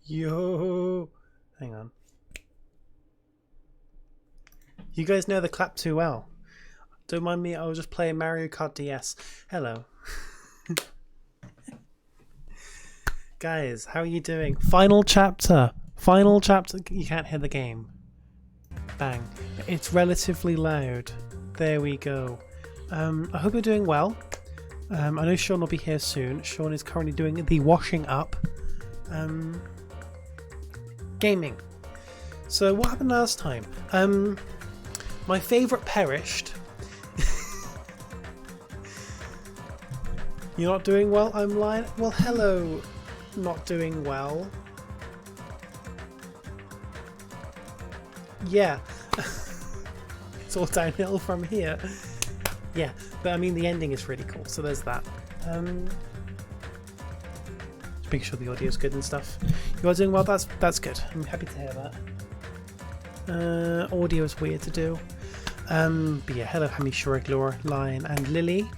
Yo! Hang on. You guys know the clap too well. Don't mind me, I was just playing Mario Kart DS. Hello. Guys, how are you doing? Final chapter. Final chapter. You can't hear the game. Bang. It's relatively loud. There we go. I hope you're doing well. I know Sean will be here soon. Sean is currently doing the washing up. Gaming. So what happened last time? My favourite perished. You're not doing well? I'm lying. Well, hello. Not doing well. Yeah. It's all downhill from here. Yeah, but I mean the ending is really cool, so there's that. Just making sure the audio is good and stuff. You are doing well, that's good. I'm happy to hear that. Audio is weird to do. But yeah, hello Hamish, Laura, Lion and Lily.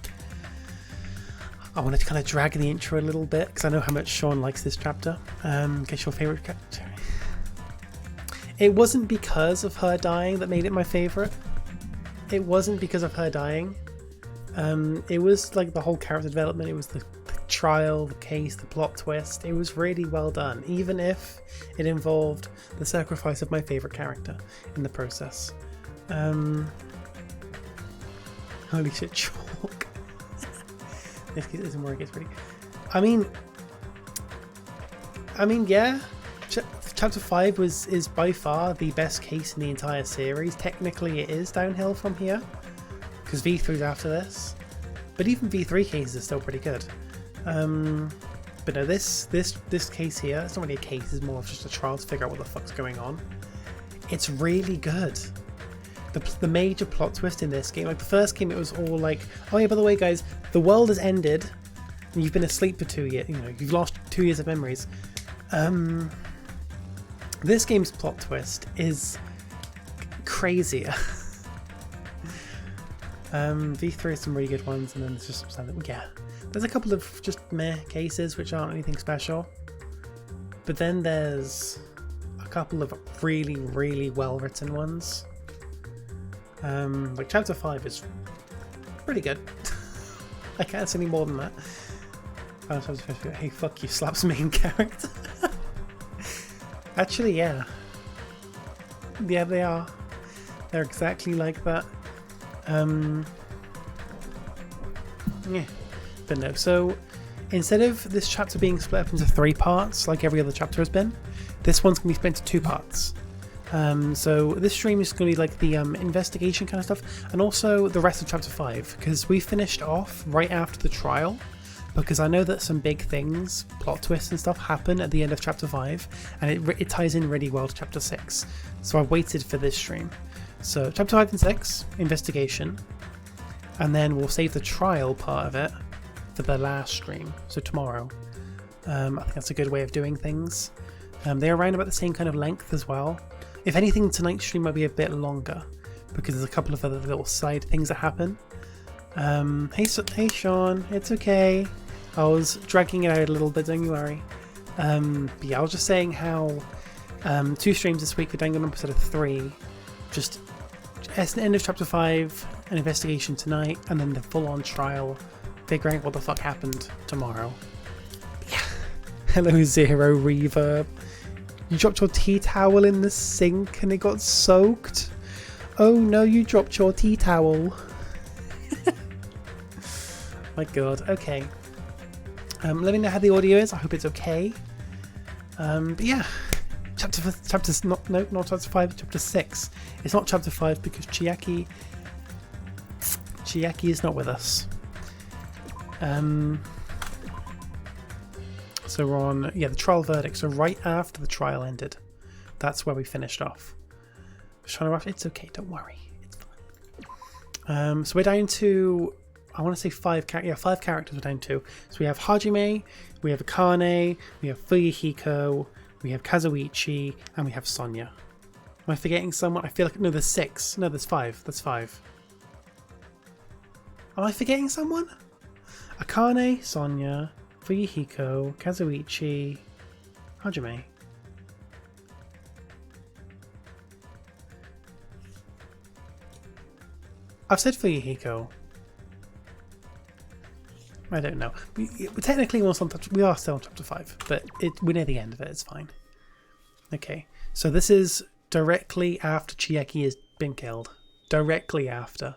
I wanted to kind of drag the intro a little bit because I know how much Sean likes this chapter. Guess your favourite character? It wasn't because of her dying that made it my favourite. It wasn't because of her dying. It was like the whole character development. It was the trial, the case, the plot twist. It was really well done, even if it involved the sacrifice of my favourite character in the process. Holy shit, chalk. This isn't where it gets ready. I mean, yeah. Chapter 5 is by far the best case in the entire series. Technically, it is downhill from here because V3 is after this, but even V3 cases are still pretty good. But no, this case here, it's not really a case. It's more of just a trial to figure out what the fuck's going on. It's really good. The major plot twist in this game, like the first game, it was all like, oh yeah, by the way, guys, the world has ended, and you've been asleep for 2 years. You know, you've lost 2 years of memories. This game's plot twist is crazier. V3 has some really good ones, and then there's just some, yeah. There's a couple of just meh cases which aren't anything special, but then there's a couple of really, really well written ones. Like chapter 5 is pretty good. I can't say any more than that. Hey, fuck you, slaps main character. Actually, yeah. Yeah, they are. They're exactly like that. Yeah. But no, so instead of this chapter being split up into 3 parts, like every other chapter has been, this one's going to be split into 2 parts. So this stream is going to be like the investigation kind of stuff, and also the rest of chapter 5, because we finished off right after the trial. Because I know that some big things, plot twists and stuff, happen at the end of chapter 5, and it ties in really well to chapter 6. So I waited for this stream. So chapter 5 and 6, investigation, and then we'll save the trial part of it for the last stream, so tomorrow. I think that's a good way of doing things. They're around about the same kind of length as well. If anything, tonight's stream might be a bit longer, because there's a couple of other little side things that happen. Hey Sean, it's okay. I was dragging it out a little bit, don't you worry. But yeah, I was just saying how 2 streams this week for Danganronpa instead of 3. Just at the end of chapter 5, an investigation tonight, and then the full-on trial, figuring out what the fuck happened tomorrow. Yeah. Hello Zero Reverb. You dropped your tea towel in the sink and it got soaked. Oh no, you dropped your tea towel. My god, okay. Let me know how the audio is. I hope it's okay. But yeah, not chapter 5, chapter 6. It's not chapter 5 because Chiaki is not with us. So we're on, yeah, the trial verdict. So right after the trial ended, that's where we finished off. Just trying to rush. It's okay. Don't worry. It's fine. So we're down to, I want to say 5 characters we're down to. So we have Hajime, we have Akane, we have Fuyuhiko, we have Kazuichi, and we have Sonya. Am I forgetting someone? I feel like, no, there's 6. No, there's 5. That's 5. Am I forgetting someone? Akane, Sonya, Fuyuhiko, Kazuichi, Hajime. I've said for Yahiko. I don't know. We technically we are still on chapter 5, but we're near the end of it. It's fine. Okay, so this is directly after Chieki has been killed. Directly after.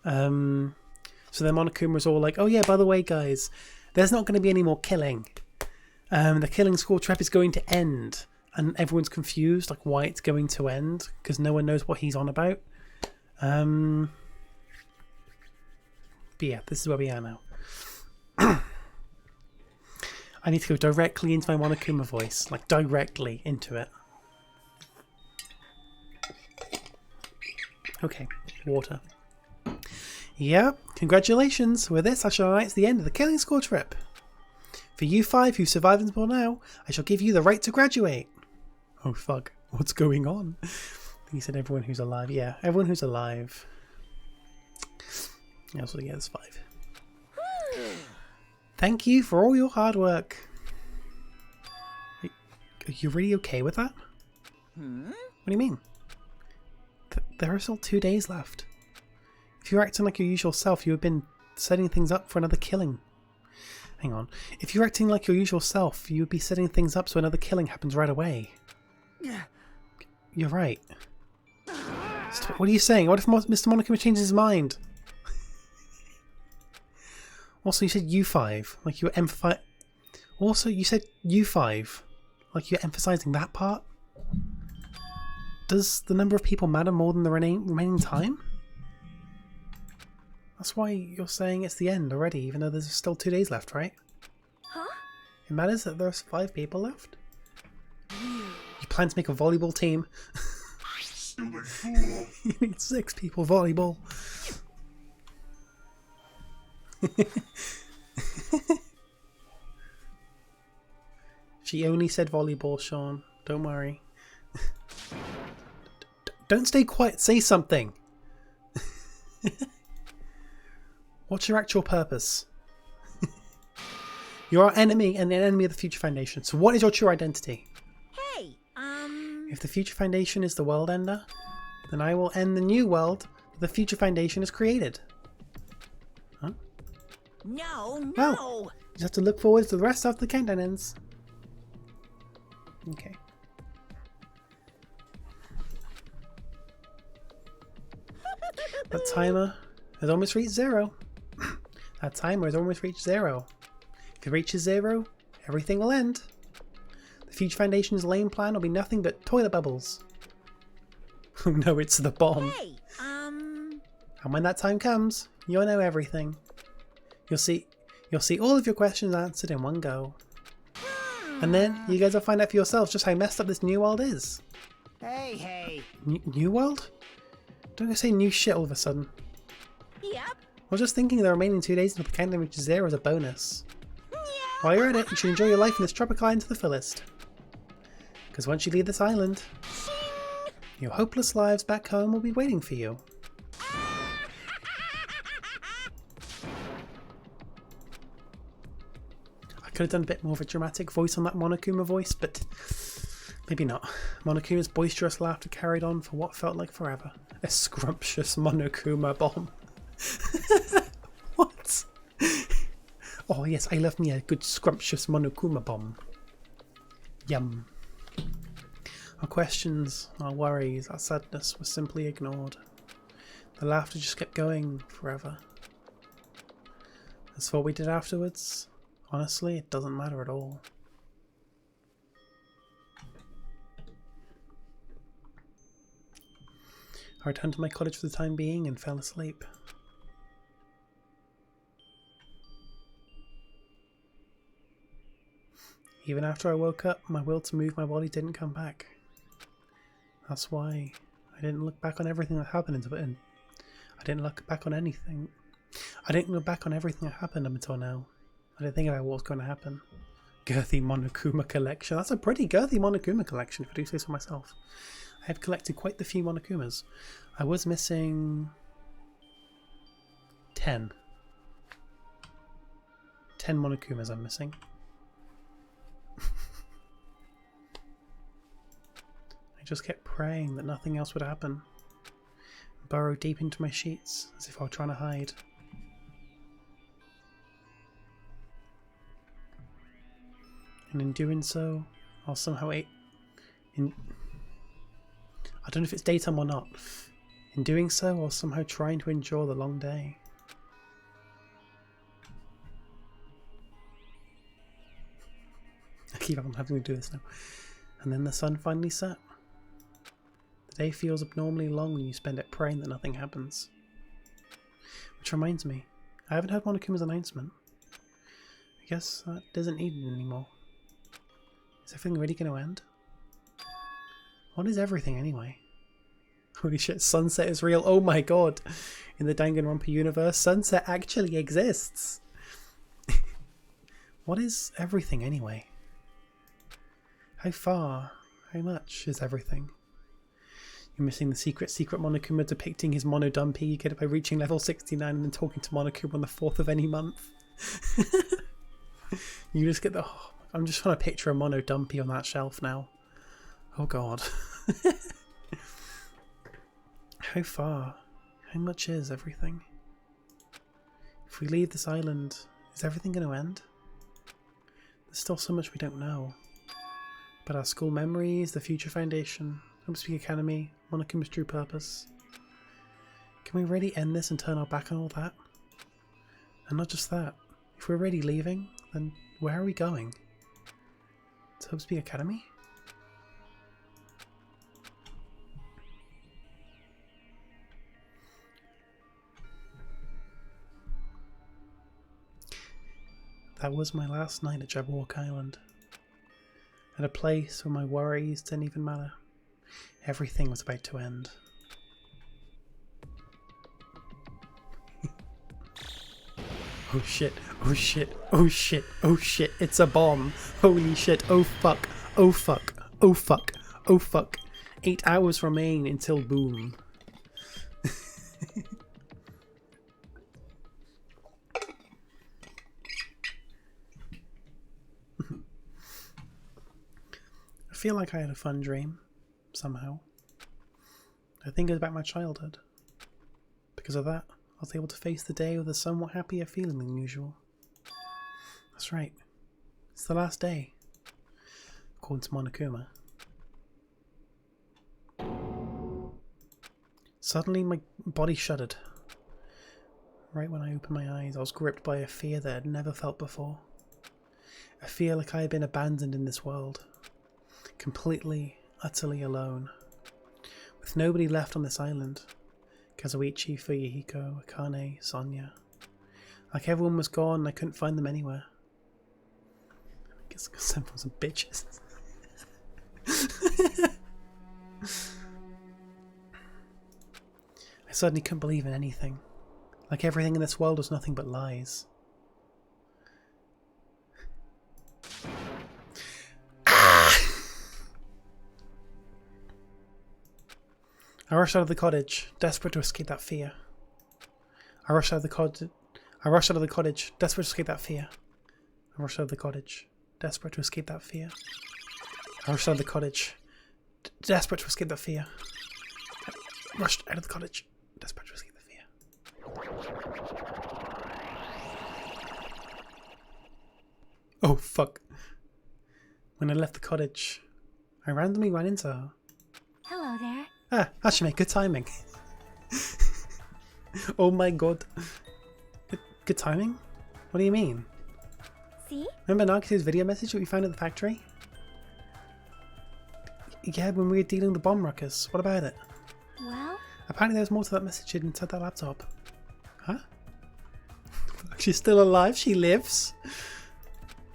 So then Monokuma's all like, "Oh yeah, by the way, guys, there's not going to be any more killing. The killing school trip is going to end," and everyone's confused, like why it's going to end because no one knows what he's on about. But yeah, this is where we are now. I need to go directly into my Monokuma voice, like directly into it. Okay, water. Yeah, congratulations. With this, I shall announce the end of the killing school trip. For you 5 who survived until now, I shall give you the right to graduate. Oh fuck, what's going on? I think he said everyone who's alive. Yeah, everyone who's alive. Yeah, so yeah, there's 5. Thank you for all your hard work. Are you really okay with that? What do you mean? There are still 2 days left. If you're acting like your usual self, you have been setting things up for another killing. Hang on. If you're acting like your usual self, you would be setting things up so another killing happens right away. You're right. What are you saying? What if Mr. Monokuma changes his mind? Also, you said U5, like you were emphasizing. Also, you said U5, like you're emphasizing that part. Does the number of people matter more than the remaining time? That's why you're saying it's the end already, even though there's still 2 days left, right? Huh? It matters that there's 5 people left. You plan to make a volleyball team? You need 6 people volleyball. She only said volleyball, Sean. Don't worry. Don't stay quiet. Say something. What's your actual purpose? You're our enemy and an enemy of the Future Foundation. So what is your true identity? Hey, If the Future Foundation is the world ender, then I will end the new world that the Future Foundation has created. Huh? No. Well, you just have to look forward to the rest after the countdown ends. Okay. That timer has almost reached 0. That timer has almost reached 0. If it reaches 0, everything will end. The Future Foundation's lame plan will be nothing but toilet bubbles. Oh no, it's the bomb. Hey, And when that time comes, you'll know everything. You'll see all of your questions answered in one go. And then you guys will find out for yourselves just how messed up this new world is. Hey. New world? Don't go say new shit all of a sudden. Yep. I was just thinking the remaining 2 days until the countdown reaches 0 as a bonus. While you're at it, you should enjoy your life in this tropical island to the fullest. Because once you leave this island, your hopeless lives back home will be waiting for you. I could have done a bit more of a dramatic voice on that Monokuma voice, but maybe not. Monokuma's boisterous laughter carried on for what felt like forever. A scrumptious Monokuma bomb. What? Oh yes, I love me a good scrumptious Monokuma bomb. Yum. Our questions, our worries, our sadness were simply ignored. The laughter just kept going forever. As for what we did afterwards, honestly, it doesn't matter at all. I returned to my cottage for the time being and fell asleep. Even after I woke up, my will to move my body didn't come back. That's why I didn't look back on everything that happened until then. I didn't look back on anything. I didn't look back on everything that happened up until now. I didn't think about what was going to happen. Girthy Monokuma collection. That's a pretty girthy Monokuma collection, if I do say so myself. I have collected quite the few Monokumas. I was missing 10. 10 Monokumas I'm missing. I just kept praying that nothing else would happen. burrow deep into my sheets as if I were trying to hide. And in doing so, I'll somehow I don't know if it's daytime or not. In doing so, I'll somehow trying to endure the long day. I keep on having to do this now. And then the sun finally set. The day feels abnormally long when you spend it praying that nothing happens. Which reminds me, I haven't heard Monokuma's announcement. I guess that doesn't need it anymore. Is everything really going to end? What is everything anyway? Holy shit, sunset is real. Oh my god. In the Danganronpa universe, sunset actually exists. What is everything anyway? How far? How much is everything? You're missing the secret Monokuma depicting his mono dumpy. You get it by reaching level 69 and then talking to Monokuma on the 4th of any month. You just get the... Oh, I'm just trying to picture a mono dumpy on that shelf now. Oh god. How far? How much is everything? If we leave this island, is everything going to end? There's still so much we don't know. But our school memories, the future foundation, Homespeak Academy, Monokuma's true purpose. Can we really end this and turn our back on all that? And not just that. If we're already leaving, then where are we going? To Homespeak Academy? That was my last night at Jabberwock Island. At a place where my worries didn't even matter. Everything was about to end. Oh shit, oh shit, oh shit, oh shit, it's a bomb. Holy shit, oh fuck, oh fuck, oh fuck, oh fuck. 8 hours remain until boom. I feel like I had a fun dream, somehow. I think it was about my childhood. Because of that, I was able to face the day with a somewhat happier feeling than usual. That's right. It's the last day, according to Monokuma. Suddenly my body shuddered. Right when I opened my eyes, I was gripped by a fear that I had never felt before. A fear like I had been abandoned in this world. Completely, utterly alone. With nobody left on this island. Kazuichi, Fuyuhiko, Akane, Sonya. Like everyone was gone and I couldn't find them anywhere. I guess because everyone was bitches. I suddenly couldn't believe in anything. Like everything in this world was nothing but lies. I rushed out of the cottage, desperate to escape that fear. I rushed out of the cottage, desperate to escape that fear. I rushed out of the cottage, desperate to escape that fear. I rushed out of the cottage, desperate to escape that fear. I rushed out of the cottage, desperate to escape the fear. Oh fuck. When I left the cottage, I randomly ran into her. Hello there. Ah, Hashime, good timing. Oh my god. Good timing? What do you mean? See? Remember Nagito's video message that we found at the factory? Yeah, when we were dealing with the bomb ruckus. What about it? Well? Apparently there's more to that message hidden inside that laptop. Huh? She's still alive? She lives?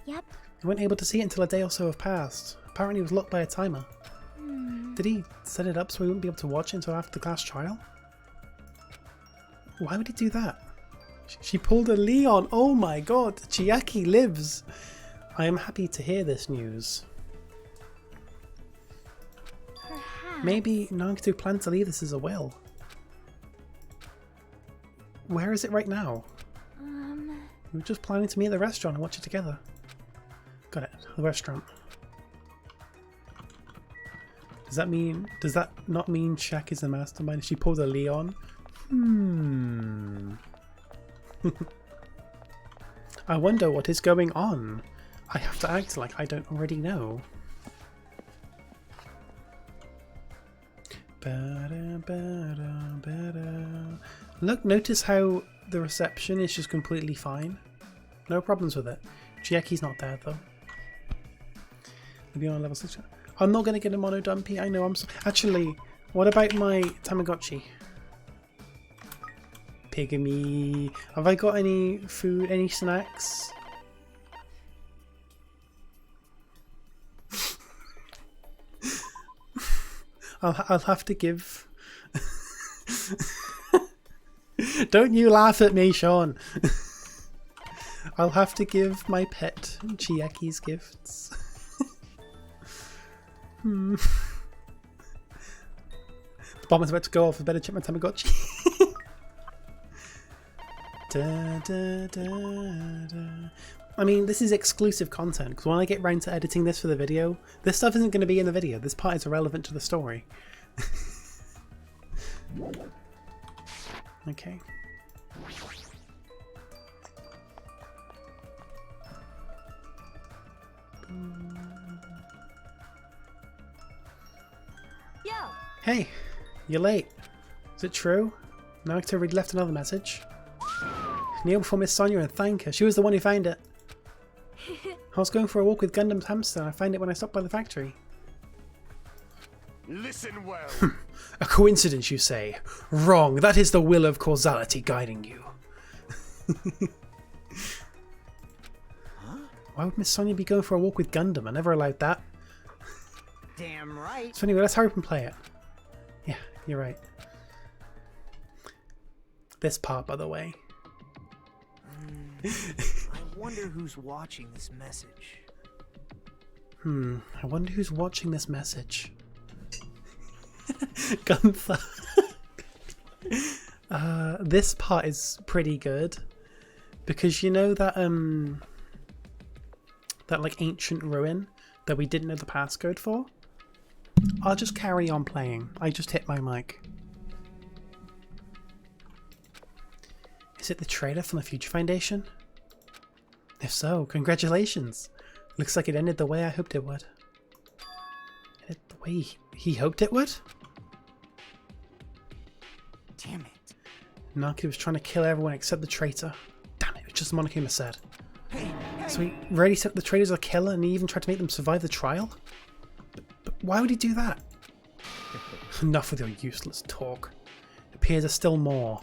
Yep. We weren't able to see it until a day or so have passed. Apparently it was locked by a timer. Did he set it up so we wouldn't be able to watch it until after the class trial? Why would he do that? She pulled a Leon! Oh my god! Chiaki lives! I am happy to hear this news. Perhaps. Maybe Nagito planned to leave this as a will. Where is it right now? We were just planning to meet at the restaurant and watch it together. Got it. The restaurant. Does that not mean Shaq is the mastermind? She pulled a Leon I wonder what is going on. I have to act like I don't already know. Look, notice how the reception is just completely fine. No problems with it. Chieki's not there though. Maybe on level 6. I'm not going to get a mono dumpy. I know I'm so... Actually, what about my Tamagotchi? Pygmy. Have I got any food, any snacks? I'll have to give... Don't you laugh at me, Sean. I'll have to give my pet Chieki's gifts. The bomb is about to go off. I better check my Tamagotchi. I mean, this is exclusive content, because when I get round to editing this for the video, this stuff isn't going to be in the video. This part is irrelevant to the story. Okay. Yo. Hey, you're late. Is it true? Nagito already left another message. Kneel before Miss Sonia and thank her. She was the one who found it. I was going for a walk with Gundam's hamster and I found it when I stopped by the factory. Listen well. A coincidence, you say? Wrong. That is the will of causality guiding you. Huh? Why would Miss Sonia be going for a walk with Gundam? I never allowed that. Damn right. So anyway, let's hurry up and play it. Yeah, you're right. This part, by the way. I wonder who's watching this message. I wonder who's watching this message. Gunther. This part is pretty good because you know that that like ancient ruin that we didn't know the passcode for. I'll just carry on playing. I just hit my mic. Is it the traitor from the Future Foundation? If so, congratulations. Looks like it ended the way I hoped it would. Ended the way he hoped it would? Damn it. Naki was trying to kill everyone except the traitor. Damn it, it was just as Monokuma said. Hey, So he really took the traitors as a killer and he even tried to make them survive the trial? But why would he do that? Enough with your useless talk. It appears there's still more.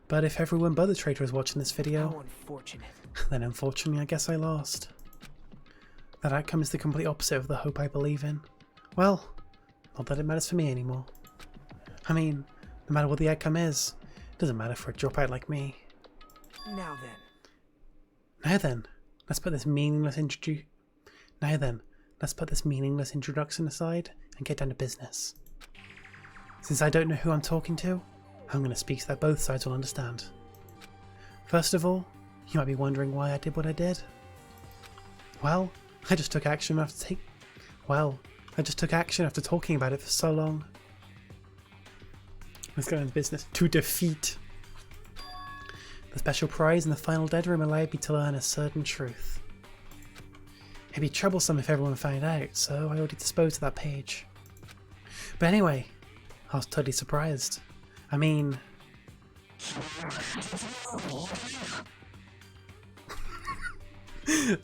But if everyone but the traitor is watching this video, how unfortunate. then unfortunately I guess I lost. That outcome is the complete opposite of the hope I believe in. Well, not that it matters for me anymore. I mean, no matter what the outcome is, it doesn't matter for a dropout like me. Now then, let's put this meaningless introduction aside and get down to business. Since I don't know who I'm talking to, I'm going to speak so that both sides will understand. First of all, you might be wondering why I did what I did. Well, I just took action after talking about it for so long. Let's go into business. To defeat. The special prize in the final dead room allowed me to learn a certain truth. It'd be troublesome if everyone found out, so I already disposed of that page. But anyway, I was totally surprised. I mean...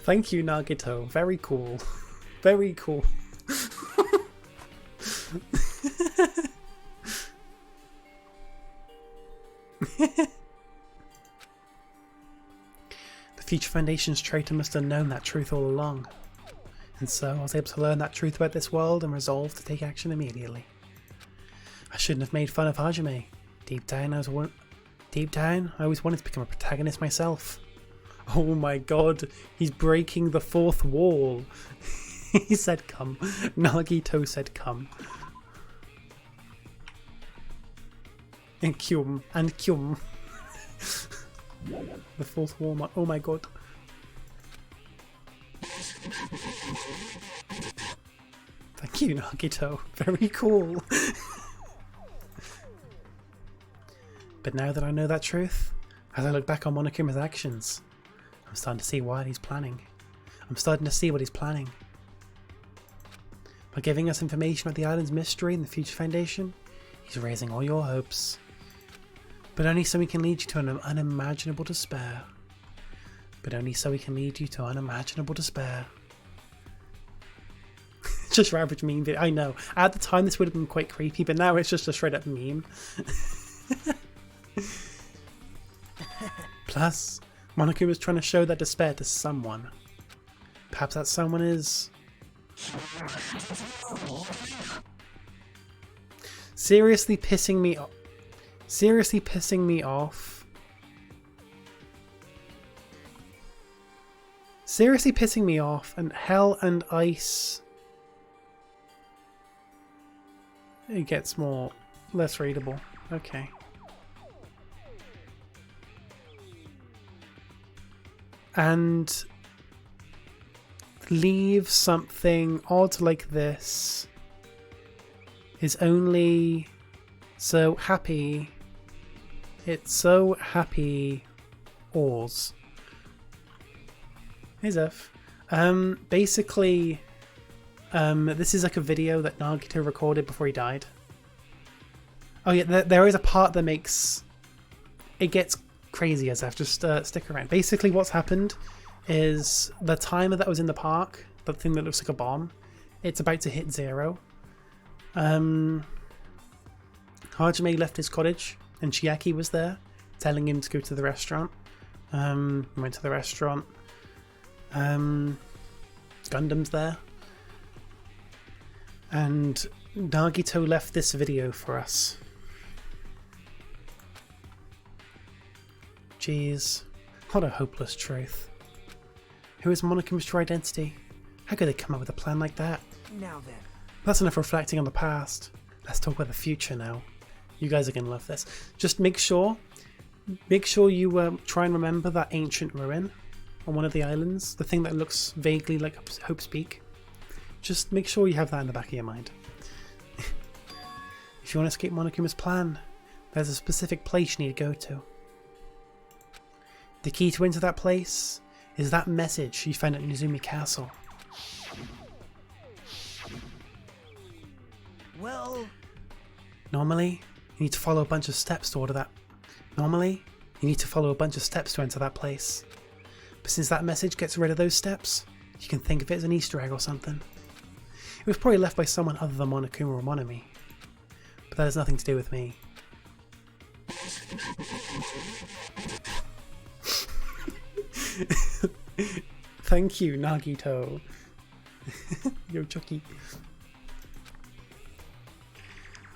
Thank you, Nagito. Very cool. Very cool. The Future Foundation's traitor must have known that truth all along. And so I was able to learn that truth about this world and resolved to take action immediately. I shouldn't have made fun of Hajime. Deep down, I always wanted to become a protagonist myself. Oh my god, he's breaking the fourth wall. He said come. Nagito said come. And Kyum. And Kyum. The fourth wall. Oh my god. Thank Thank you, Nagito. Very cool. But now that I know that truth, as I look back on Monokuma's actions, I'm starting to see what he's planning. I'm starting to see what he's planning. By giving us information about the island's mystery and the Future Foundation, he's raising all your hopes. But only so he can lead you to an unimaginable despair. But only so he can lead you to unimaginable despair. Just your average meme video. I know. At the time this would have been quite creepy, but now it's just a straight up meme. Plus, Monokuma is trying to show that despair to someone. Perhaps that someone is... seriously pissing me off. Seriously pissing me off. Seriously pissing me off, and Hell and Ice... it gets less readable. Okay. And leave something odd like this is only so happy. It's so happy. Oars. Hey Zeph. Basically, this is like a video that Nagito recorded before he died. Oh yeah, there is a part that makes it gets crazy, as I've just stick around. Basically what's happened is the timer that was in the park, that thing that looks like a bomb, it's about to hit 0. Hajime left his cottage and Chiaki was there telling him to go to the restaurant. He went to the restaurant. Gundam's there, and Nagito left this video for us. Jeez, what a hopeless truth. Who is Monokuma's true identity? How could they come up with a plan like that? Now then. That's enough reflecting on the past. Let's talk about the future now. You guys are going to love this. Just make sure you try and remember that ancient ruin on one of the islands. The thing that looks vaguely like Hope's Peak. Just make sure you have that in the back of your mind. If you want to escape Monokuma's plan, there's a specific place you need to go to. The key to enter that place is that message you found at Nizumi Castle. Well... Normally, you need to follow a bunch of steps to enter that place. But since that message gets rid of those steps, you can think of it as an Easter egg or something. It was probably left by someone other than Monokuma or Monomi. But that has nothing to do with me. Thank you, Nagito. Yo, Chucky.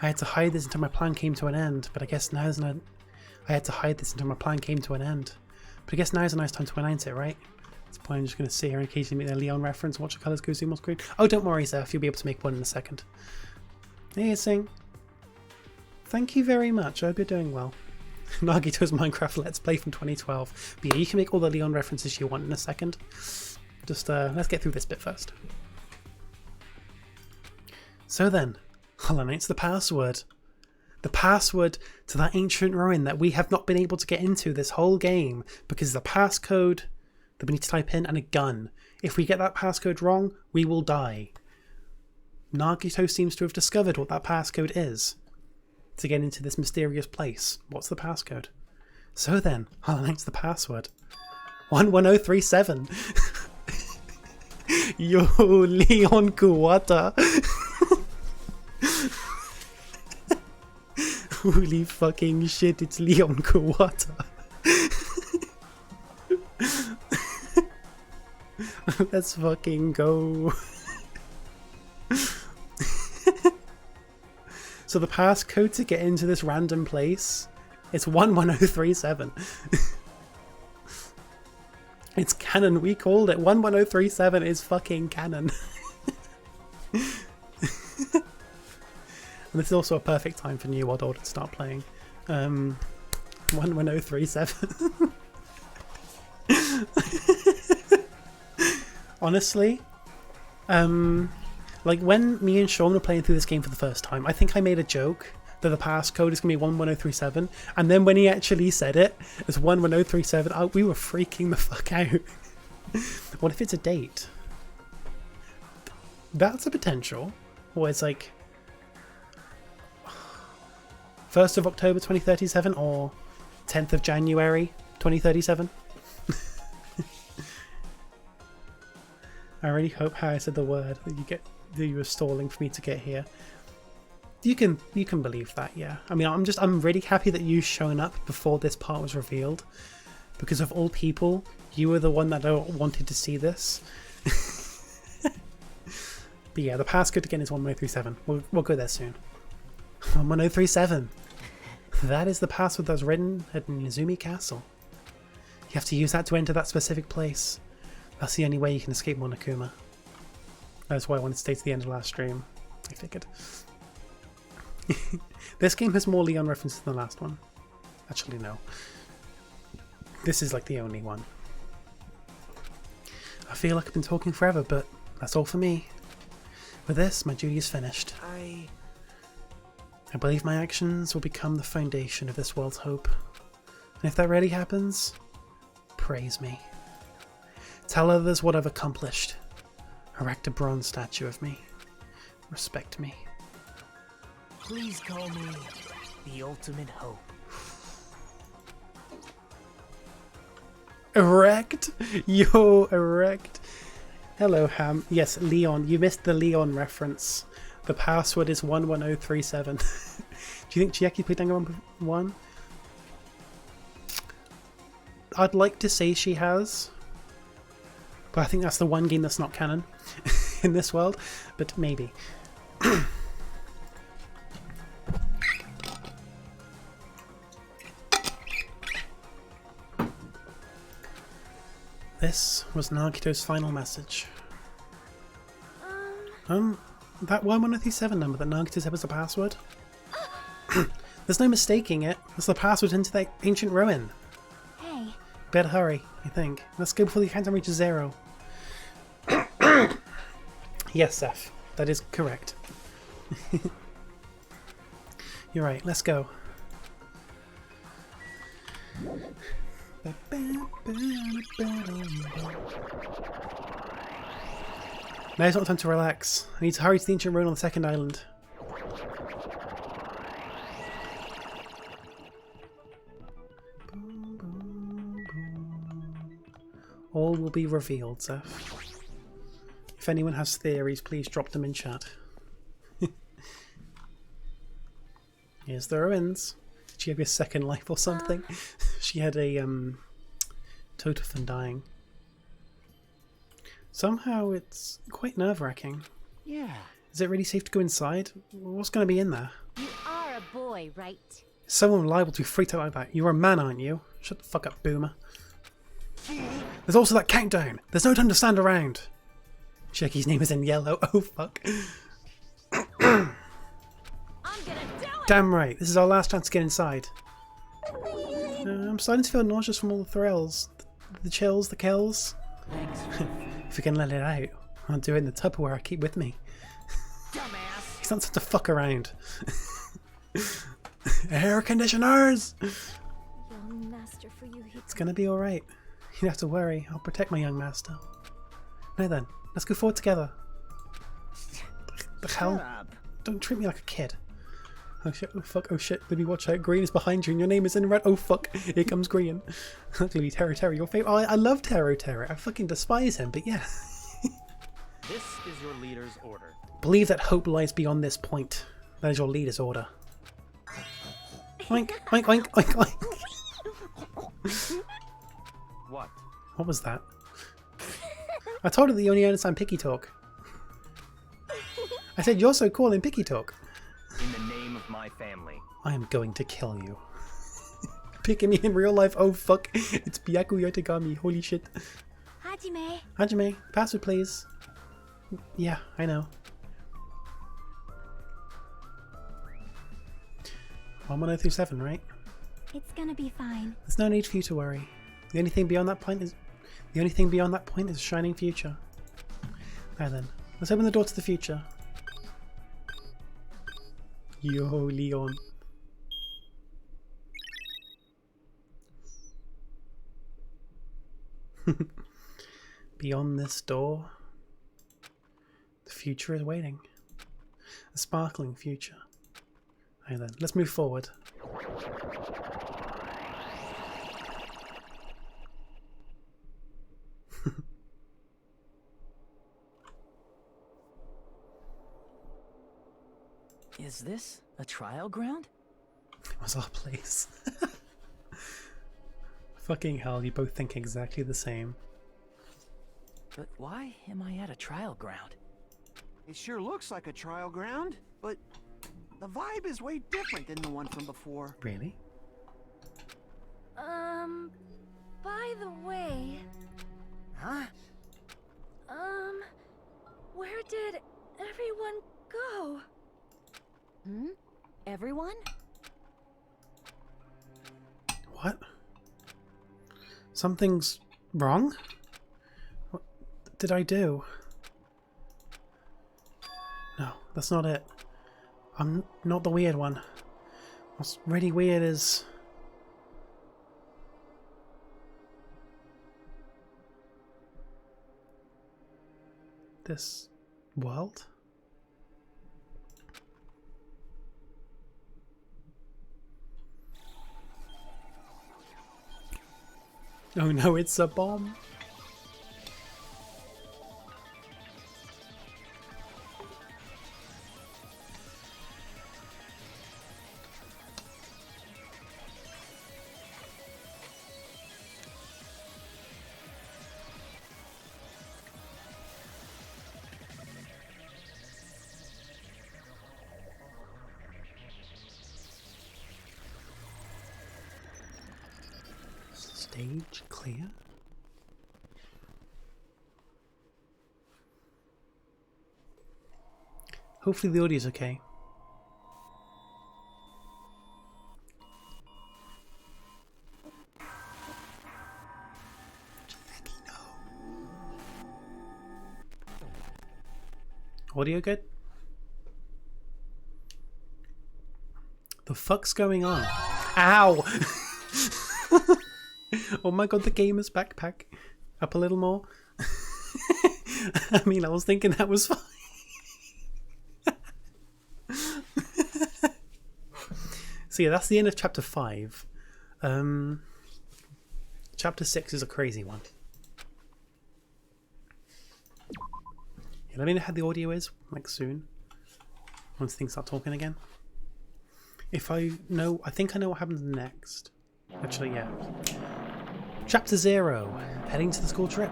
I had to hide this until my plan came to an end, but I guess now's a nice time to announce it, right? That's the point. I'm just going to sit here and occasionally make the Leon reference, watch the colours go zoom on screen. Oh, don't worry, Zeph, you'll be able to make one in a second. Hey, Sing. Thank you very much, I hope you're doing well. Nagito's Minecraft Let's Play from 2012. But yeah, you can make all the Leon references you want in a second. Just, let's get through this bit first. So then, I'll announce the password. The password to that ancient ruin that we have not been able to get into this whole game because the passcode that we need to type in and a gun. If we get that passcode wrong, we will die. Nagito seems to have discovered what that passcode is to get into this mysterious place. What's the passcode? So then, I'll announce the password. 11037. Yo, Leon Kuwata. Holy fucking shit, it's Leon Kuwata. Let's fucking go. So the passcode to get into this random place is 11037. It's canon, we called it. 11037 is fucking canon. And this is also a perfect time for New World Order to start playing. 11037. Honestly, Like, when me and Sean were playing through this game for the first time, I think I made a joke that the passcode is going to be 11037, and then when he actually said it as 11037, we were freaking the fuck out. What if it's a date? That's a potential. Or it's like 1st of October 2037 or 10th of January 2037. I really hope how I said the word that you were stalling for me to get here. You can believe that, yeah. I mean, I'm really happy that you shown up before this part was revealed, because of all people, you were the one that wanted to see this. But yeah, the passcode again is 1037. We'll go there soon. 11037. That is the password that was written at Nizumi Castle. You have to use that to enter that specific place. That's the only way you can escape Monokuma. That's why I wanted to stay to the end of last stream. I figured. This game has more Leon references than the last one. Actually, no. This is like the only one. I feel like I've been talking forever, but that's all for me. With this, my duty is finished. I believe my actions will become the foundation of this world's hope. And if that really happens, praise me. Tell others what I've accomplished. Erect a bronze statue of me. Respect me. Please call me the ultimate hope. Erect? Yo, erect. Hello, Ham. Yes, Leon. You missed the Leon reference. The password is 11037. Do you think Chiaki played Danganronpa 1? I'd like to say she has. But I think that's the one game that's not canon in this world. But maybe. This was Nagito's final message. That 11037 number that Nagito said was the password? There's no mistaking it. That's the password into that ancient ruin. Hey. Better hurry, I think. Let's go before the countdown reaches 0. Yes, Seth. That is correct. You're right, let's go. Now's not the time to relax. I need to hurry to the ancient ruin on the second island. All will be revealed, Seth. If anyone has theories, please drop them in chat. Here's the ruins. Did she have a second life or something? She had a total from dying. Somehow it's quite nerve-wracking. Yeah. Is it really safe to go inside? What's going to be in there? You are a boy, right? Is someone liable to be freaked out like that? You're a man, aren't you? Shut the fuck up, boomer. There's also that countdown. There's no time to stand around. Shecky's name is in yellow. Oh, fuck. I'm gonna do it! Damn right. This is our last chance to get inside. I'm starting to feel nauseous from all the thrills. The chills, the kills. If we can let it out, I'll do it in the Tupperware I keep with me. Dumbass. He's not such to fuck around. Air conditioners! Young master for you. It's gonna be alright. You don't have to worry. I'll protect my young master. Now then, let's go forward together. The hell? Shut up. Don't treat me like a kid. Oh shit, oh fuck, oh shit, Libby, watch out, Green is behind you and your name is in red. Oh fuck, here comes Green. That's gonna be Terry, your favourite. Oh, I love Terry. I fucking despise him, but yeah. This is your leader's order. Believe that hope lies beyond this point. That is your leader's order. Oink, oink, oink, oink, oink. What? What was that? I told her that you only understand picky talk. I said, you're so cool in picky talk. In the name of my family. I am going to kill you. Picking me in real life, oh fuck. It's Byaku Yotagami, holy shit. Hajime. Hajime, password please. Yeah, I know. 11037, right? It's gonna be fine. There's no need for you to worry. The only thing beyond that point is a shining future. Now then, let's open the door to the future. Yo, Leon. Beyond this door, the future is waiting. A sparkling future. Okay then, let's move forward. Is this a trial ground? It was our place. Fucking hell, you both think exactly the same. But why am I at a trial ground? It sure looks like a trial ground, but the vibe is way different than the one from before. Really? By the way, Huh? where did everyone go? Everyone? What? Something's wrong? What did I do? No, that's not it. I'm not the weird one. What's really weird is... this world? Oh no, it's a bomb. Stage clear? Hopefully the audio's okay. Audio good? The fuck's going on? Ow! Oh my god, the gamer's backpack. Up a little more. I mean, I was thinking that was fine. So yeah, that's the end of chapter 5. Chapter 6 is a crazy one. Yeah, let me know how the audio is, like soon. Once things start talking again. If I know, I think I know what happens next. Actually, yeah. Chapter 0, heading to the school trip.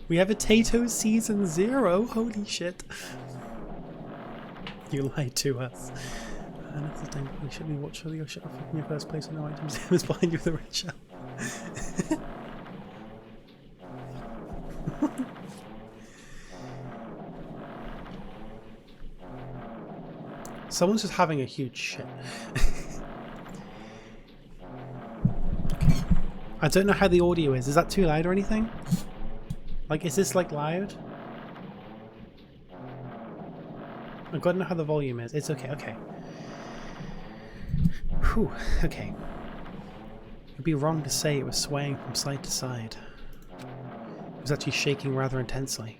We have a Tato season 0. Holy shit. You lied to us. That's the thing. You should be watching your shit in your first place with no items. It was behind you with the red shell. Someone's just having a huge shit. Okay. I don't know how the audio is. Is that too loud or anything? Like, is this like loud? I've got to know how the volume is. It's okay, okay. Whew, okay. It'd be wrong to say it was swaying from side to side. It was actually shaking rather intensely.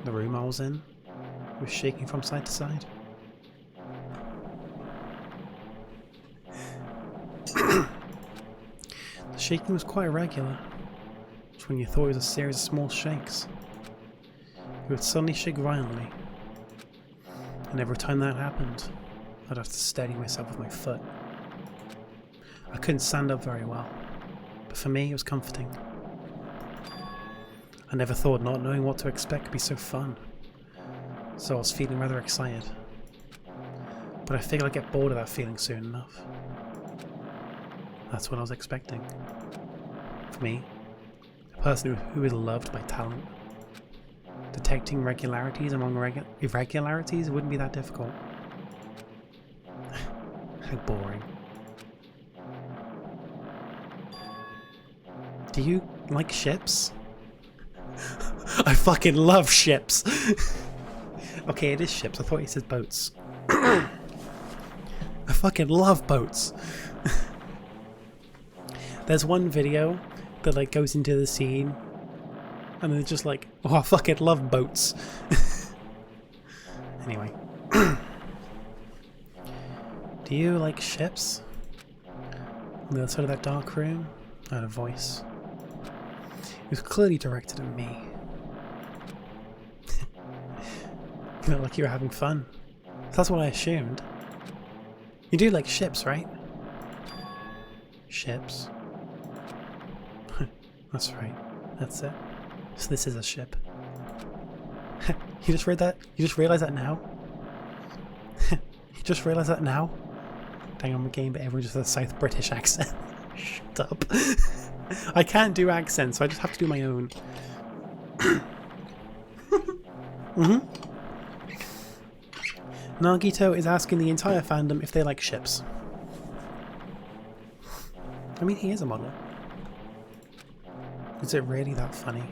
The room I was in was shaking from side to side. The shaking was quite irregular. Just when you thought it was a series of small shakes. It would suddenly shake violently. And every time that happened, I'd have to steady myself with my foot. I couldn't stand up very well, but for me it was comforting. I never thought not knowing what to expect could be so fun, so I was feeling rather excited. But I figured I'd get bored of that feeling soon enough. That's what I was expecting. For me, a person who is loved by talent, detecting regularities among irregularities wouldn't be that difficult. How boring. Do you like ships? I fucking love ships. Okay, it is ships. I thought he said boats. I fucking love boats. There's one video that like goes into the scene and they're just like, oh, I fucking love boats. Anyway. Do you like ships? On the other side of that dark room, I heard a voice. It was clearly directed at me. You look like you were having fun. That's what I assumed. You do like ships, right? Ships. That's right. That's it. So this is a ship. You just read that? You just realised that now? You just realised that now? Danganronpa game, but everyone just has a South British accent. Shut up. I can't do accents, so I just have to do my own. Nagito is asking the entire fandom if they like ships. I mean, he is a model. Is it really that funny?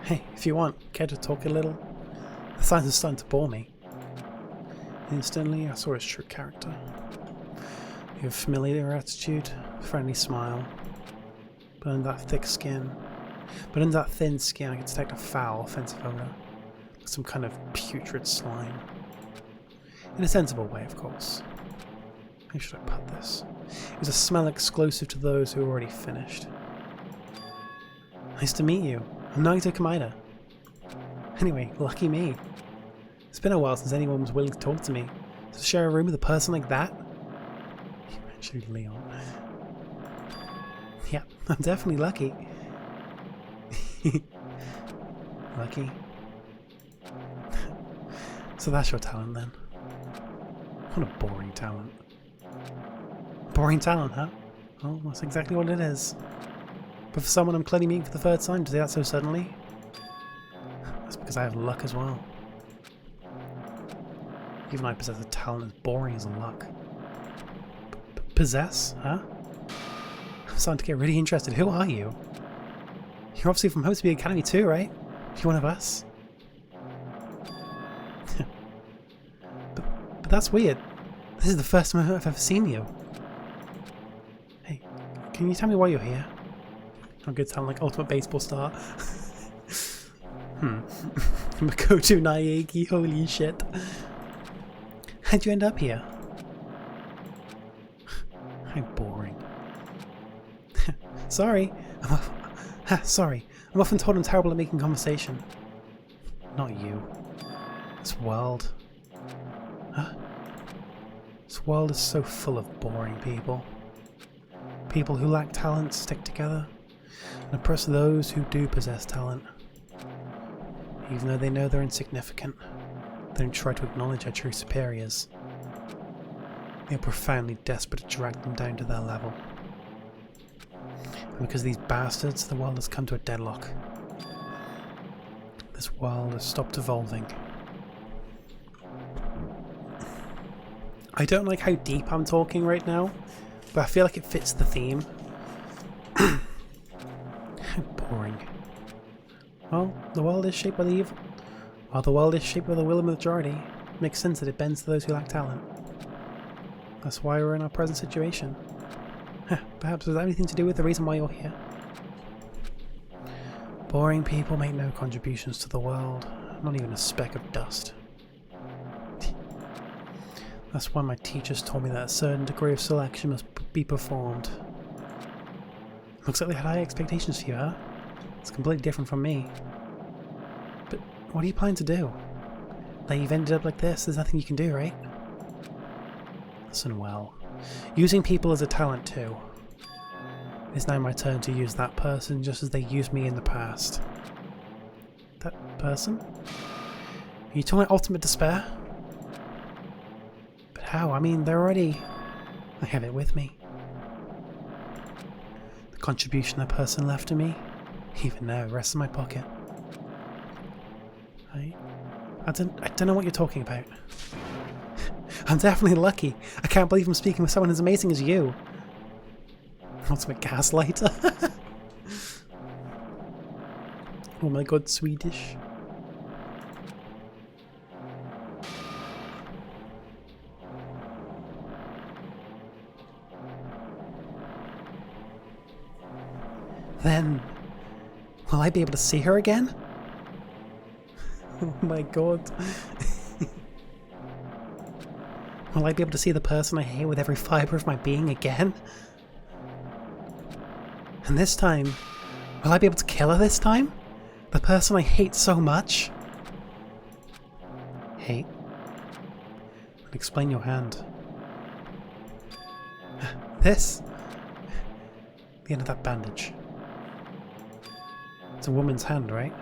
Hey, if you want, care to talk a little? The signs are starting to bore me. Instantly, I saw his true character. You have familiar attitude, friendly smile, but under that thick skin. But under that thin skin, I can detect a foul, offensive odor. Like some kind of putrid slime. In a sensible way, of course. How should I put this? It was a smell exclusive to those who already finished. Nice to meet you. I'm Nagito Kamida. Anyway, lucky me. It's been a while since anyone was willing to talk to me. To share a room with a person like that? You mentioned Leon. Yeah, I'm definitely lucky. Lucky? So that's your talent then. What a boring talent. Boring talent, huh? Oh, that's exactly what it is. But for someone I'm clearly meeting for the third time to say that so suddenly, that's because I have luck as well. Even I possess a talent as boring as luck. Possess? Huh? I'm starting to get really interested. Who are you? You're obviously from Homestudio Academy too, right? You're one of us. but that's weird. This is the first time I've ever seen you. Hey, can you tell me why you're here? I'm good to sound like ultimate baseball star. Makoto Naegi, holy shit. How'd you end up here? How boring. Sorry. Sorry. I'm often told I'm terrible at making conversation. Not you. This world. Huh? This world is so full of boring people. People who lack talent stick together and oppress those who do possess talent. Even though they know they're insignificant, they don't try to acknowledge their true superiors. They are profoundly desperate to drag them down to their level. And because of these bastards, the world has come to a deadlock. This world has stopped evolving. I don't like how deep I'm talking right now, but I feel like it fits the theme. How boring. Well, the world is shaped by the evil. While the world is shaped by the will of the majority, it makes sense that it bends to those who lack talent. That's why we're in our present situation. Perhaps it has anything to do with the reason why you're here. Boring people make no contributions to the world, not even a speck of dust. That's why my teachers told me that a certain degree of selection must be performed. Looks like they had high expectations for you, huh? It's completely different from me. But what are you planning to do? Now you've ended up like this, there's nothing you can do, right? Listen well. Using people as a talent too. It's now my turn to use that person just as they used me in the past. That person? Are you talking about ultimate despair? But how? I mean, they're already... I have it with me. The contribution that person left to me, even now, rests in my pocket. I don't know what you're talking about. I'm definitely lucky. I can't believe I'm speaking with someone as amazing as you. Ultimate gaslighter. Oh my god, Swedish. Then, will I be able to see her again? Oh my god. Will I be able to see the person I hate with every fibre of my being again? And this time, will I be able to kill her this time? The person I hate so much? Hate? Explain your hand. This? The end of that bandage. It's a woman's hand, right?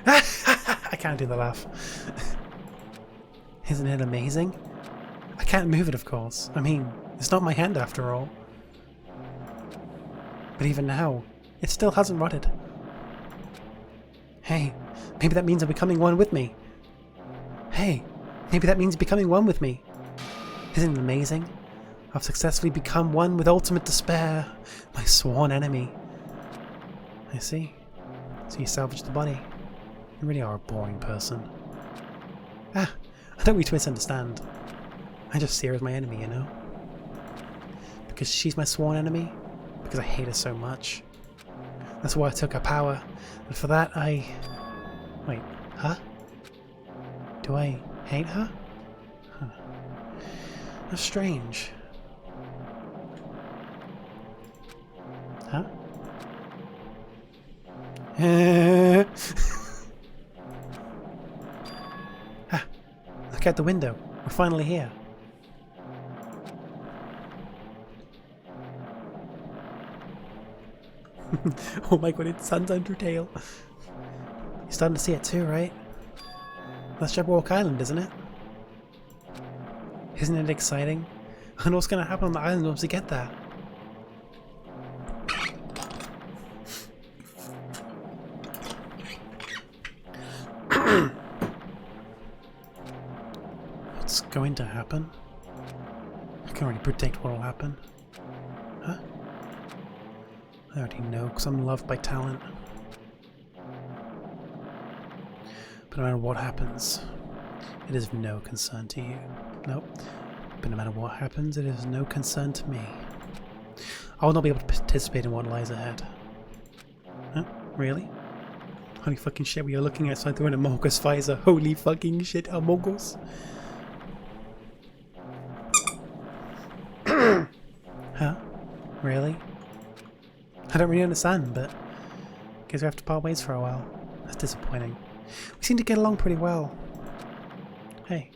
I can't do the laugh. Isn't it amazing? I can't move it, of course. I mean, it's not my hand after all. But even now, it still hasn't rotted. Hey, maybe that means I'm becoming one with me. Hey, maybe that means becoming one with me. Isn't it amazing? I've successfully become one with ultimate despair, my sworn enemy. I see. So you salvaged the body. You really are a boring person. Ah, I don't mean to misunderstand. I just see her as my enemy, you know? Because she's my sworn enemy? Because I hate her so much. That's why I took her power. And for that I... Wait, huh? Do I hate her? Huh. That's strange. Huh? Ah, look out the window. We're finally here. Oh my god, it's Sun's Undertale. You're starting to see it too, right? That's Jabberwock Island, isn't it? Isn't it exciting? I know what's going to happen on the island once we get there. What's going to happen? I can already predict what will happen. Huh? I already know, because I'm loved by talent. But no matter what happens, it is of no concern to you. Nope. But no matter what happens, it is no concern to me. I will not be able to participate in what lies ahead. Huh? Really? Holy fucking shit, we are looking outside through an Among Us visor. Holy fucking shit, Among Us. Huh? Really? I don't really understand, but I guess we have to part ways for a while. That's disappointing. We seem to get along pretty well. Hey,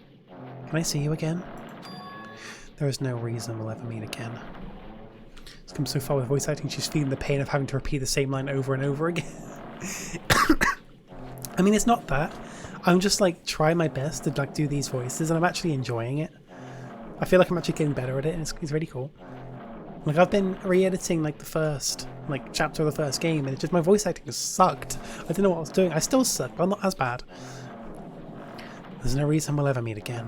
can I see you again? There is no reason we'll ever meet again. It's come so far with voice acting, she's feeling the pain of having to repeat the same line over and over again. I mean, it's not that. I'm just like trying my best to like do these voices, and I'm actually enjoying it. I feel like I'm actually getting better at it, and it's really cool. Like, I've been re-editing like the first chapter of the first game, and it's just my voice acting has sucked. I didn't know what I was doing. I still suck, but I'm not as bad. There's no reason we'll ever meet again.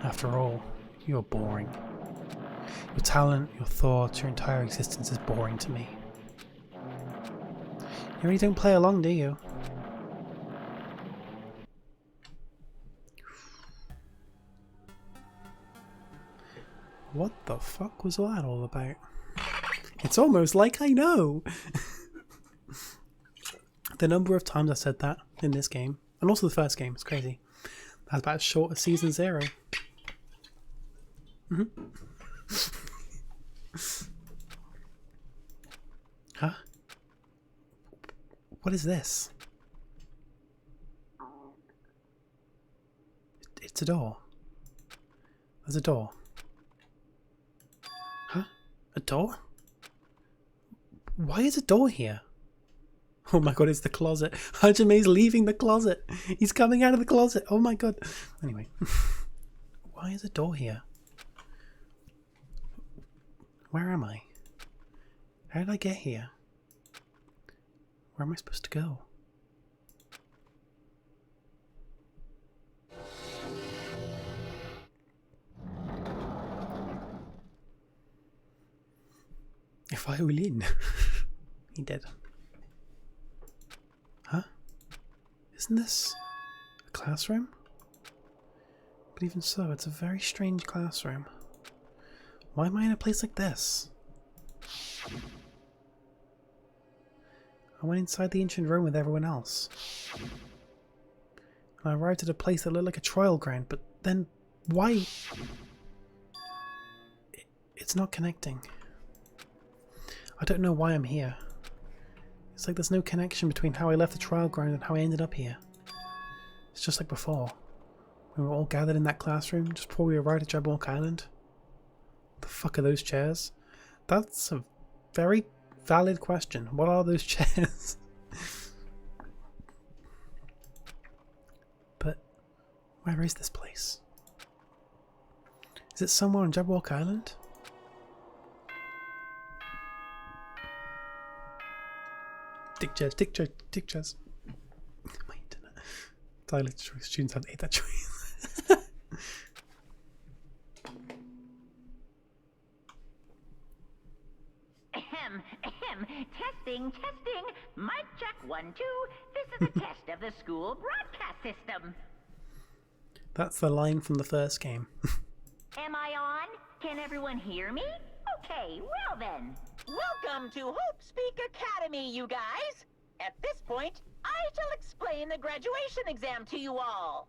After all, you're boring. Your talent, your thoughts, your entire existence is boring to me. You really don't play along, do you? What the fuck was that all about? It's almost like I know! The number of times I said that in this game, and also the first game, it's crazy. That's about as short as Season 0. Huh? What is this? It's a door. There's a door. Huh? A door? Why is a door here? Oh my god, it's the closet. Hajame's leaving the closet. He's coming out of the closet. Oh my god. Anyway. Why is a door here? Where am I? How did I get here? Where am I supposed to go? If I will in. He did. Huh? Isn't this a classroom? But even so, it's a very strange classroom. Why am I in a place like this? I went inside the ancient room with everyone else. And I arrived at a place that looked like a trial ground, but then why? It's not connecting. I don't know why I'm here. It's like there's no connection between how I left the trial ground and how I ended up here. It's just like before. We were all gathered in that classroom just before we arrived at Jabberwock Island. What the fuck are those chairs? That's a very valid question. What are those chairs? But where is this place? Is it somewhere on Jabberwock Island? Dick chairs, dick chairs, dick chairs. My internet. Silent choice. Students have to hate that choice. Testing, testing. Mic check 1, 2. This is a test of the school broadcast system. That's the line from the first game. Am I on? Can everyone hear me? Okay, well then. Welcome to Hope Speak Academy, you guys. At this point, I shall explain the graduation exam to you all.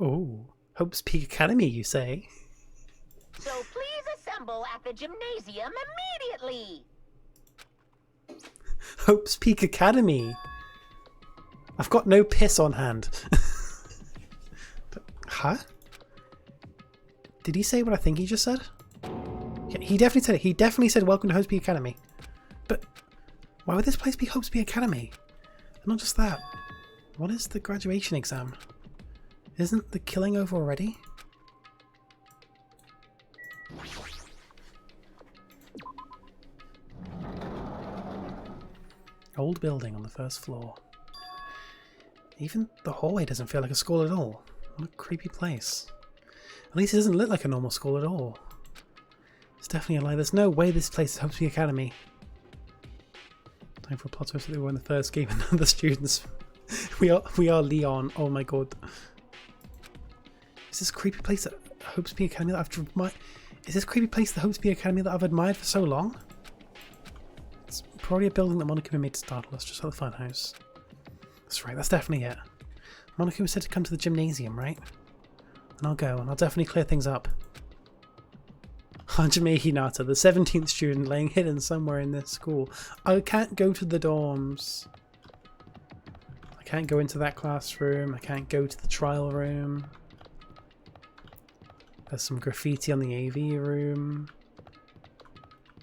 Oh, Hope's Peak Academy, you say? So please assemble at the gymnasium immediately. Hope's Peak Academy. I've got no piss on hand. Huh? Did he say what I think he just said? Yeah, he definitely said it. He definitely said welcome to Hope's Peak Academy. But why would this place be Hope's Peak Academy? And not just that. What is the graduation exam? Isn't the killing over already? Old building on the first floor. Even the hallway doesn't feel like a school at all. What a creepy place. At least it doesn't look like a normal school at all. It's definitely a lie. There's no way this place is Hope to be Academy. Time for a plot twist that we were in the first game and none of the students. we are Leon. Oh my god. Is this creepy place that Hope's Peak Academy that I've admired? Is this creepy place the Hope's Peak Academy that I've admired for so long? It's probably a building that Monokuma made to startle us, just like the funhouse. That's right, that's definitely it. Monokuma said to come to the gymnasium, right? And I'll go, and I'll definitely clear things up. Hajime Hinata, the 17th student laying hidden somewhere in this school. I can't go to the dorms. I can't go into that classroom. I can't go to the trial room. There's some graffiti on the AV room.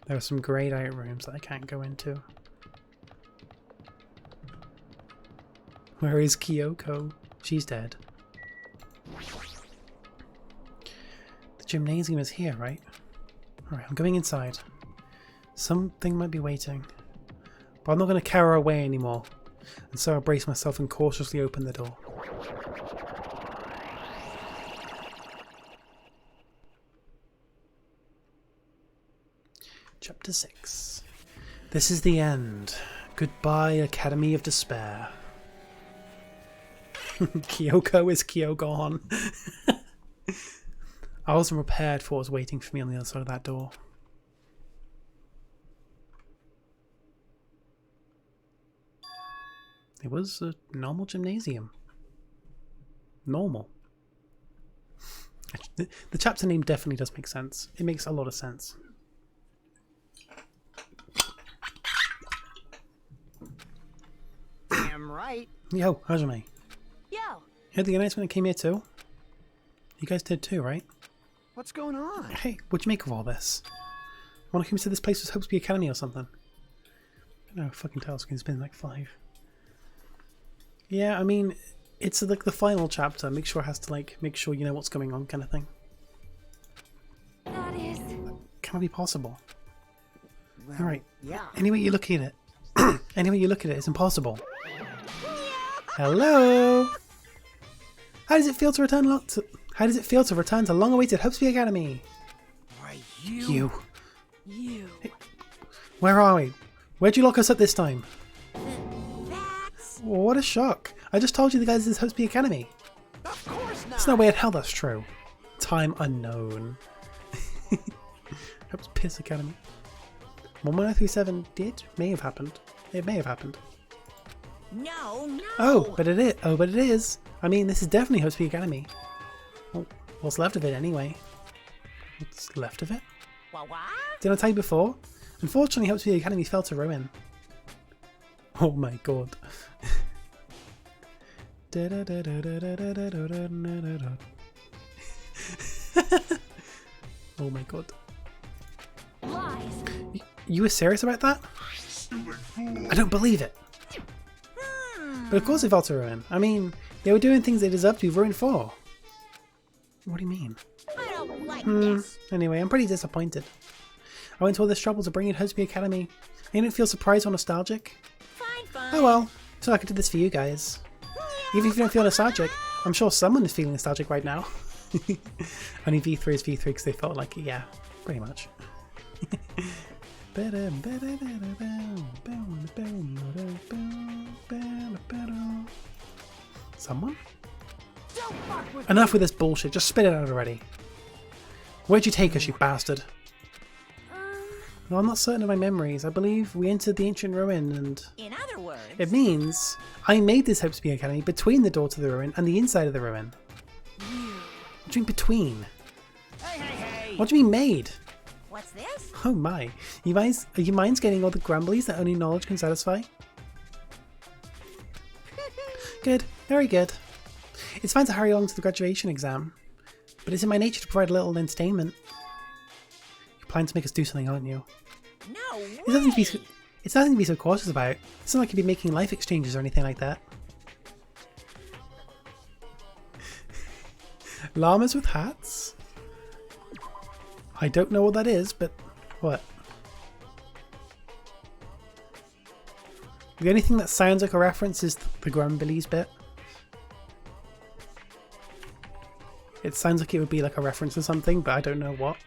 There are some grayed out rooms that I can't go into. Where is Kyoko? She's dead. The gymnasium is here, right? Alright, I'm going inside. Something might be waiting. But I'm not going to carry her away anymore. And so I brace myself and cautiously open the door. Chapter 6. This is the end. Goodbye, Academy of Despair. Kyoko is Kyogon. I wasn't prepared for what was waiting for me on the other side of that door. It was a normal gymnasium. Normal. The chapter name definitely does make sense. It makes a lot of sense. Damn right. Yo, Hajime. Yo, You heard the announcement that came here too? You guys did too, right? What's going on? Hey, what'd you make of all this? Monokuma said this place was supposed to be Academy or something. No fucking tell, it's been like 5. Yeah, I mean, it's like the final chapter. Make sure it has to like make sure you know what's going on, kind of thing. that is... Can it be possible? Well, All right. Yeah. Any way you look at it, any way you look at it, it's impossible. Hello. How does it feel to return? How does it feel to return to long-awaited Hopesby Academy? Why you? You. Where are we? Where'd you lock us up this time? That's... What a shock. I just told you the guys is Hope Speak Academy. Of course not. There's no way in hell that's true. Time unknown. Hope's Piss Academy. 11037 did? May have happened. It may have happened. No, no. Oh, but it is. Oh, but it is. I mean, this is definitely Hope Speak Academy. Well, what's left of it anyway? What's left of it? What? Did I tell you before? Unfortunately, Hope Speak Academy fell to ruin. Oh my god. Oh my god. Lies. You were serious about that? I don't believe it. But of course it fell to ruin. I mean, they were doing things they deserved to be ruined for. What do you mean? I don't like this. Anyway, I'm pretty disappointed. I went to all this trouble to bring in Hope Speak Academy. I didn't feel surprised or nostalgic. Fine, fine. Oh well, so I did this for you guys. Even if you don't feel nostalgic, I'm sure someone is feeling nostalgic right now. Only V3 is V3 because they felt like it, yeah, pretty much. Someone? Enough with this bullshit, just spit it out already. Where'd you take us, you bastard? Well, I'm not certain of my memories. I believe we entered the ancient ruin and... In other words... It means I made this Hope Speak Academy between the door to the ruin and the inside of the ruin. What do you mean between? Hey, hey, hey! What do you mean made? What's this? Oh my. Are your minds getting all the grumblies that only knowledge can satisfy? Good. Very good. It's fine to hurry along to the graduation exam, but it's in my nature to provide a little entertainment. You're planning to make us do something, aren't you? No way. It's nothing to be so cautious about. It's not like you'd be making life exchanges or anything like that. Llamas with hats? I don't know what that is, but what? The only thing that sounds like a reference is the Grumblies bit. It sounds like it would be like a reference to something, but I don't know what.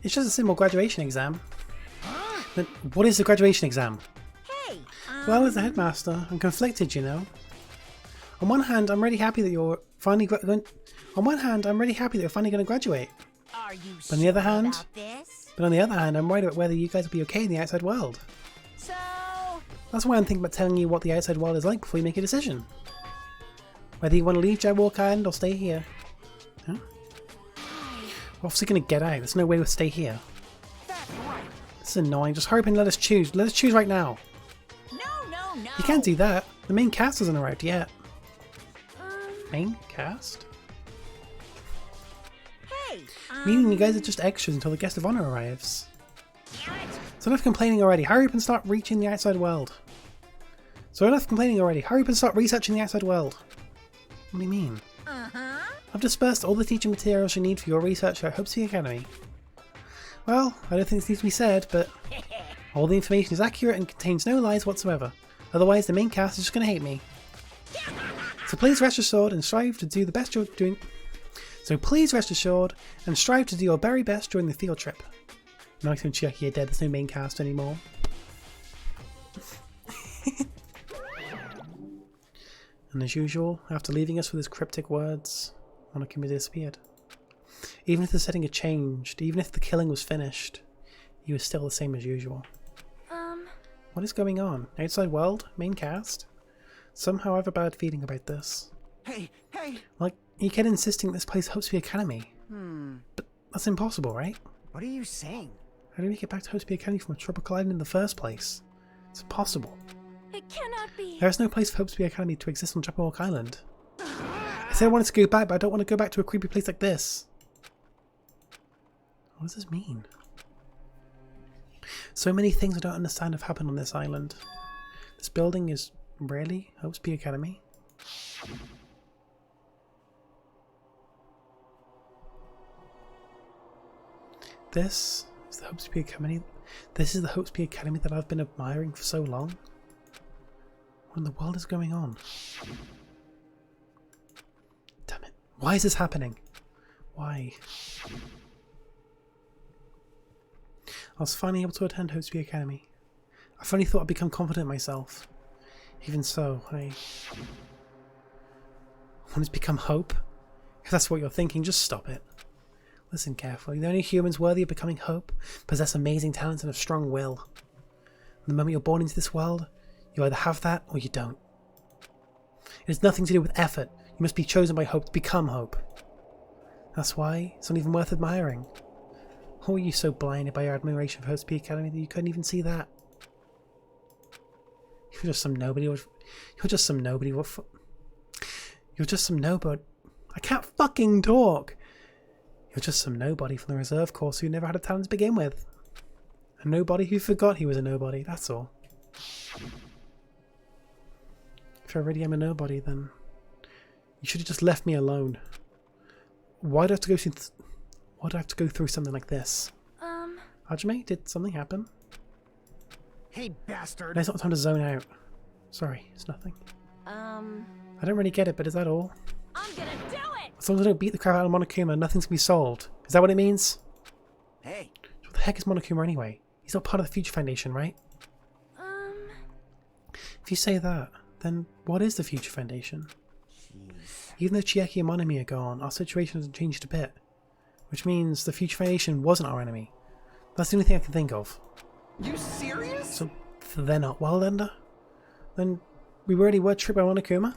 It's just a simple graduation exam. Then what is the graduation exam? Hey, Well, as the headmaster, I'm conflicted, you know. On one hand, I'm really happy that you're finally going to graduate. are you on the other sure hand- about this? But on the other hand, I'm worried about whether you guys will be okay in the outside world. So... That's why I'm thinking about telling you what the outside world is like before you make a decision. Whether you want to leave Jabberwock Island or stay here. Huh? We're obviously going to get out. There's no way to stay here. That's right. This is annoying. Just hurry up and let us choose. Let us choose right now. No, no, no. You can't do that. The main cast hasn't arrived yet. Um, Main cast? hey, Meaning you guys are just extras until the guest of honor arrives. damn it. So enough complaining already. Hurry up and start reaching the outside world. So enough complaining already. Hurry up and start researching the outside world. What do you mean? Uh-huh. I've dispersed all the teaching materials you need for your research at Hope Speak Academy. Well, I don't think this needs to be said, but all the information is accurate and contains no lies whatsoever. Otherwise, the main cast is just going to hate me. So please rest assured and strive to do the best you're doing. So please rest assured and strive to do your very best during the field trip. Nice and Chucky are dead. There's no main cast anymore. And as usual, after leaving us with his cryptic words, Monokuma disappeared. Even if the setting had changed, even if the killing was finished, he was still the same as usual. What is going on? Outside world? Main cast? Somehow I have a bad feeling about this. Hey, hey. Like, you kept insisting this place Hope Speak Academy. But that's impossible, right? What are you saying? How do we get back to Hope Speak Academy from a tropical island in the first place? It's impossible. It cannot be. There is no place for Hope Speak Academy to exist on Jabberwock Island. I said I wanted to go back, but I don't want to go back to a creepy place like this. What does this mean? So many things I don't understand have happened on this island. This building is really Hope Speak Academy? This is the Hope Speak Academy This is the Hopespeak Academy that I've been admiring for so long? What in the world is going on? Damn it. Why is this happening? Why? I was finally able to attend Hopespeak Academy. I finally thought I'd become confident in myself. Even so, I want to become Hope. If that's what you're thinking, just stop it. Listen carefully. The only humans worthy of becoming Hope possess amazing talents and a strong will. The moment you're born into this world, you either have that or you don't. It has nothing to do with effort. You must be chosen by Hope to become Hope. That's why it's not even worth admiring. Or were you so blinded by your admiration for Hopespeak Academy that you couldn't even see that? You're just some nobody. You're just some nobody. You're just some nobody. I can't fucking talk. You're just some nobody from the reserve course who never had a talent to begin with. A nobody who forgot he was a nobody, that's all. If I really am a nobody, then you should have just left me alone. Why do I have to go through why do I have to go through something like this? Hajime, did something happen? Hey, bastard! No, it's not time to zone out. Sorry, it's nothing. I don't really get it, but is that all? I'm gonna do it! As long as I don't beat the crap out of Monokuma, nothing's gonna be solved. Is that what it means? Hey, What the heck is Monokuma anyway? He's not part of the Future Foundation, right? If you say that, then what is the Future Foundation? jeez. Even though Chiaki and Monami are gone, our situation hasn't changed a bit. Which means the Future Foundation wasn't our enemy. That's the only thing I can think of. You serious? So they're not Wildender? Then we already were tricked by Monokuma?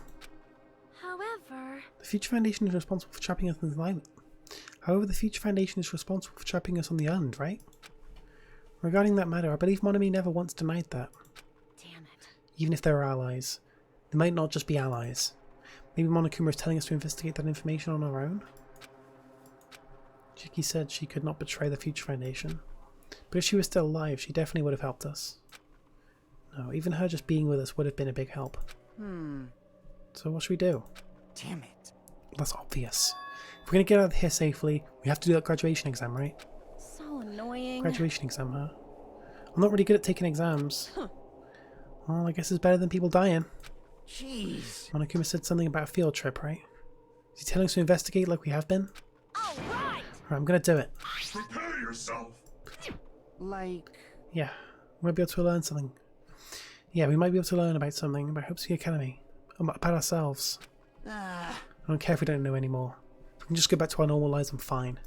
However... The Future Foundation is responsible for trapping us on the island. However, the Future Foundation is responsible for trapping us on the island, right? Regarding that matter, I believe Monami never once denied that. Damn it. Even if they were allies. They might not just be allies. Maybe Monokuma is telling us to investigate that information on our own? Chiki said she could not betray the Future Foundation. But if she was still alive, she definitely would have helped us. No, even her just being with us would have been a big help. So what should we do? Damn it. That's obvious. If we're going to get out of here safely, we have to do that graduation exam, right? So annoying. Graduation exam, huh? I'm not really good at taking exams. Well, I guess it's better than people dying. Jeez. Monokuma said something about a field trip, right? Is he telling us to investigate like we have been? Alright! Alright, I'm going to do it. Prepare yourself. Like, Yeah, we might be able to learn something. Yeah, we might be able to learn about something about Hopespeak Academy. About ourselves. I don't care if we don't know anymore. If we can just go back to our normal lives, I'm fine.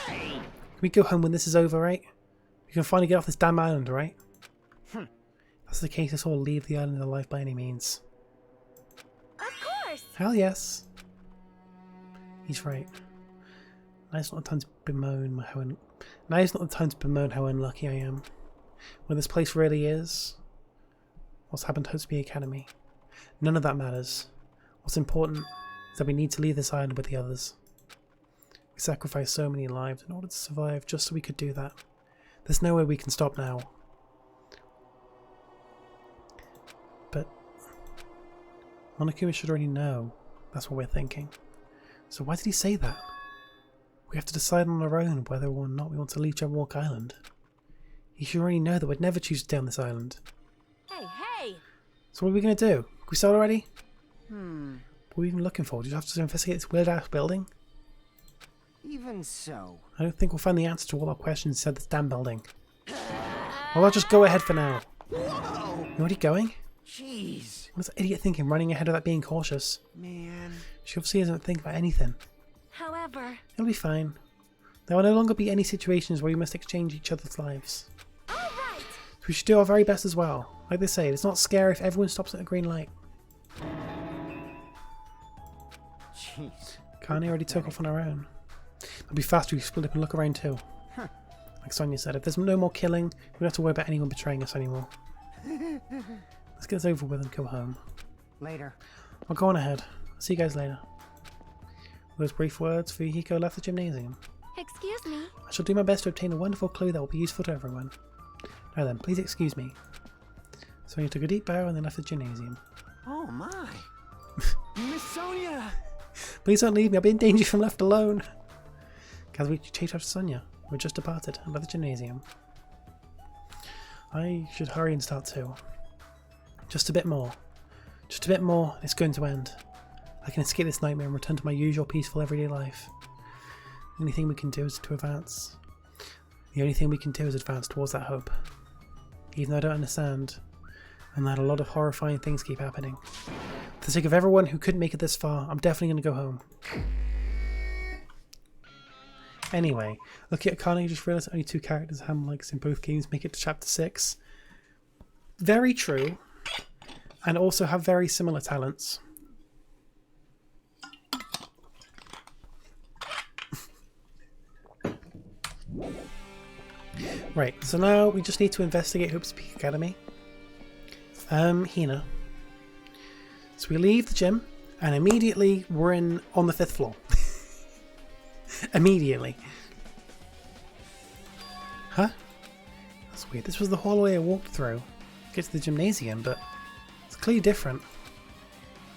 Can we go home when this is over, right? We can finally get off this damn island, right? If that's the case, let's all leave the island alive by any means. Of course! Hell yes. He's right. Now's not the time to bemoan how unlucky I am. Where this place really is. What's happened to Hopespeak Academy. None of that matters. What's important is that we need to leave this island with the others. We sacrificed so many lives in order to survive just so we could do that. There's no way we can stop now. But Monokuma should already know that's what we're thinking. So why did he say that? We have to decide on our own whether or not we want to leave Jamwalk Island. He should already know that we'd never choose to stay on this island. Hey, hey! So what are we going to do? Can we start already? What are we even looking for? Do you have to investigate this weird-ass building? even so. I don't think we'll find the answer to all our questions inside this damn building. Well, I'll just go ahead for now. Whoa! You already going? Jeez. What's that idiot thinking, running ahead of that being cautious? Man. She obviously doesn't think about anything. However... It'll be fine. There will no longer be any situations where we must exchange each other's lives. Alright! So we should do our very best as well. Like they say, it's not scary if everyone stops at a green light. Jeez. Kanye already took off on her own. It'll be faster if we split up and look around too. Like Sonia said, if there's no more killing, we don't have to worry about anyone betraying us anymore. Let's get this over with and go home. Later. I'll go on ahead. I'll see you guys later. With those brief words, Fuyuhiko left the gymnasium. Excuse me. I shall do my best to obtain a wonderful clue that will be useful to everyone. Now then, please excuse me. Sonia took a deep bow and then left the gymnasium. Oh my. Miss Sonia! Please don't leave me, I'll be in danger if I'm left alone. Kazuichi chased after Sonia, who had just departed, and left the gymnasium. I should hurry and start too. Just a bit more. Just a bit more, it's going to end. I can escape this nightmare and return to my usual peaceful everyday life. The only thing we can do is to advance. The only thing we can do is advance towards that hope. Even though I don't understand, and that a lot of horrifying things keep happening. For the sake of everyone who couldn't make it this far, I'm definitely going to go home. Anyway, looking at Carnage, just realised only 2 characters have likes in both games make it to Chapter 6. Very true, and also have very similar talents. Right, so now we just need to investigate Hope's Peak Academy. Hina. So we leave the gym, and immediately we're on the 5th floor. Immediately. Huh? That's weird. This was the hallway I walked through to get to the gymnasium, but it's clearly different.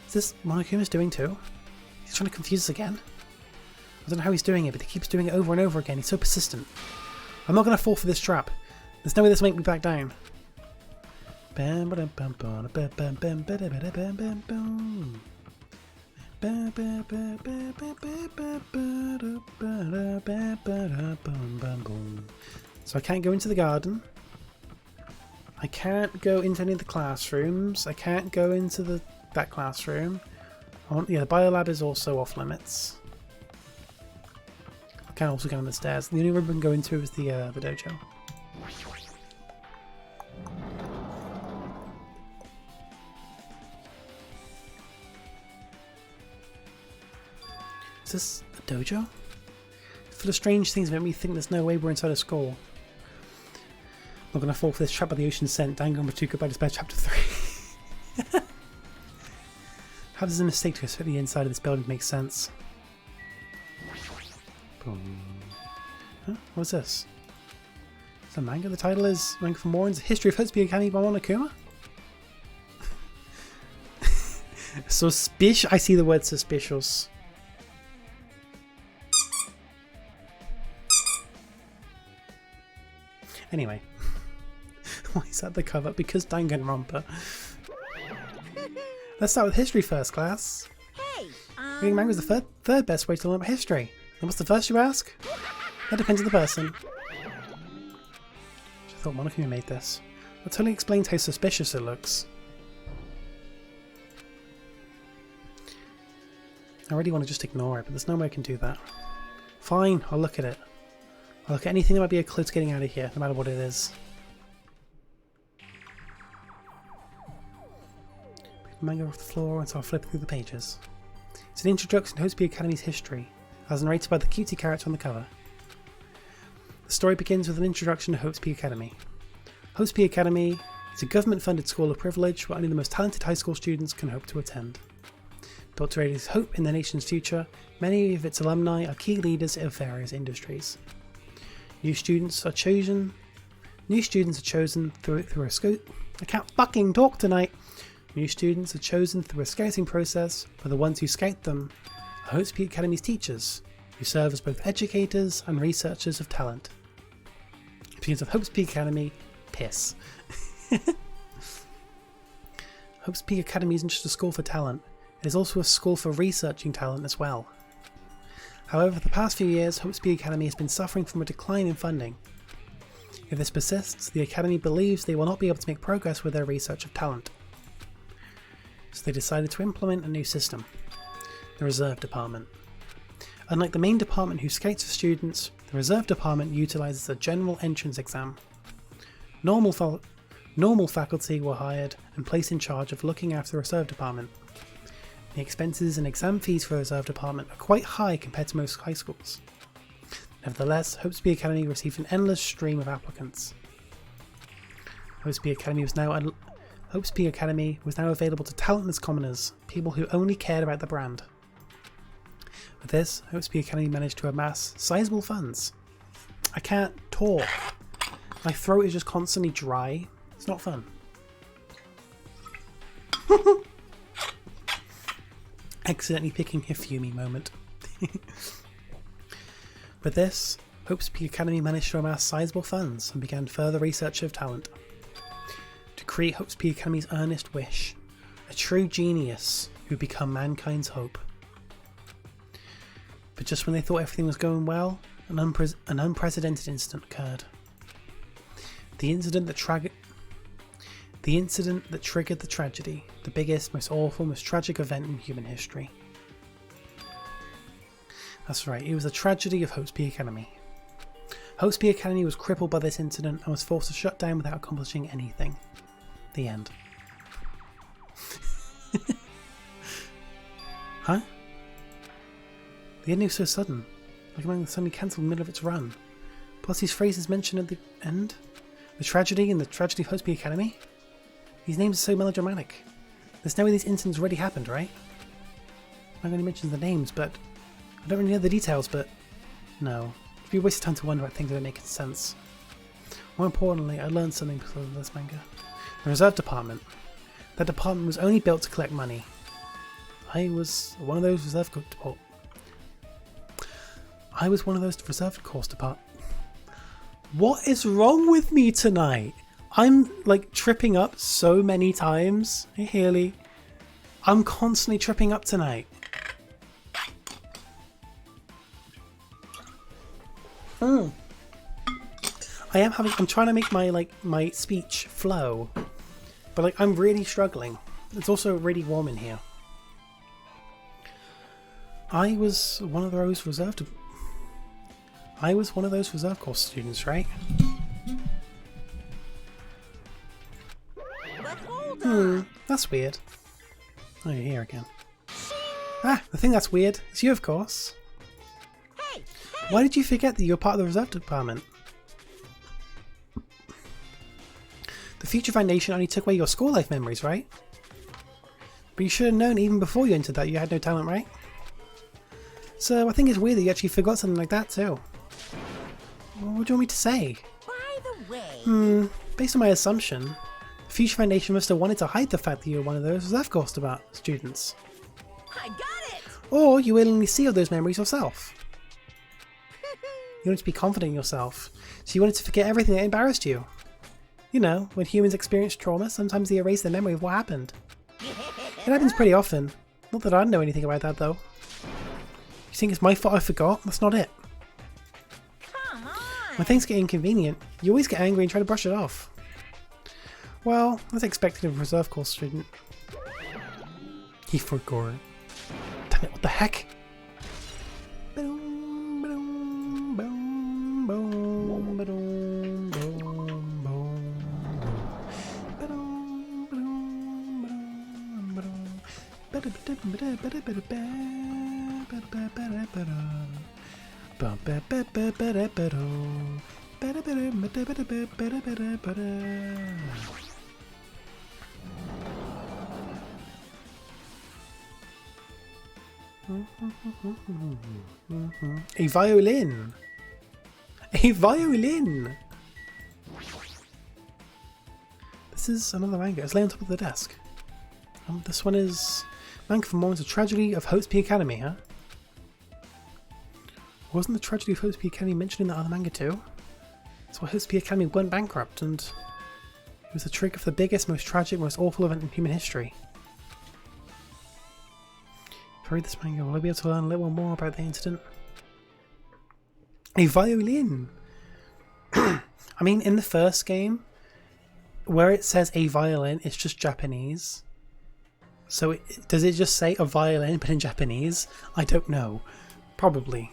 Is this what Monokuma's doing too? He's trying to confuse us again? I don't know how he's doing it, but he keeps doing it over and over again. He's so persistent. I'm not going to fall for this trap. There's no way this will make me back down. So I can't go into the garden. I can't go into any of the classrooms. I can't go into that classroom. Yeah, the biolab is also off limits. I can also go on the stairs. The only room we can go into is the dojo. Is this a dojo? Full of strange things that make me think there's no way we're inside a school. I'm not going to fall for this trap by the ocean scent. Danganronpa goodbye to Chapter 3. How does a mistake to fit the inside of this building make sense? Boom. Huh? What's this? Is it a manga? The title is Manga for Morons, History of Hope's Academy by Monokuma? Suspicious. I see the word suspicious. Anyway. Why is that the cover? Because Danganronpa. Let's start with history first, class. Hey, Reading manga is the third best way to learn about history. And what's the first, you ask? That depends on the person. I thought Monokuma made this. That totally explains how suspicious it looks. I really want to just ignore it, but there's no way I can do that. Fine, I'll look at it. I'll look at anything that might be a clue to getting out of here, no matter what it is. Pick the manga off the floor and so I'll flip through the pages. It's an introduction to Hope's Academy's history, as narrated by the cutie character on the cover. The story begins with an introduction to Hope's Academy. Hope's Academy is a government-funded school of privilege where only the most talented high school students can hope to attend. Built to raise hope in the nation's future, many of its alumni are key leaders of various industries. New students are chosen through a scout. I can't fucking talk tonight. New students are chosen through a scouting process, where the ones who scout them are Hope's Academy's teachers, who serve as both educators and researchers of talent. It begins with Hope's Academy. Piss. Hope's Academy isn't just a school for talent, it is also a school for researching talent as well. However, for the past few years, Hope's Academy has been suffering from a decline in funding. If this persists, the Academy believes they will not be able to make progress with their research of talent. So they decided to implement a new system, the Reserve Department. Unlike the main department who scouts for students, the Reserve Department utilises a general entrance exam. Normal faculty were hired and placed in charge of looking after the Reserve Department. The expenses and exam fees for the Reserve Department are quite high compared to most high schools. Nevertheless, Hope's Academy received an endless stream of applicants. Hope's Academy was now available to talentless commoners, people who only cared about the brand. With this, Hope's Academy managed to amass sizable funds. I can't talk. My throat is just constantly dry. It's not fun. Accidentally picking Hifumi moment. With this, Hope's Academy managed to amass sizable funds and began further research of talent. create Hope's Peak Academy's earnest wish. A true genius who become mankind's hope. But just when they thought everything was going well, an unprecedented incident occurred. The incident that triggered the tragedy. The biggest, most awful, most tragic event in human history. That's right, it was the tragedy of Hope's Peak Academy. Hope's Peak Academy was crippled by this incident and was forced to shut down without accomplishing anything. The end. Huh? The ending was so sudden, like a man that suddenly cancelled in the middle of its run. Plus these phrases mentioned at the end. The tragedy and the tragedy of Hope's Peak Academy. These names are so melodramatic. There's no way these incidents already happened, right? I'm going to mention the names, but I don't really know the details, but no. It'd be a waste of time to wonder about things that don't make sense. More importantly, I learned something because of this manga. The Reserve Department. That department was only built to collect money. I was one of those reserve course department. What is wrong with me tonight? I'm like tripping up so many times. Hey Haley. I'm constantly tripping up tonight. I'm trying to make my speech flow. But like I'm really struggling. It's also really warm in here. I was one of those reserve course students, right? But hold on. That's weird. Oh, you're here again. Ah, the thing that's weird is you, of course. Hey, Why did you forget that you're part of the Reserve Department? The Future Foundation only took away your school life memories, right? But you should have known even before you entered that you had no talent, right? So I think it's weird that you actually forgot something like that too. What do you want me to say? by the way, Based on my assumption, the Future Foundation must have wanted to hide the fact that you were one of those Reserve Course students. I got it. Or you willingly sealed those memories yourself. You wanted to be confident in yourself, so you wanted to forget everything that embarrassed you. You know, when humans experience trauma, sometimes they erase their memory of what happened. It happens pretty often. Not that I know anything about that though. You think it's my fault I forgot? That's not it. Come on. When things get inconvenient, you always get angry and try to brush it off. Well, that's expected of a Reserve Course student. He forgot it. Damn it, what the heck? A violin! A violin! This is another manga. It's laying on top of the desk. This one is manga for Moments of Tragedy of Hope's Peak Academy, huh? Wasn't the tragedy of Hope's Peak Academy mentioned in that other manga too? That's why Hope's Peak Academy went bankrupt, and it was the trigger for the biggest, most tragic, most awful event in human history. If I read this manga, will I be able to learn a little more about the incident? A violin! I mean, in the first game, where it says a violin, it's just Japanese. So does it just say a violin but in Japanese? I don't know. Probably.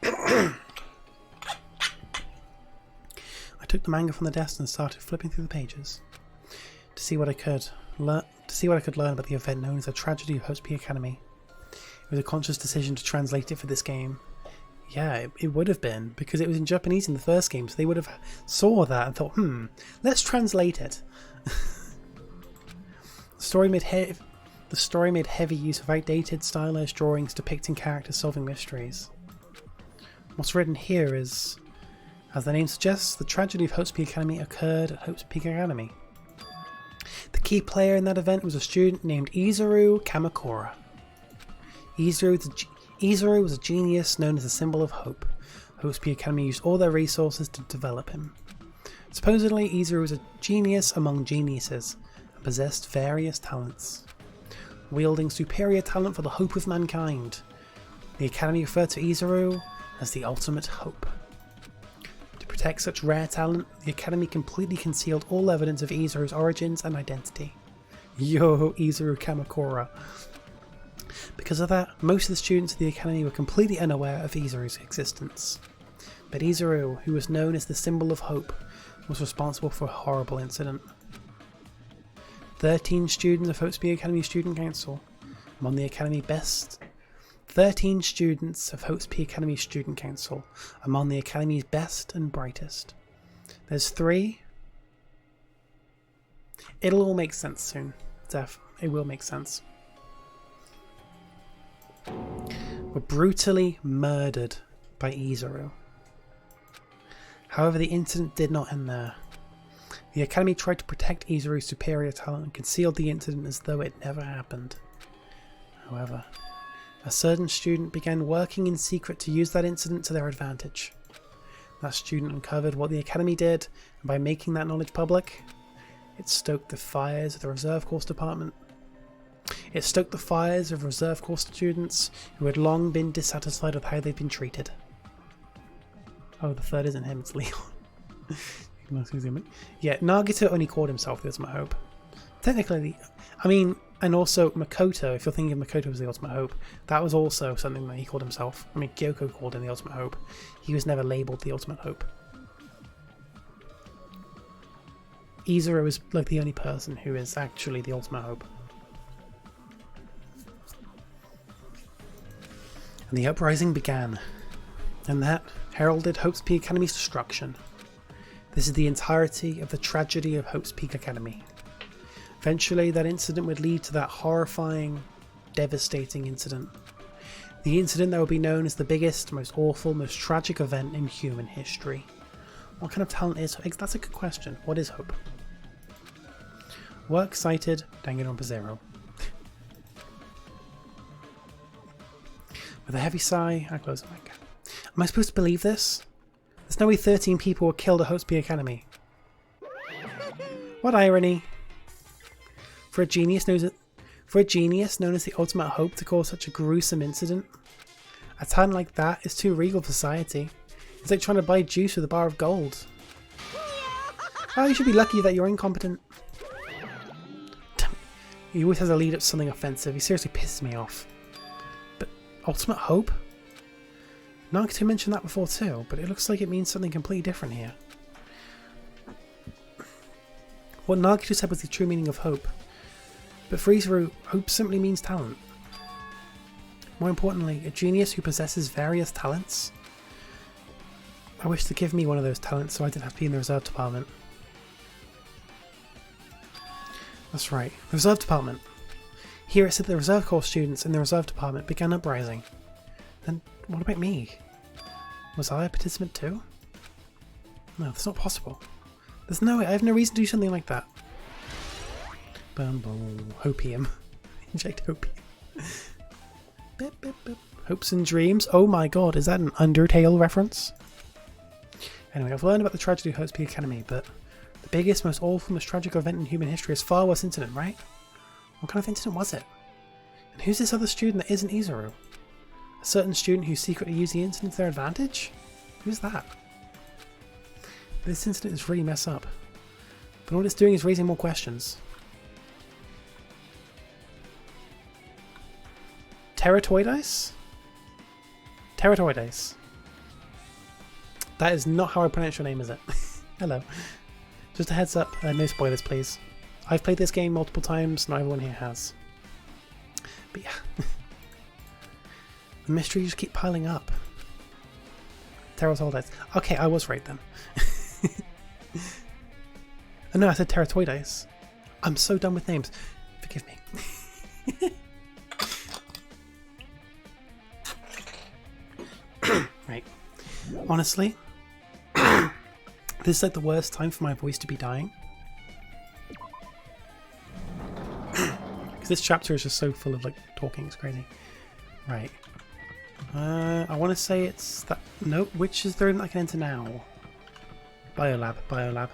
I took the manga from the desk and started flipping through the pages to see what I could learn about the event known as the tragedy of Hope's Peak Academy. It was a conscious decision to translate it for this game. Yeah, it would have been, because it was in Japanese in the first game, so they would have saw that and thought, let's translate it. The story made heavy use of outdated, stylized drawings depicting characters solving mysteries. What's written here is, as the name suggests, the tragedy of Hope's Peak Academy occurred at Hope's Peak Academy. The key player in that event was a student named Izuru Kamakura. Izuru was a genius known as a symbol of hope. Hope's Peak Academy used all their resources to develop him. Supposedly, Izuru was a genius among geniuses and possessed various talents. Wielding superior talent for the hope of mankind, the Academy referred to Izuru as the ultimate hope. To protect such rare talent, the Academy completely concealed all evidence of Izuru's origins and identity. Yo, Izuru Kamakura. Because of that, most of the students of the Academy were completely unaware of Izuru's existence. But Izuru, who was known as the symbol of hope, was responsible for a horrible incident. 13 students of Hope's Peak Academy Student Council, among the Academy best. 13 students of Hope's Peak Academy Student Council, among the Academy's best and brightest. There's 3. It'll all make sense soon. It will make sense. Were brutally murdered by Izuru. However, the incident did not end there. The Academy tried to protect Izuru's superior talent and concealed the incident as though it never happened. However, a certain student began working in secret to use that incident to their advantage. That student uncovered what the Academy did, and by making that knowledge public, it stoked the fires of the Reserve Course Department. It stoked the fires of Reserve Course students who had long been dissatisfied with how they'd been treated. Oh, the third isn't him, it's Leon. Yeah, Nagito only called himself the Ultimate Hope. Technically, I mean, and also Makoto, if you're thinking of Makoto as the Ultimate Hope, that was also something that he called himself. I mean, Gyoko called him the Ultimate Hope. He was never labelled the Ultimate Hope. Izuru is like the only person who is actually the Ultimate Hope. And the uprising began, and that heralded Hope's Peak Academy's destruction. This is the entirety of the tragedy of Hope's Peak Academy. Eventually, that incident would lead to that horrifying, devastating incident. The incident that would be known as the biggest, most awful, most tragic event in human history. What kind of talent is Hope? That's a good question. What is Hope? Works cited, Danganronpa 0. With a heavy sigh, I close the mic. Am I supposed to believe this? There's no way 13 people were killed at Hope's Peak Academy. What irony! For a genius known as the Ultimate Hope to cause such a gruesome incident, a talent like that is too regal for society. It's like trying to buy juice with a bar of gold. Oh, you should be lucky that you're incompetent. He always has a lead up to something offensive. He seriously pisses me off. But Ultimate Hope? Nagito mentioned that before too, but it looks like it means something completely different here. What Nagito said was the true meaning of hope. But for Izuru, hope simply means talent. More importantly, a genius who possesses various talents. I wish to give me one of those talents so I didn't have to be in the reserve department. That's right, the reserve department. Here it said the reserve corps students in the reserve department began uprising. Then what about me? Was I a participant too? No, that's not possible. There's no way, I have no reason to do something like that. Boom, boom, hopium. Inject hopium. Bip, bip, bip. Hopes and dreams. Oh my god, is that an Undertale reference? Anyway, I've learned about the tragedy of Hope's Peak Academy, but the biggest, most awful, most tragic event in human history is far worse incident, right? What kind of incident was it? And who's this other student that isn't Izuru? A certain student who secretly used the incident to their advantage? Who's that? This incident is really messed up. But all it's doing is raising more questions. Teratoides? Teratoides. That is not how I pronounce your name, is it? Hello. Just a heads up, no spoilers please. I've played this game multiple times, not everyone here has. But yeah. The mysteries just keep piling up. Teratoides. Okay, I was right then. Oh no, I said Teratoides. I'm so done with names. Forgive me. Right. Honestly, this is like the worst time for my voice to be dying. Because this chapter is just so full of like talking, it's crazy. Right. I want to say it's that. Nope, which is the room that I can enter now? Biolab, Biolab.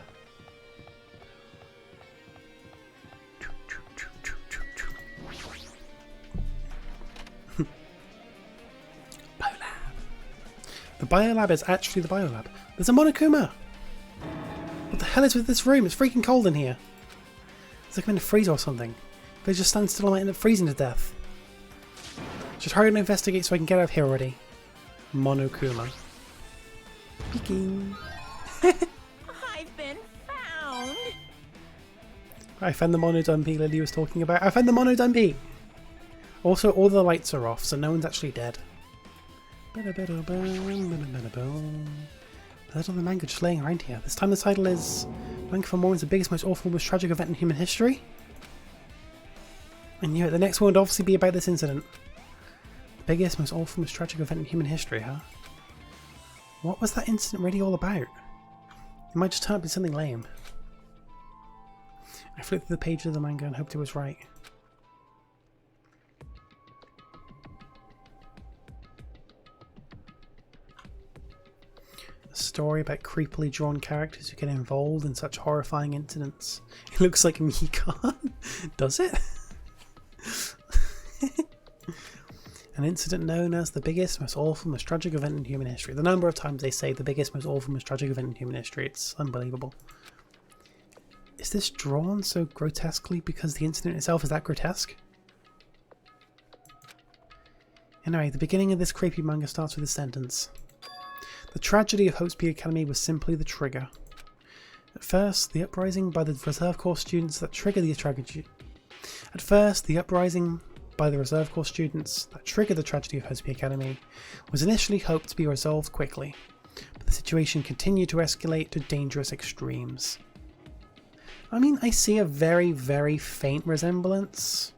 Biolab. The Biolab is actually the Biolab. There's a Monokuma! What the hell is with this room? It's freaking cold in here. It's like I'm in a freezer or something. If I just stand still, I might end up freezing to death. Just hurry and investigate so I can get out of here already. Monokuma. Peeking. I've been found. I found the Monodumpy Lily was talking about. I found the Monodumpy! Also, all the lights are off, so no one's actually dead. The title of the manga just laying around here. This time the title is Manga for Moments, the biggest, most awful, most tragic event in human history. And the next one would obviously be about this incident. The biggest, most awful, most tragic event in human history, huh? What was that incident really all about? It might just turn up in something lame. I flipped through the pages of the manga and hoped it was right. A story about creepily drawn characters who get involved in such horrifying incidents. It looks like Mikan. Does it? An incident known as the biggest, most awful, most tragic event in human history. The number of times they say the biggest, most awful, most tragic event in human history, it's unbelievable. Is this drawn so grotesquely because the incident itself is that grotesque? Anyway, the beginning of this creepy manga starts with a sentence. The tragedy of Hope's Peak Academy was simply the trigger. At first, the uprising by the Reserve Corps students that triggered the tragedy. At first, the uprising by the Reserve Corps students that triggered the tragedy of Hope's Peak Academy was initially hoped to be resolved quickly, but the situation continued to escalate to dangerous extremes. I mean, I see a very, very faint resemblance.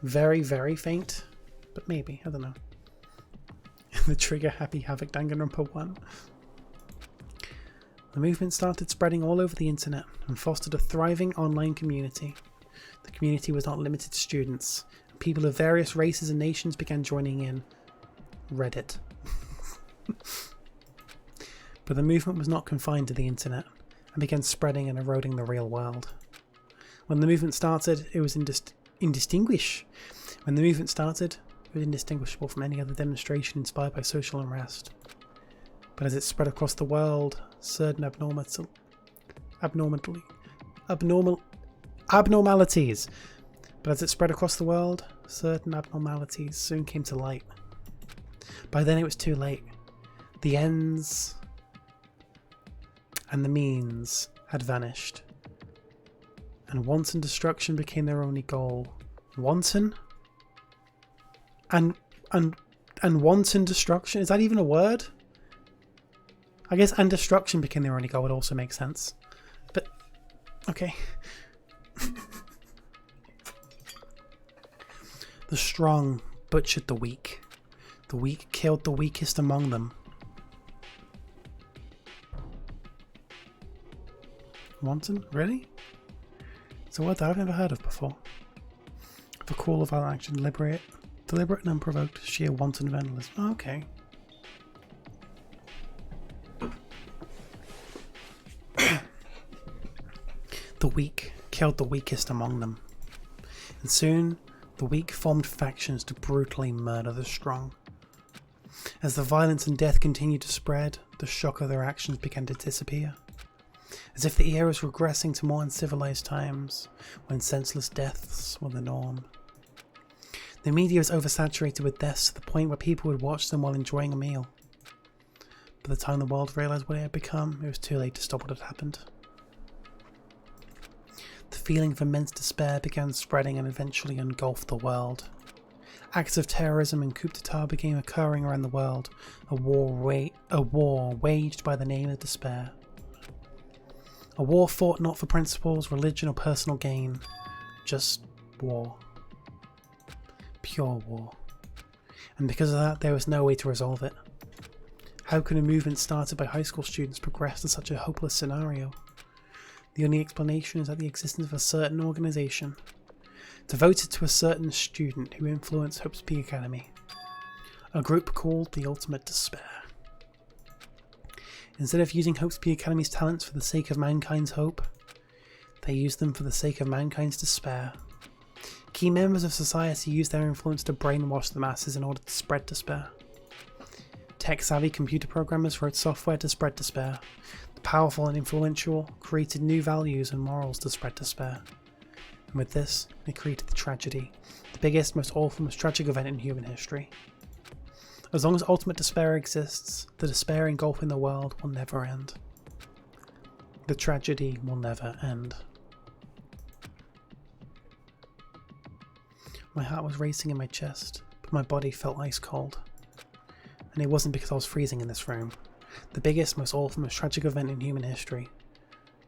Very, very faint. But maybe, I don't know. The trigger Happy Havoc Danganronpa 1. The movement started spreading all over the internet and fostered a thriving online community. The community was not limited to students, and people of various races and nations began joining in. Reddit. But the movement was not confined to the internet, and began spreading and eroding the real world. When the movement started, it was indistinguishable from any other demonstration inspired by social unrest. But as it spread across the world, certain abnormalities soon came to light. By then it was too late. The ends and the means had vanished, and wanton destruction became their only goal. Wanton? And wanton destruction? Is that even a word? I guess and destruction became their only goal would also make sense. But, okay. The strong butchered the weak. The weak killed the weakest among them. Wanton? Really? It's a word that I've never heard of before. For cruel or violent action, deliberate and unprovoked, sheer wanton vandalism. Oh, okay. The weak killed the weakest among them. And soon, the weak formed factions to brutally murder the strong. As the violence and death continued to spread, the shock of their actions began to disappear. As if the era was regressing to more uncivilized times, when senseless deaths were the norm. The media was oversaturated with deaths to the point where people would watch them while enjoying a meal. By the time the world realized what it had become, it was too late to stop what had happened. The feeling of immense despair began spreading and eventually engulfed the world. Acts of terrorism and coup d'etat began occurring around the world, a war waged by the name of despair. A war fought not for principles, religion or personal gain, just war. Pure war. And because of that, there was no way to resolve it. How could a movement started by high school students progress to such a hopeless scenario? The only explanation is that the existence of a certain organisation, devoted to a certain student who influenced Hope's Peak Academy. A group called the Ultimate Despair. Instead of using Hope's Peak Academy's talents for the sake of mankind's hope, they use them for the sake of mankind's despair. Key members of society use their influence to brainwash the masses in order to spread despair. Tech-savvy computer programmers wrote software to spread despair. The powerful and influential created new values and morals to spread despair. And with this, they created the tragedy, the biggest, most awful, most tragic event in human history. As long as ultimate despair exists, the despair engulfing the world will never end. The tragedy will never end. My heart was racing in my chest, but my body felt ice cold. And it wasn't because I was freezing in this room. The biggest, most awful, most tragic event in human history.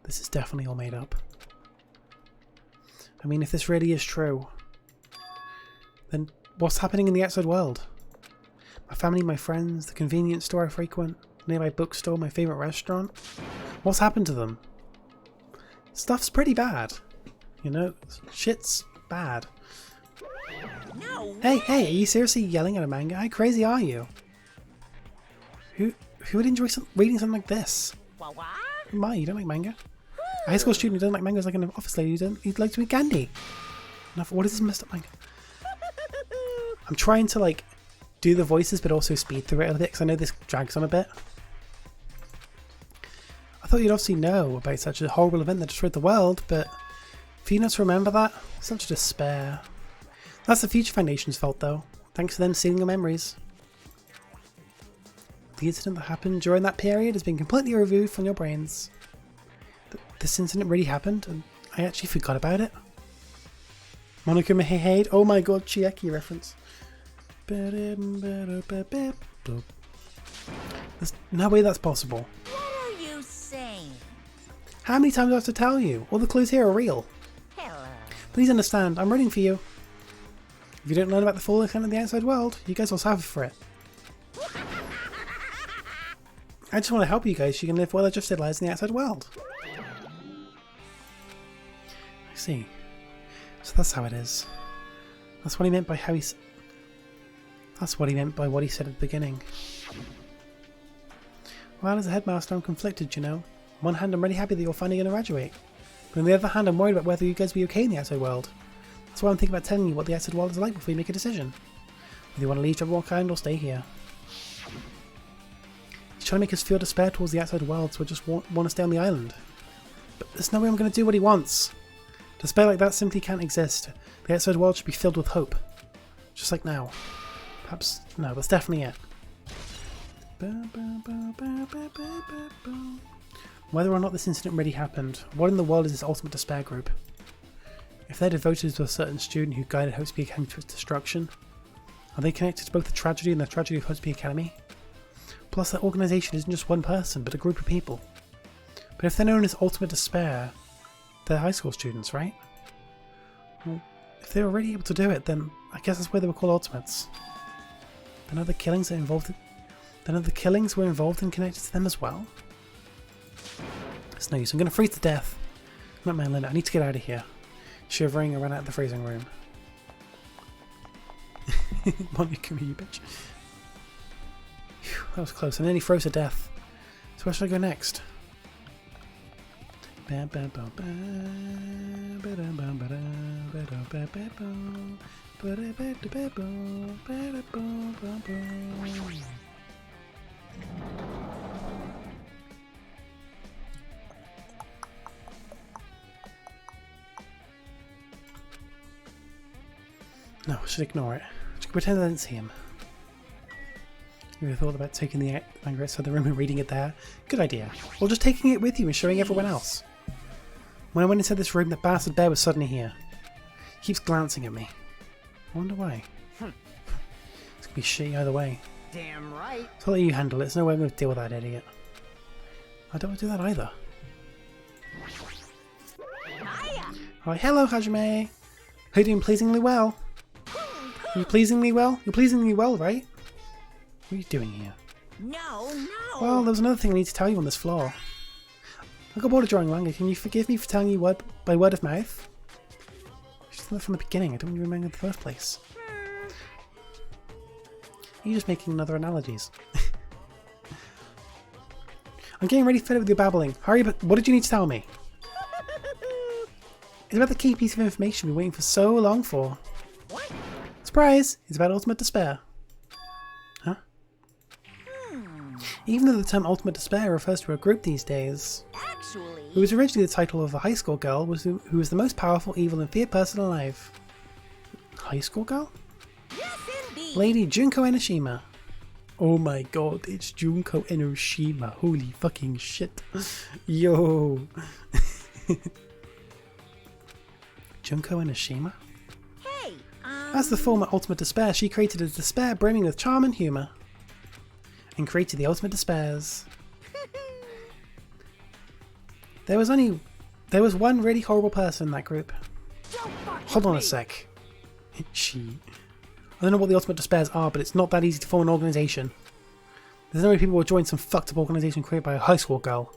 This is definitely all made up. I mean, if this really is true, then what's happening in the outside world? My family, my friends, the convenience store I frequent, nearby bookstore, my favourite restaurant. What's happened to them? Stuff's pretty bad. You know, shit's bad. No. Hey, are you seriously yelling at a manga? How crazy are you? Who would enjoy reading something like this? What? My, you don't like manga? A high school student who doesn't like manga is like an office lady who'd like to eat candy. What is this messed up manga? I'm trying to like do the voices but also speed through it a bit because I know this drags on a bit. I thought you'd obviously know about such a horrible event that destroyed the world, but for you not to remember that, such a despair. That's the Future Foundation's fault though. Thanks for them stealing your memories. The incident that happened during that period has been completely removed from your brains. This incident really happened and I actually forgot about it. Monica Mahehade, oh my god, Chieki reference. There's no way that's possible. What are you saying? How many times do I have to tell you? All the clues here are real. Hello. Please understand, I'm rooting for you. If you don't learn about the full account of the outside world, you guys will suffer for it. I just want to help you guys so you can live well-adjusted lives in the outside world. I see. So that's how it is. That's what he meant by how he... That's what he meant by what he said at the beginning. Well, as a headmaster, I'm conflicted, you know. On one hand, I'm really happy that you're finally going to graduate. But on the other hand, I'm worried about whether you guys will be okay in the outside world. That's why I'm thinking about telling you what the outside world is like before you make a decision. Whether you want to leave Jabberwock or stay here. He's trying to make us feel despair towards the outside world, so I just want to stay on the island. But there's no way I'm going to do what he wants. Despair like that simply can't exist. The outside world should be filled with hope. Just like now. Perhaps... no, that's definitely it. Whether or not this incident really happened, what in the world is this ultimate despair group? If they're devoted to a certain student who guided Hope's Peak Academy to its destruction, are they connected to both the tragedy and the tragedy of Hope's Peak Academy? Plus, that organisation isn't just one person, but a group of people. But if they're known as Ultimate Despair, they're high school students, right? Well, if they were already able to do it, then I guess that's why they were called Ultimates. Then other killings are involved in... then other killings were involved and connected to them as well? It's no use, I'm going to freeze to death. I'm at my limit, I need to get out of here. Shivering, I ran out of the freezing room. Monica, you bitch. Phew, that was close. I nearly froze to death. So where should I go next? No, I should ignore it. Just pretend I didn't see him. You ever thought about taking the manga outside the room and reading it there? Good idea. Or just taking it with you and showing everyone else. When I went inside this room, that bastard bear was suddenly here. He keeps glancing at me. I wonder why. It's gonna be shitty either way. Damn right. So I'll let you handle it. There's no way I'm gonna deal with that idiot. I don't want to do that either. Alright, hello Hajime! How you doing pleasingly well? Are you pleasingly well? You're pleasingly well, right? What are you doing here? No. Well, there was another thing I need to tell you on this floor. I got bored of drawing manga. Can you forgive me for telling you by word of mouth? I should have done that from the beginning. I don't want you to remember in the first place. You're just making another analogies. I'm getting really fed up with your babbling. Hurry, but what did you need to tell me? It's about the key piece of information we've been waiting for so long for. What? Surprise! It's about ultimate despair. Huh? Even though the term ultimate despair refers to a group these days, Actually, it was originally the title of a high school girl who was the most powerful, evil, and feared person alive. High school girl? yes indeed. Lady Junko Enoshima. Oh my god, it's Junko Enoshima. Holy fucking shit. Yo. Junko Enoshima? Hey, As the former Ultimate Despair, she created a despair brimming with charm and humour. And created the Ultimate Despairs. There was one really horrible person in that group. Hold on a sec. I don't know what the Ultimate Despairs are, but it's not that easy to form an organisation. There's no way people will join some fucked up organisation created by a high school girl.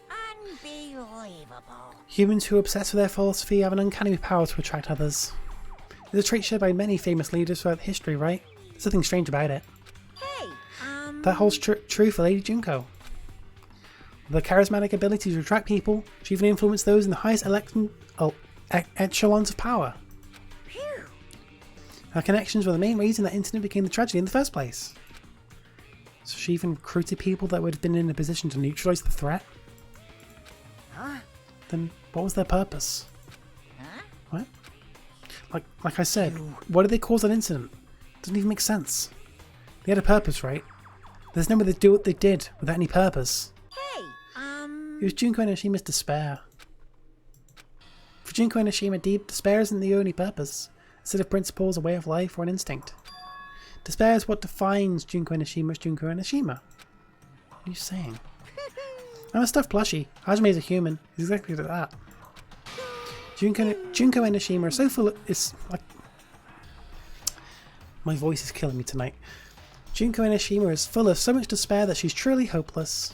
unbelievable. Humans who are obsessed with their philosophy have an uncanny power to attract others. It's a trait shared by many famous leaders throughout history, right? There's nothing strange about it. Hey, That holds true for Lady Junko. With her charismatic ability to attract people, she even influenced those in the highest echelons of power. phew. Her connections were the main reason that incident became the tragedy in the first place. So she even recruited people that would have been in a position to neutralise the threat? Huh? Then what was their purpose? Huh? What? Like I said, why did they cause that incident? Doesn't even make sense. They had a purpose, right? There's no way they'd do what they did without any purpose. Hey, It was Junko Enoshima's despair. For Junko Enoshima, despair isn't the only purpose. A set of principles, a way of life, or an instinct. Despair is what defines Junko Enoshima as Junko Enoshima. What are you saying? I'm a stuffed plushie. Hajime is a human. He's exactly like that. Junko Enoshima is so full of... My voice is killing me tonight. Junko Enoshima is full of so much despair that she's truly hopeless.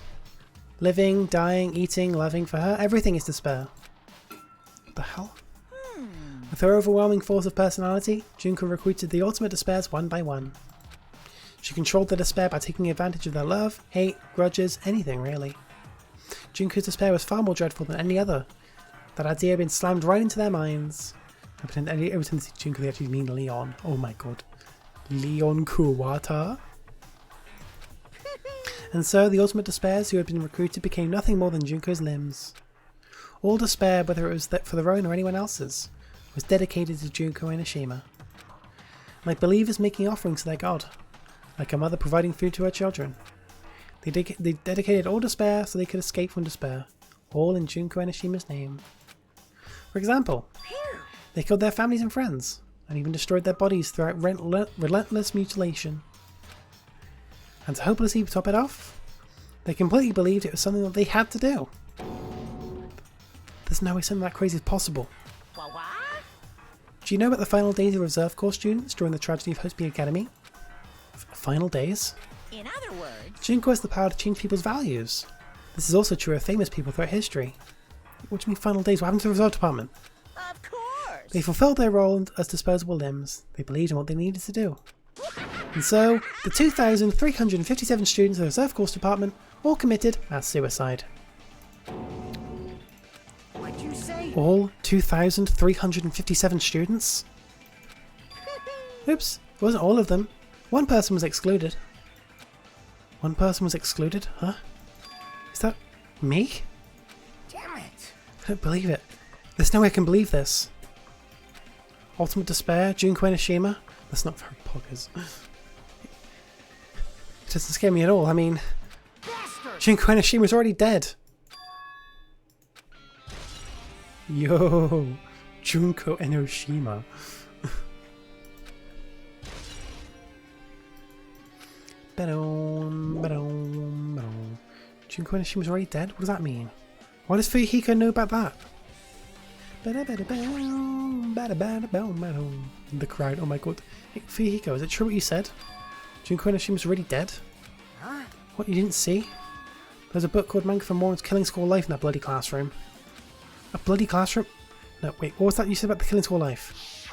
Living, dying, eating, loving, for her, everything is despair. What the hell? With her overwhelming force of personality, Junko recruited the ultimate despairs one by one. She controlled their despair by taking advantage of their love, hate, grudges, anything really. Junko's despair was far more dreadful than any other. That idea had been slammed right into their minds. Every time they see Junko, they actually mean Leon. Oh my god. Leon Kuwata? And so the ultimate despairs who had been recruited became nothing more than Junko's limbs. All despair, whether it was for their own or anyone else's, was dedicated to Junko Enoshima. Like believers making offerings to their god, like a mother providing food to her children. They dedicated all despair so they could escape from despair, all in Junko Enoshima's name. For example, they killed their families and friends, and even destroyed their bodies throughout relentless mutilation. And to hopelessly top it off, they completely believed it was something that they had to do. There's no way something that crazy is possible. What? Do you know about the final days of Reserve Corps students during the tragedy of Hope Speak Academy? Final days? In other words, Junko has the power to change people's values. This is also true of famous people throughout history. What do you mean final days? What happened to the Reserve Department? of course. They fulfilled their role as disposable limbs. They believed in what they needed to do. And so, the 2,357 students of the Reserve Corps Department all committed mass suicide. What'd you say? All 2,357 students? Oops, it wasn't all of them. One person was excluded. One person was excluded? Huh? Is that me? Damn it! I don't believe it. There's no way I can believe this. Ultimate Despair, Junko Enoshima? That's not very poggers. It doesn't scare me at all. I mean, Junko Enoshima's already dead. Yo, Junko Enoshima. Junko Enoshima's already dead? What does that mean? Why does Fuyuhiko know about that? The crowd, oh my god. Hey, Fuyuhiko, is it true what you said? Junko Enoshima's already dead? Huh? What, you didn't see? There's a book called Manga for Morons Killing School Life in that bloody classroom. A bloody classroom? No, wait, what was that you said about the Killing School Life?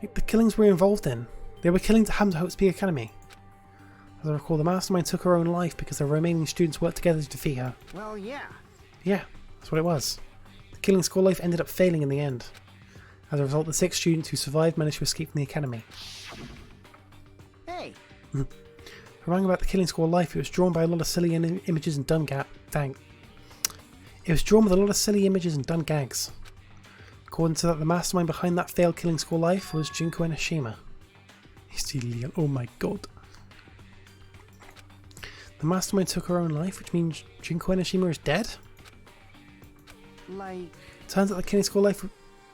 The killings we're involved in. They were killings at Hope's Peak Academy. As I recall, the mastermind took her own life because the remaining students worked together to defeat her. Well, yeah. Yeah, that's what it was. The killing school life ended up failing in the end. As a result, the 6 students who survived managed to escape from the academy. Hey, Writing about the killing school life, it was drawn by a lot of silly images and dumb It was drawn with a lot of silly images and dumb gags. According to that, the mastermind behind that failed killing school life was Junko Enoshima. Oh my god. The mastermind took her own life, which means Junko Enoshima is dead? like... Turns out the killing school life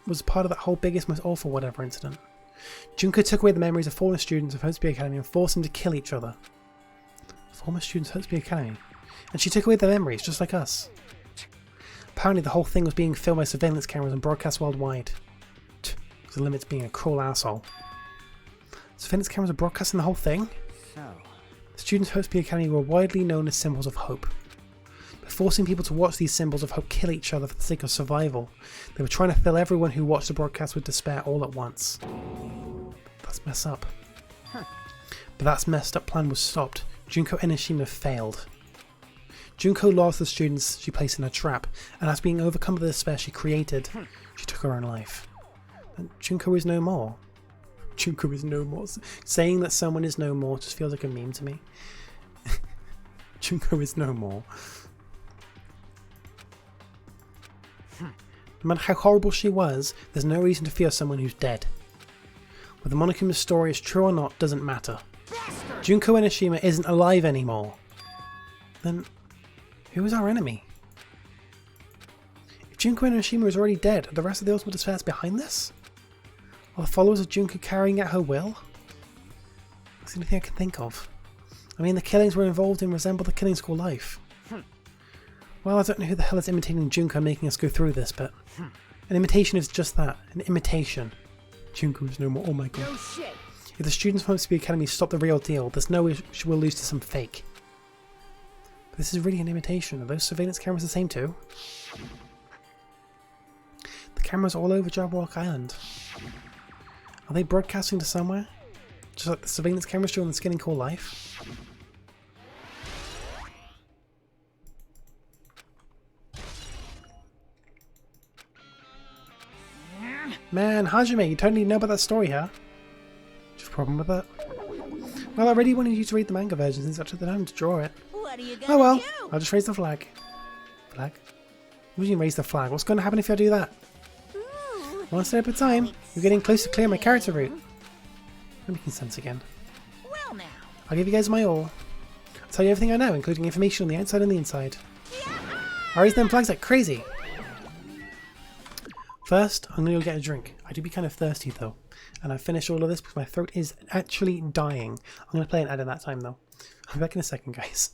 was part of that whole biggest, most awful whatever incident. Junko took away the memories of former students of Hope's Peak Academy and forced them to kill each other. Former students of Hope's Peak Academy? And she took away their memories, just like us. Apparently the whole thing was being filmed by surveillance cameras and broadcast worldwide. With the limits being a cruel asshole. Surveillance cameras are broadcasting the whole thing? So... The students of Hope's Peak Academy were widely known as symbols of hope. By forcing people to watch these symbols of hope kill each other for the sake of survival, they were trying to fill everyone who watched the broadcast with despair all at once. That's messed up. But that messed up plan was stopped. Junko Enoshima failed. Junko lost the students she placed in a trap, and after being overcome by the despair she created, she took her own life. And Junko is no more. Junko is no more. Saying that someone is no more just feels like a meme to me. Junko is no more. No matter how horrible she was, there's no reason to fear someone who's dead. Whether Monokuma's story is true or not doesn't matter. Junko Enoshima isn't alive anymore. Then, who is our enemy? If Junko Enoshima is already dead, are the rest of the Ultimate Despairs behind this? Are the followers of Junko carrying out her will? That's the only thing I can think of. I mean, the killings we're involved in resemble the killing school life. Well, I don't know who the hell is imitating Junko making us go through this, but an imitation is just that, an imitation. Junko is no more. Oh my god. No shit. If the students from the Academy stop the real deal, there's no way we'll lose to some fake. But this is really an imitation. Are those surveillance cameras the same too? The cameras are all over Jabberwock Island. Are they broadcasting to somewhere? Just like the surveillance cameras during the Skinning Core life? Man, Hajime, you totally know about that story, huh? Do you have a problem with that? Well, I really wanted you to read the manga version since I took the time to draw it. What are you gonna Oh well, do? I'll just raise the flag. Flag? What do you mean raise the flag? What's going to happen if I do that? Ooh, One step at a time. You're getting close to clear my character route. I'm making sense again. well now. I'll give you guys my all. I'll tell you everything I know, including information on the outside and the inside. I raise them flags like crazy. First, I'm going to go get a drink. I do be kind of thirsty though. And I've finished all of this because my throat is actually dying. I'm going to play an ad in that time though. I'll be back in a second, guys.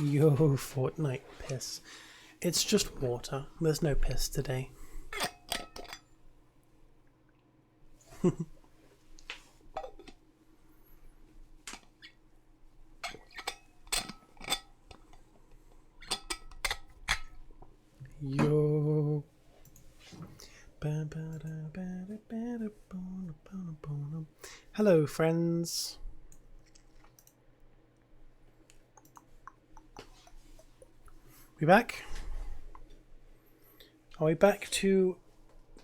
Yo, Fortnite piss. It's just water. There's no piss today. Yo. Hello, friends. We back? Are we back to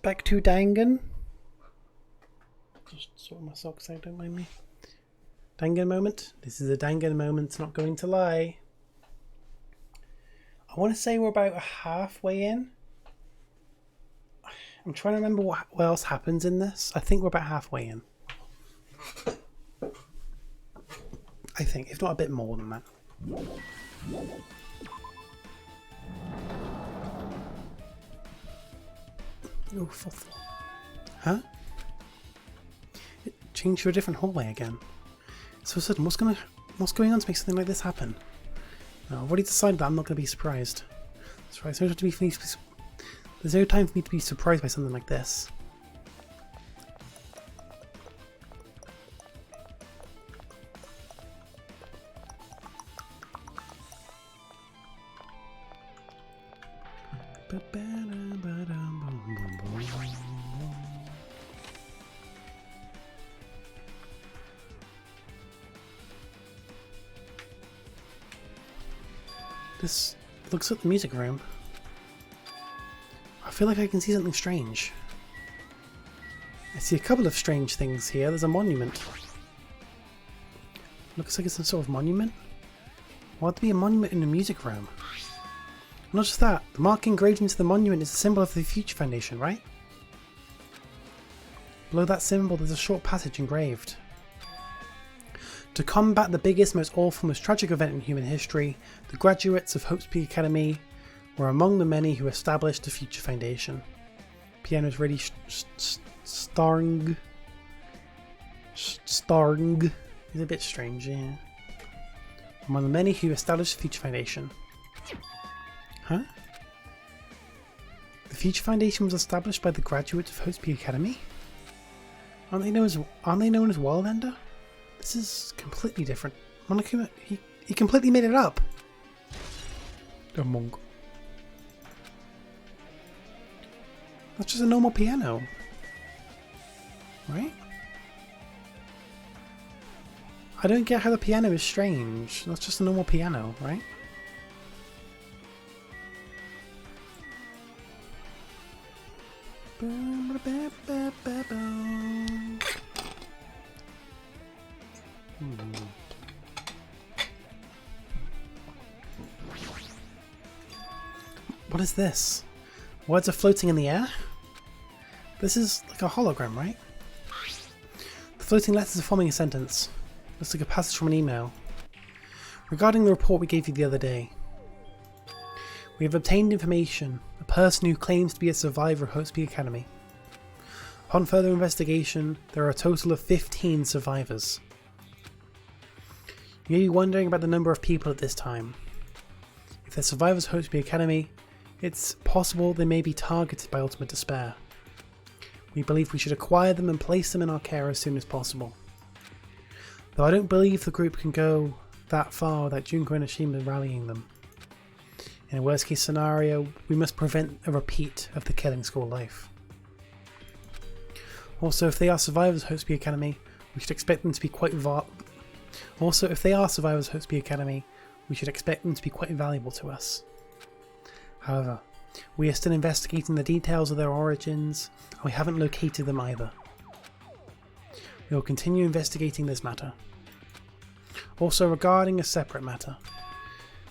Dangan? Just sort my socks out, don't mind me. Dangan moment. This is a Dangan moment, not going to lie. I want to say we're about halfway in. I'm trying to remember what else happens in this. I think we're about halfway in. I think, if not a bit more than that. Oh, fourth floor. Huh? It changed to a different hallway again. So sudden, what's going on to make something like this happen? No, I've already decided that I'm not going to be surprised. That's right. There's no time for me to be surprised by something like this. This looks like the music room. I feel like I can see something strange. I see a couple of strange things here. There's a monument. Looks like it's some sort of monument. Why would there be a monument in a music room? Not just that, the mark engraved into the monument is a symbol of the Future Foundation, right? Below that symbol there's a short passage engraved. To combat the biggest, most awful, most tragic event in human history, the graduates of Hope's Peak Academy were among the many who established the Future Foundation. Piano's really starring. Starring is a bit strange, yeah. Among the many who established the Future Foundation. Huh? The Future Foundation was established by the graduates of Hope's Peak Academy? Aren't they known as Worldender? This is completely different. Monokuma, he completely made it up. The monk. That's just a normal piano. Right? I don't get how the piano is strange. That's just a normal piano, right? What is this? Words are floating in the air? This is like a hologram, right? The floating letters are forming a sentence. Looks like a passage from an email. Regarding the report we gave you the other day, we have obtained information. A person who claims to be a survivor of Hope's Peak Academy. Upon further investigation, there are a total of 15 survivors. You may be wondering about the number of people at this time. If they're survivors of Hope's Peak Academy, it's possible they may be targeted by ultimate despair. We believe we should acquire them and place them in our care as soon as possible. Though I don't believe the group can go that far without Junko and Ashima rallying them. In a worst case scenario, we must prevent a repeat of the killing school life. Also, if they are survivors of Hope's Peak Academy, we should expect them to be quite valuable to us. However, we are still investigating the details of their origins, and we haven't located them either. We will continue investigating this matter. Also, regarding a separate matter,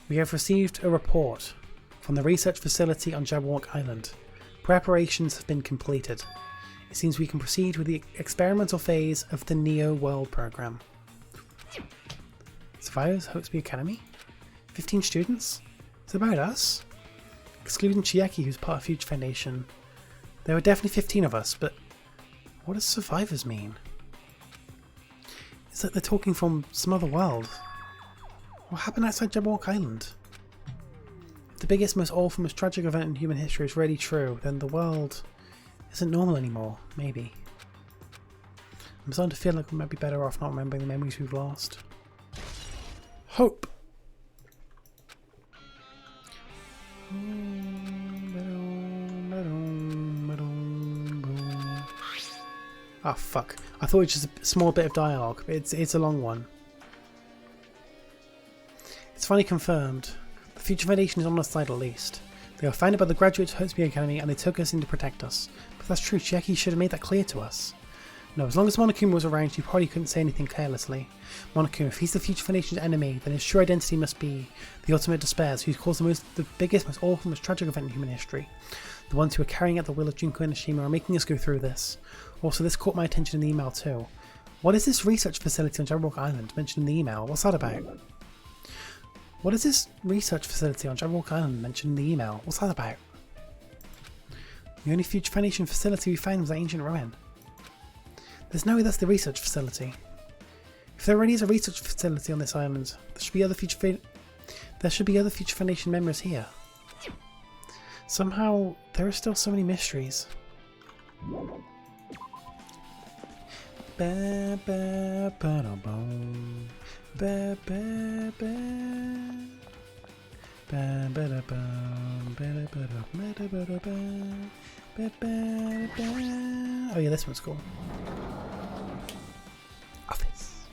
we have received a report from the research facility on Jabberwock Island. Preparations have been completed. It seems we can proceed with the experimental phase of the Neo World program. Survivors Hope's Peak Academy? 15 students? It's about us? Excluding Chiaki, who's part of Future Foundation. There were definitely 15 of us, but what does survivors mean? It's like they're talking from some other world. What happened outside Jabberwock Island? If the biggest, most awful, most tragic event in human history is really true, then the world isn't normal anymore, maybe. I'm starting to feel like we might be better off not remembering the memories we've lost. Hope! Ah, fuck. I thought it was just a small bit of dialogue, but it's a long one. It's finally confirmed. The Future Foundation is on our side at least. They were founded by the graduates of Hope's Peak Academy and they took us in to protect us. But that's true, Chiaki should have made that clear to us. No, as long as Monokuma was around, you probably couldn't say anything carelessly. Monokuma, if he's the future Foundation's enemy, then his true identity must be the ultimate despairs, who's caused the biggest, most awful, most tragic event in human history. The ones who are carrying out the will of Junko Enoshima are making us go through this. Also, this caught my attention in the email too. What is this research facility on Jabberwock Island mentioned in the email? What's that about? What is this research facility on Jabberwock Island mentioned in the email? What's that about? The only future Foundation facility we found was that ancient ruin. There's no way that's the research facility. If there already is a research facility on this island, there should be other future Foundation members here. Somehow, there are still so many mysteries. Ba, ba, ba, da, bum. Ba, ba, ba. Ba, ba, da, bum. Ba, da, ba, da, ba, da, ba, da, ba. Ba, ba, ba. Oh yeah, this one's cool. Office.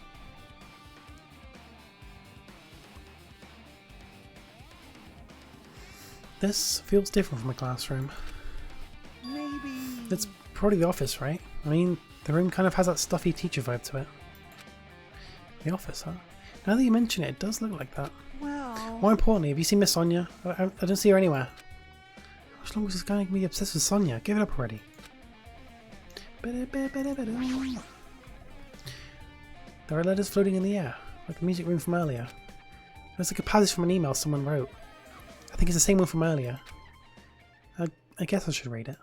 This feels different from a classroom. Maybe. It's probably the office, right? I mean, the room kind of has that stuffy teacher vibe to it. The office, huh? Now that you mention it, it does look like that. Well. More importantly, have you seen Miss Sonia? I don't see her anywhere. How much longer is this guy going to be obsessed with Sonia? Give it up already. There are letters floating in the air, like the music room from earlier. There's like a passage from an email someone wrote. I think it's the same one from earlier. I guess I should read it.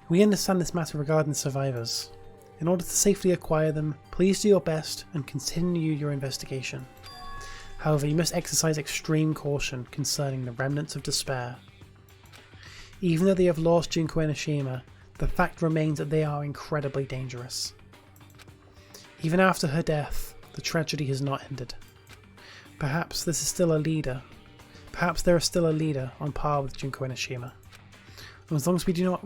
We understand this matter regarding the survivors. In order to safely acquire them, please do your best and continue your investigation. However, you must exercise extreme caution concerning the remnants of despair. Even though they have lost Junko Enoshima, the fact remains that they are incredibly dangerous. Even after her death, the tragedy has not ended. Perhaps this is still a leader. Perhaps there is still a leader on par with Junko Enoshima. And as long as we do not,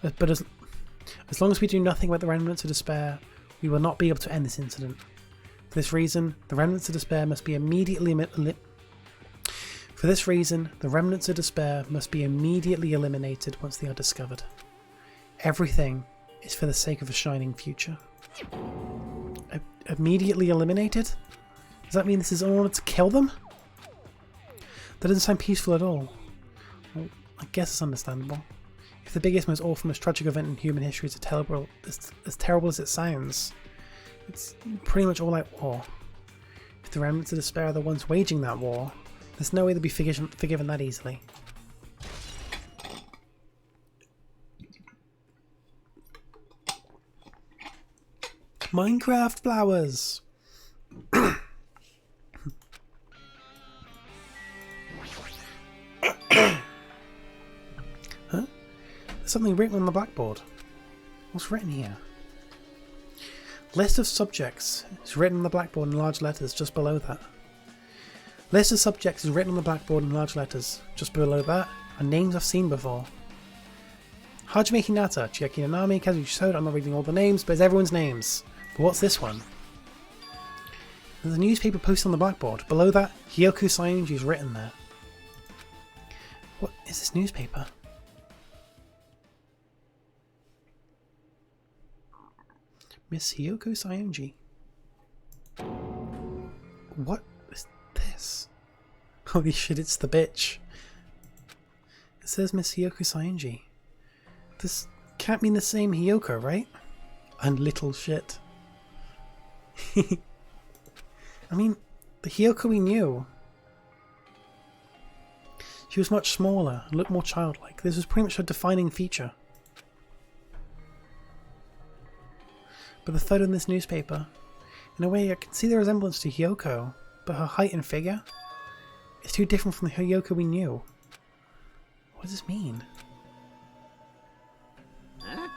as long as we do nothing about the remnants of despair, we will not be able to end this incident. For this reason, the remnants of despair must be immediately eliminated once they are discovered. Everything is for the sake of a shining future. Immediately eliminated? Does that mean this is in order to kill them? That doesn't sound peaceful at all. Well, I guess it's understandable. If the biggest, most awful, most tragic event in human history is as terrible as it sounds, it's pretty much all out war. If the remnants of despair are the ones waging that war, there's no way they'll be forgiven that easily. Minecraft flowers! Huh? There's something written on the blackboard. What's written here? List of subjects is written on the blackboard in large letters just below that. List of subjects is written on the blackboard in large letters. Just below that are names I've seen before. Hajime Hinata, Chiaki Nanami, Kazuki Soda. I'm not reading all the names, but it's everyone's names. But what's this one? There's a newspaper posted on the blackboard. Below that, Hyoku Sayonji is written there. What is this newspaper? Miss Hyoku Sayonji. What is this? Holy shit, it's the bitch. It says Miss Hyoku Sayonji. This can't mean the same Hyoko, right? And little shit. I mean, the Hyoko we knew. She was much smaller and looked more childlike. This was pretty much her defining feature. But the photo in this newspaper, in a way I can see the resemblance to Hyoko, but her height and figure is too different from the Hyoko we knew. What does this mean? Huh?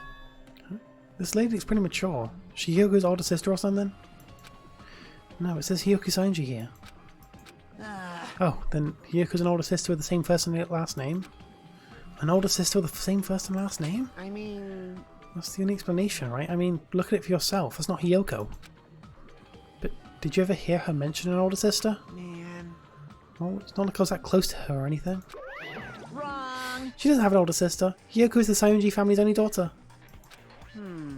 This lady looks pretty mature. Is she Hyoko's older sister or something? No, it says Hyoku Sanji here. Oh, then Hyoko's an older sister with the same first and last name? An older sister with the same first and last name? I mean... That's the only explanation, right? I mean, look at it for yourself. That's not Hyoko. But did you ever hear her mention an older sister? Man... Well, it's not like I was that close to her or anything. Wrong. She doesn't have an older sister. Hyoko is the Sayonji family's only daughter. Hmm...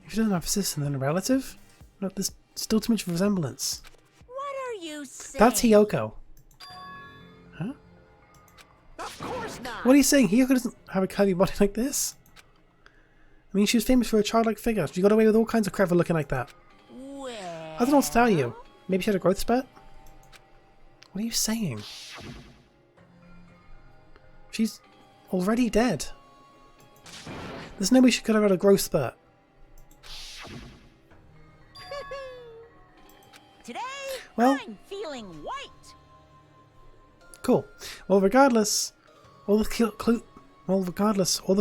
If she doesn't have a sister, then a relative? No, there's still too much of a resemblance. What are you saying? That's Hiyoko. Huh? Of course not. What are you saying? Hiyoko doesn't have a curvy body like this. I mean, she was famous for a childlike figure. She got away with all kinds of clever looking like that. Well... I don't know what to tell you. Maybe she had a growth spurt? What are you saying? She's already dead. There's no way she could have had a growth spurt. Today, Well- I'm feeling white. Cool. Well, regardless, all the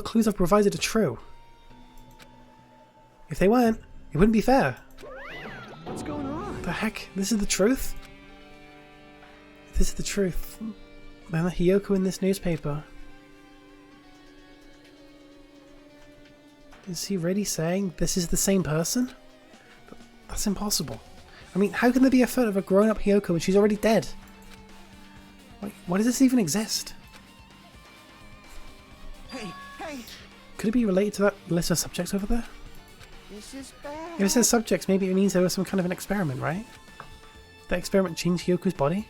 clues I've provided are true. If they weren't, it wouldn't be fair. What's going on? The heck? This is the truth? If this is the truth, then the Hiyoko in this newspaper. Is he really saying this is the same person? That's impossible. I mean, how can there be a photo of a grown-up Hiyoko when she's already dead? Why does this even exist? Hey, hey, Could it be related to that list of subjects over there? this is bad. If it says subjects, maybe it means there was some kind of an experiment, right? That experiment changed Hiyoko's body?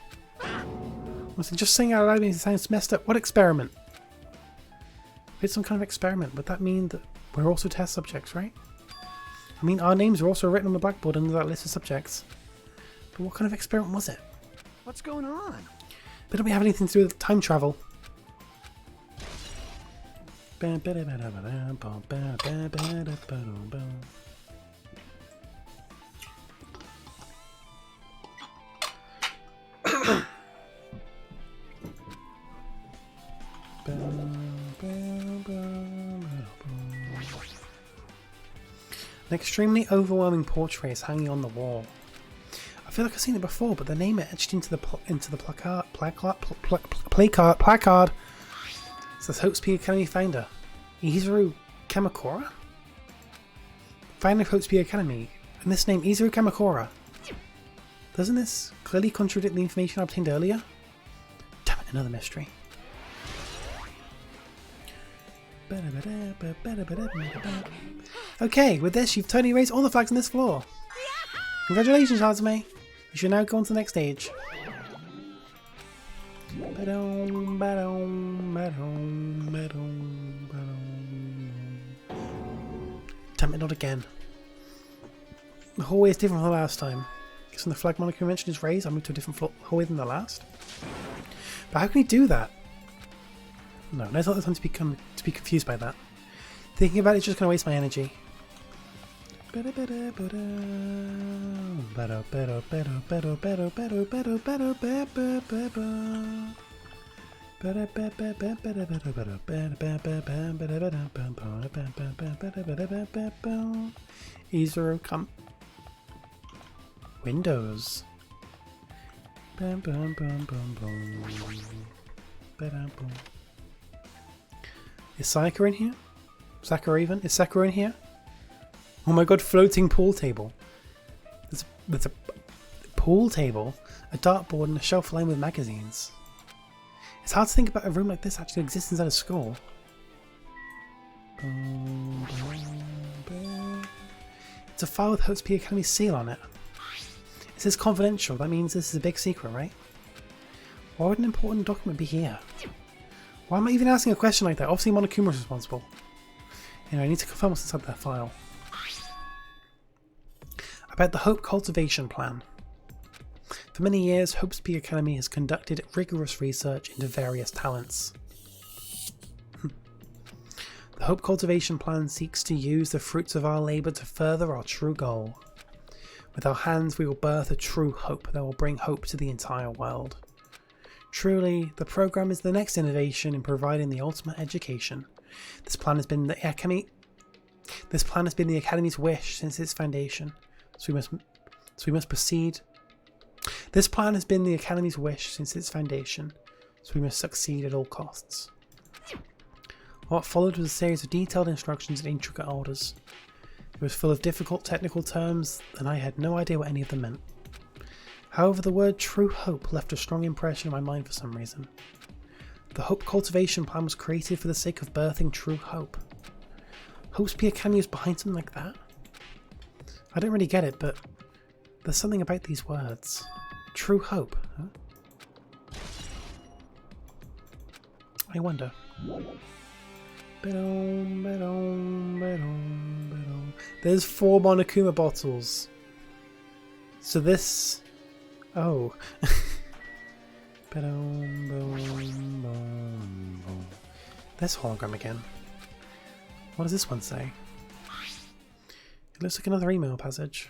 Was it just saying out loud means it sounds messed up? What experiment? If it's some kind of experiment, would that mean that we're also test subjects, right? I mean, our names are also written on the blackboard under that list of subjects. But what kind of experiment was it? What's going on? But don't we have anything to do with time travel? An extremely overwhelming portrait is hanging on the wall. I feel like I've seen it before, but the name etched into the placard. It says Hope's Peak Academy founder, Izuru Kamakura? Founder of Hope's Peak Academy, and this name, Izuru Kamakura. Doesn't this clearly contradict the information I obtained earlier? Damn it, another mystery. Okay, with this, you've totally erased all the flags on this floor. Congratulations, Hazume. You should now go on to the next stage. Damn it, not again. The hallway is different from the last time. Because when the flag moniker convention is raised, I moved to a different hallway than the last. But how can we do that? No, now's not the time to be confused by that. Thinking about it is just going to waste my energy. Izuru come. Windows. Is Sayaka in here? Sakura even? Is Sakura in here? Oh my god, floating pool table. There's a pool table, a dartboard, and a shelf lined with magazines. It's hard to think about a room like this actually exists inside a school. It's a file with Hope's Peak Academy seal on it. It says confidential, that means this is a big secret, right? Why would an important document be here? Why am I even asking a question like that? Obviously Monokuma is responsible. Anyway, I need to confirm what's inside that file. About the Hope Cultivation Plan. For many years, Hope's Peak Academy has conducted rigorous research into various talents. The Hope Cultivation Plan seeks to use the fruits of our labour to further our true goal. With our hands we will birth a true hope that will bring hope to the entire world. Truly, the program is the next innovation in providing the ultimate education. This plan has been the Academy's wish since its foundation. So we must proceed. This plan has been the Academy's wish since its foundation, so we must succeed at all costs. What followed was a series of detailed instructions and intricate orders. It was full of difficult technical terms, and I had no idea what any of them meant. However, the word true hope left a strong impression in my mind for some reason. The Hope Cultivation Plan was created for the sake of birthing true hope. Hope's Peak Academy was behind something like that? I don't really get it, but there's something about these words. True hope, huh? I wonder. There's 4 Monokuma bottles. So this... Oh. There's hologram again. What does this one say? It looks like another email passage.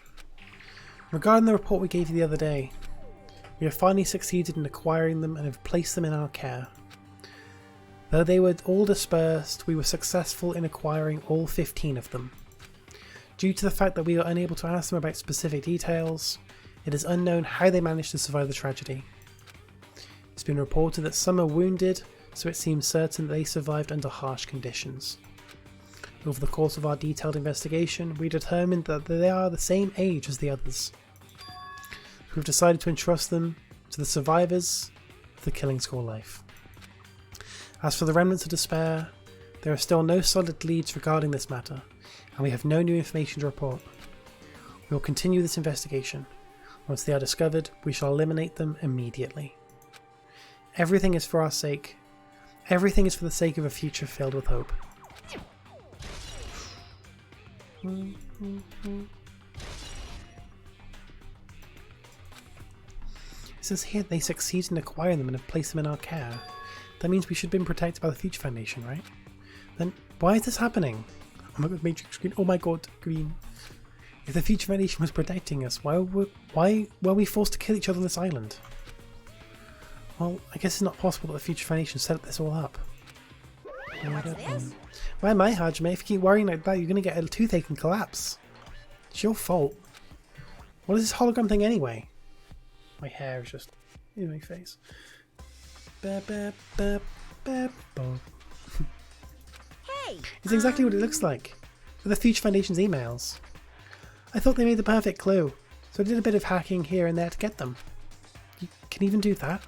Regarding the report we gave you the other day, we have finally succeeded in acquiring them and have placed them in our care. Though they were all dispersed, we were successful in acquiring all 15 of them. Due to the fact that we are unable to ask them about specific details, it is unknown how they managed to survive the tragedy. It's been reported that some are wounded, so it seems certain that they survived under harsh conditions. Over the course of our detailed investigation, we determined that they are the same age as the others. We've decided to entrust them to the survivors of the Killing School life. As for the remnants of despair, there are still no solid leads regarding this matter, and we have no new information to report. We will continue this investigation. Once they are discovered, we shall eliminate them immediately. Everything is for our sake. Everything is for the sake of a future filled with hope. It says here they succeeded in acquiring them and have placed them in our care. That means we should have been protected by the Future Foundation, right? Then why is this happening? Oh my god, Matrix Green. Oh my god, Green. If the Future Foundation was protecting us, why were we forced to kill each other on this island? Well, I guess it's not possible that the Future Foundation set this all up. What's this? Why am I, Hajime? If you keep worrying like that, you're going to get a toothache and collapse. It's your fault. What is this hologram thing anyway? My hair is just in my face. Hey! It's exactly what it looks like. For the Future Foundation's emails. I thought they made the perfect clue, so I did a bit of hacking here and there to get them. You can even do that?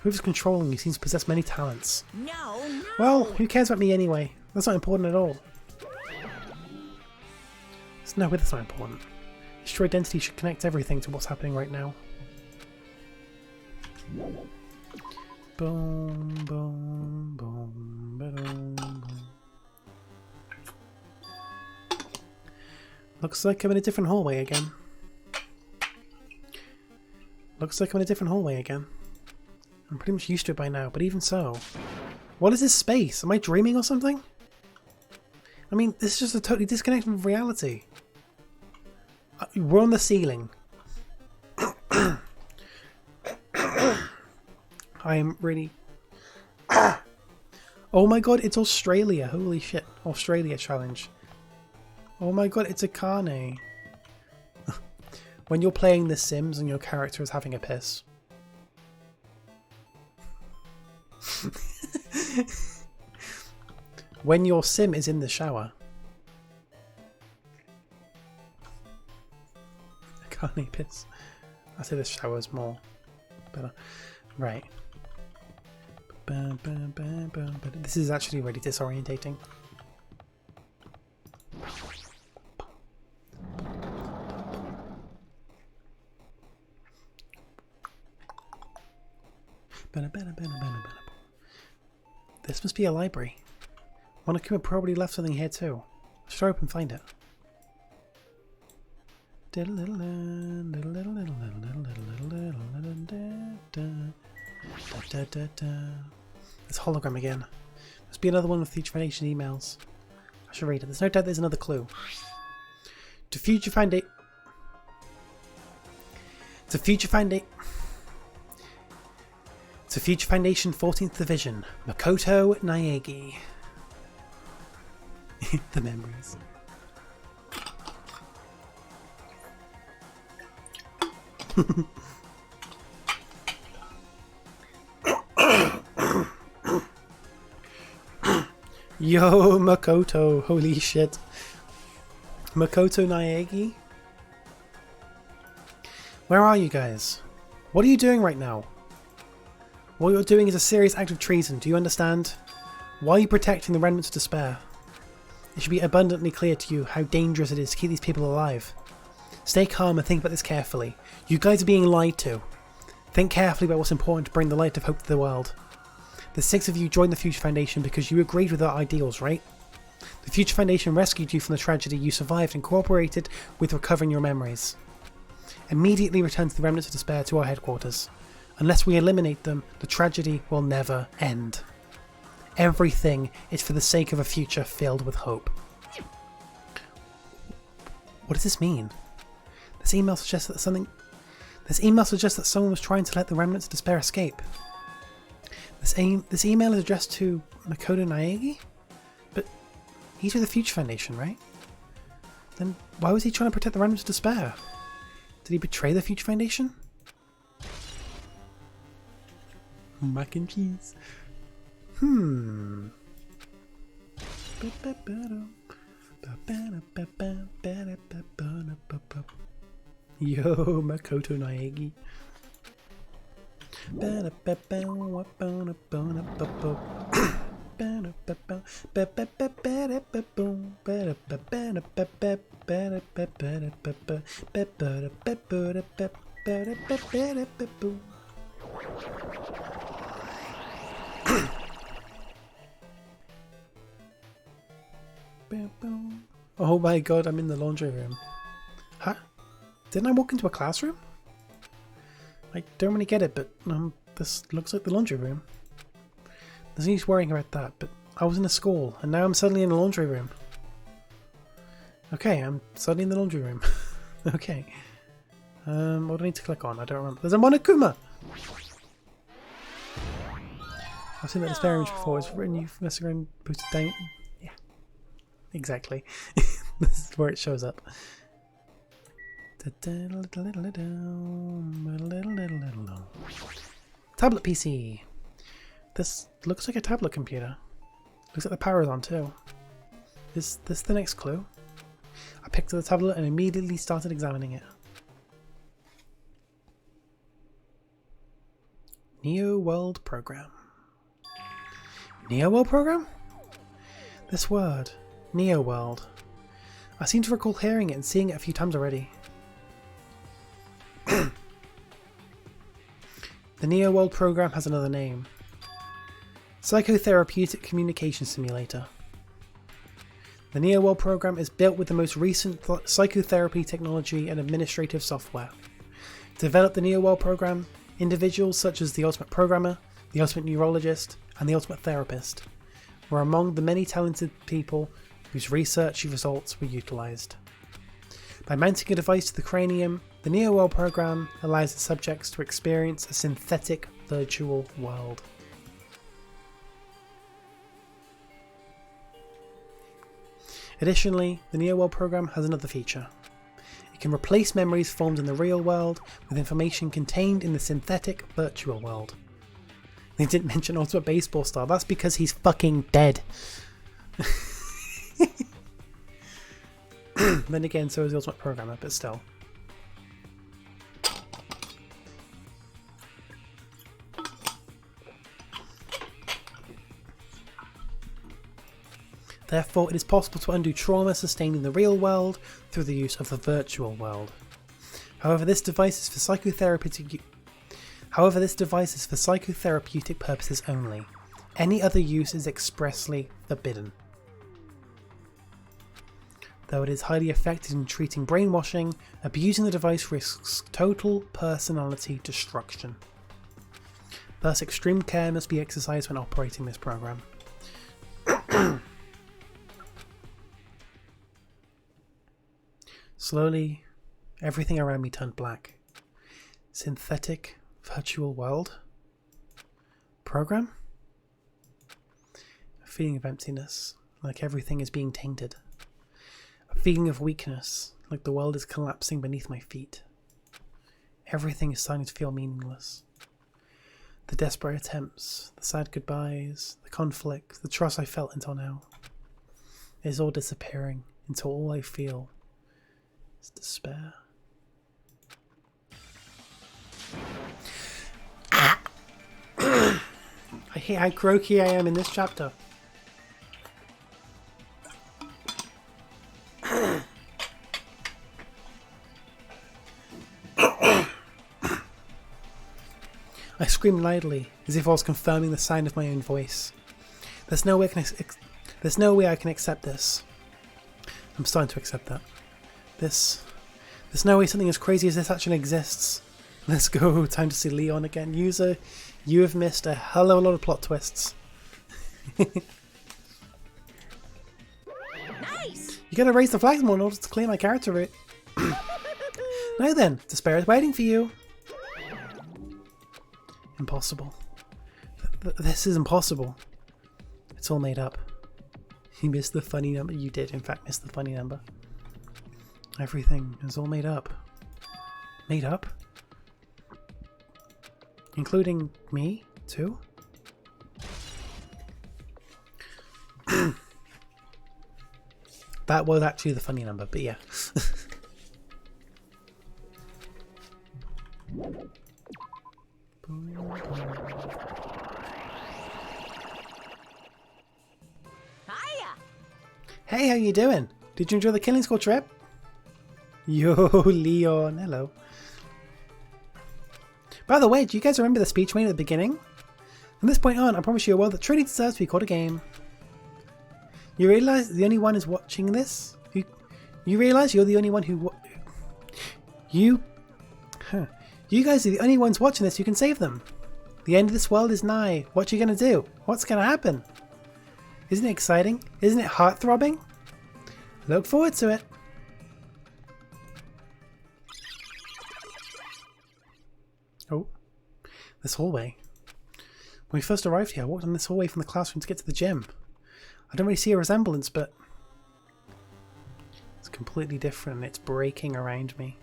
Whoever's controlling you seems to possess many talents. No, no! Well, who cares about me anyway? That's not important at all. No, that's not important. This true identity should connect everything to what's happening right now. Boom, boom, boom, ba-dum, boom. Looks like I'm in a different hallway again. I'm pretty much used to it by now, but even so. What is this space? Am I dreaming or something? I mean, this is just a totally disconnected from reality. We're on the ceiling. I am really... Oh my god, it's Australia. Holy shit. Australia challenge. Oh my god, it's a carne. When you're playing The Sims and your character is having a piss. When your sim is in the shower. A carne piss. I say the shower's more better. Right. This is actually really disorientating. This must be a library. Monokuma probably left something here too. Should I open and find it? This hologram again. Must be another one with Future Foundation emails. I should read it. There's no doubt there's another clue. To Future Foundation 14th Division, Makoto Naegi. The memories. Yo, Makoto, holy shit. Makoto Naegi? Where are you guys? What are you doing right now? What you're doing is a serious act of treason, do you understand? Why are you protecting the remnants of despair? It should be abundantly clear to you how dangerous it is to keep these people alive. Stay calm and think about this carefully. You guys are being lied to. Think carefully about what's important to bring the light of hope to the world. The 6 of you joined the Future Foundation because you agreed with our ideals, right? The Future Foundation rescued you from the tragedy you survived and cooperated with recovering your memories. Immediately return to the Remnants of Despair to our headquarters. Unless we eliminate them, the tragedy will never end. Everything is for the sake of a future filled with hope. What does this mean? This email suggests that someone was trying to let the Remnants of Despair escape. This email is addressed to Makoto Naegi? But he's with the Future Foundation, right? Then why was he trying to protect the Remnants of Despair? Did he betray the Future Foundation? Mac and cheese. Yo, Makoto Naegi. Oh my god, I'm in the laundry room. Huh? Didn't I walk into a classroom? I don't really get it, but this looks like the laundry room. There's no use worrying about that, but I was in a school, and now I'm suddenly in a laundry room. Okay, I'm suddenly in the laundry room. Okay. What do I need to click on? I don't remember. There's a Monokuma! I've seen that despair image before. It's written you from Instagram boosted down. Yeah. Exactly. This is where it shows up. Tablet PC. This looks like a tablet computer. Looks like the power is on too. Is this the next clue? I picked up the tablet and immediately started examining it. Neo World Program. Neo World Program? This word, Neo World. I seem to recall hearing it and seeing it a few times already. The Neo World Program has another name. Psychotherapeutic Communication Simulator. The Neo World Program is built with the most recent psychotherapy technology and administrative software. To develop the Neo World Program, individuals such as the Ultimate Programmer, the Ultimate Neurologist, and the Ultimate Therapist were among the many talented people whose research results were utilised. By mounting a device to the cranium, the Neo World Program allows the subjects to experience a synthetic virtual world. Additionally, the Neo World Program has another feature. It can replace memories formed in the real world with information contained in the synthetic virtual world. They didn't mention Ultimate Baseball Star, that's because he's fucking dead. Then again, so is the Ultimate Programmer, but still. Therefore, it is possible to undo trauma sustained in the real world through the use of the virtual world. However, this device is for psychotherapeutic purposes only. Any other use is expressly forbidden. Though it is highly effective in treating brainwashing, abusing the device risks total personality destruction. Thus, extreme care must be exercised when operating this program. Slowly, everything around me turned black. Synthetic virtual world? Program? A feeling of emptiness, like everything is being tainted. A feeling of weakness, like the world is collapsing beneath my feet. Everything is starting to feel meaningless. The desperate attempts, the sad goodbyes, the conflict, the trust I felt until now. It is all disappearing until all I feel is despair. I hate how croaky I am in this chapter. screamed loudly, as if I was confirming the sound of my own voice. There's no way I can accept this. I'm starting to accept that. There's no way something as crazy as this actually exists. Let's go. Time to see Leon again. User, you have missed a hell of a lot of plot twists. Nice. You gotta raise the flags more in order to clear my character route. Now then, despair is waiting for you. Impossible. This is impossible. It's all made up. You missed the funny number. You did, in fact, miss the funny number. Everything is all made up. Made up? Including me, too? That was actually the funny number, but yeah. Hiya. Hey, how you doing? Did you enjoy the Killing School trip? Yo, Leon, hello. By the way, do you guys remember the speech made at the beginning? From this point on, I promise you a world that truly deserves to be called a game. You realise the only one is watching this? You realise you're the only one who You guys are the only ones watching this who can save them. The end of this world is nigh. What you gonna do? What's gonna happen? Isn't it exciting? Isn't it heart-throbbing? Look forward to it. Oh, this hallway. When we first arrived here, I walked on this hallway from the classroom to get to the gym. I don't really see a resemblance, but it's completely different and it's breaking around me.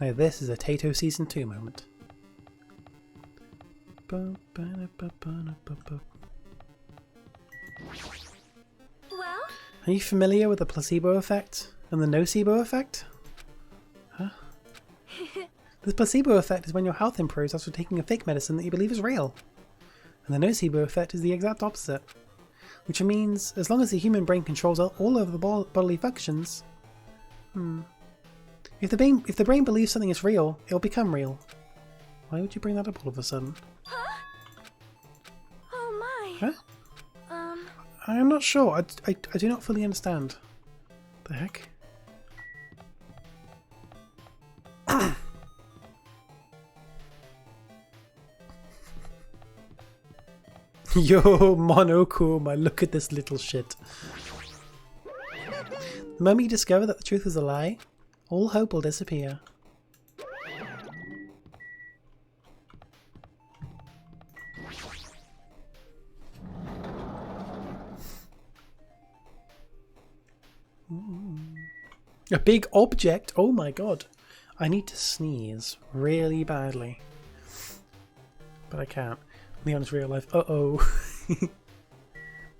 Now this is a Tato Season 2 moment. Well, Are you familiar with the placebo effect and the nocebo effect? Huh? The placebo effect is when your health improves after taking a fake medicine that you believe is real. And the nocebo effect is the exact opposite. Which means, as long as the human brain controls all of the bodily functions... If the brain believes something is real, it'll become real. Why would you bring that up all of a sudden? huh? Oh my. Huh? I'm not sure. I do not fully understand. The heck? Yo, Monokuma, look at this little shit. The moment you discover that the truth is a lie, all hope will disappear. A big object? Oh my god. I need to sneeze really badly. But I can't. Leon's real life. Uh-oh.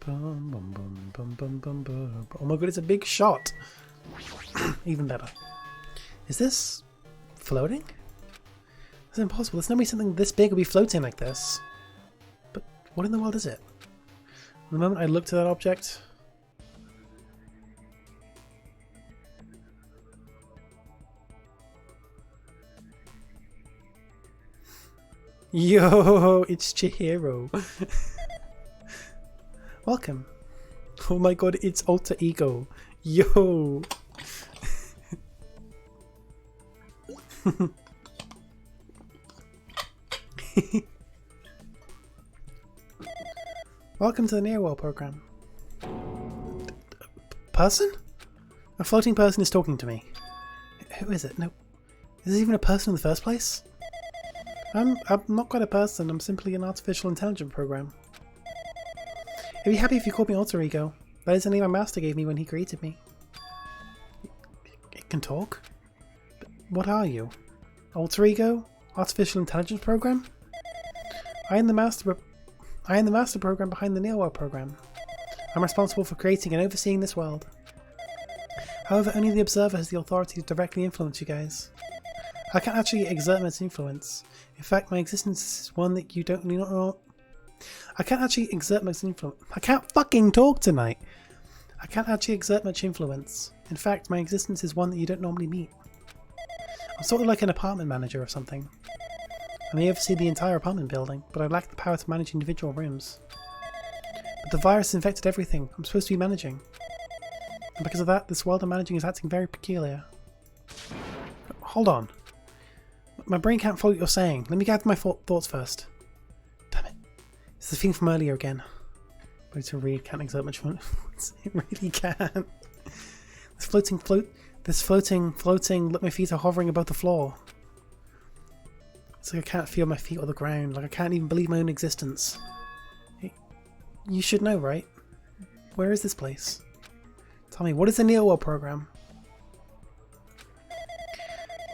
Bum, bum, bum, bum, bum, bum, bum. Oh my god, it's a big shot. Even better. Is this floating? It's impossible. There's no way something this big would be floating like this. But what in the world is it? The moment I looked at that object... Yo, it's Chihiro. Welcome. Oh my god, it's Alter Ego. Yo. Welcome to the Nearwell program. Person? A floating person is talking to me. Who is it? No. Is this even a person in the first place? I'm not quite a person, I'm simply an artificial intelligence program. I'd be happy if you called me Alter Ego. That is the name my master gave me when he created me. It can talk? But what are you? Alter Ego? Artificial intelligence program? I am the master program behind the Nearwell program. I'm responsible for creating and overseeing this world. However, only the observer has the authority to directly influence you guys. I can't actually exert much influence. In fact, my existence is one that you don't know. I can't actually exert much influence. I can't fucking talk tonight. I can't actually exert much influence. In fact, my existence is one that you don't normally meet. I'm sort of like an apartment manager or something. I may oversee the entire apartment building, but I lack the power to manage individual rooms. But the virus infected everything I'm supposed to be managing. And because of that, this world I'm managing is acting very peculiar. Hold on. My brain can't follow what you're saying. Let me gather my thoughts first. Damn it. It's the thing from earlier again. But to read can't exert much fun. It really can't. This floating, look, my feet are hovering above the floor. It's like I can't feel my feet or the ground, like I can't even believe my own existence. Hey, you should know, right? Where is this place? Tell me, what is the Neo-World program?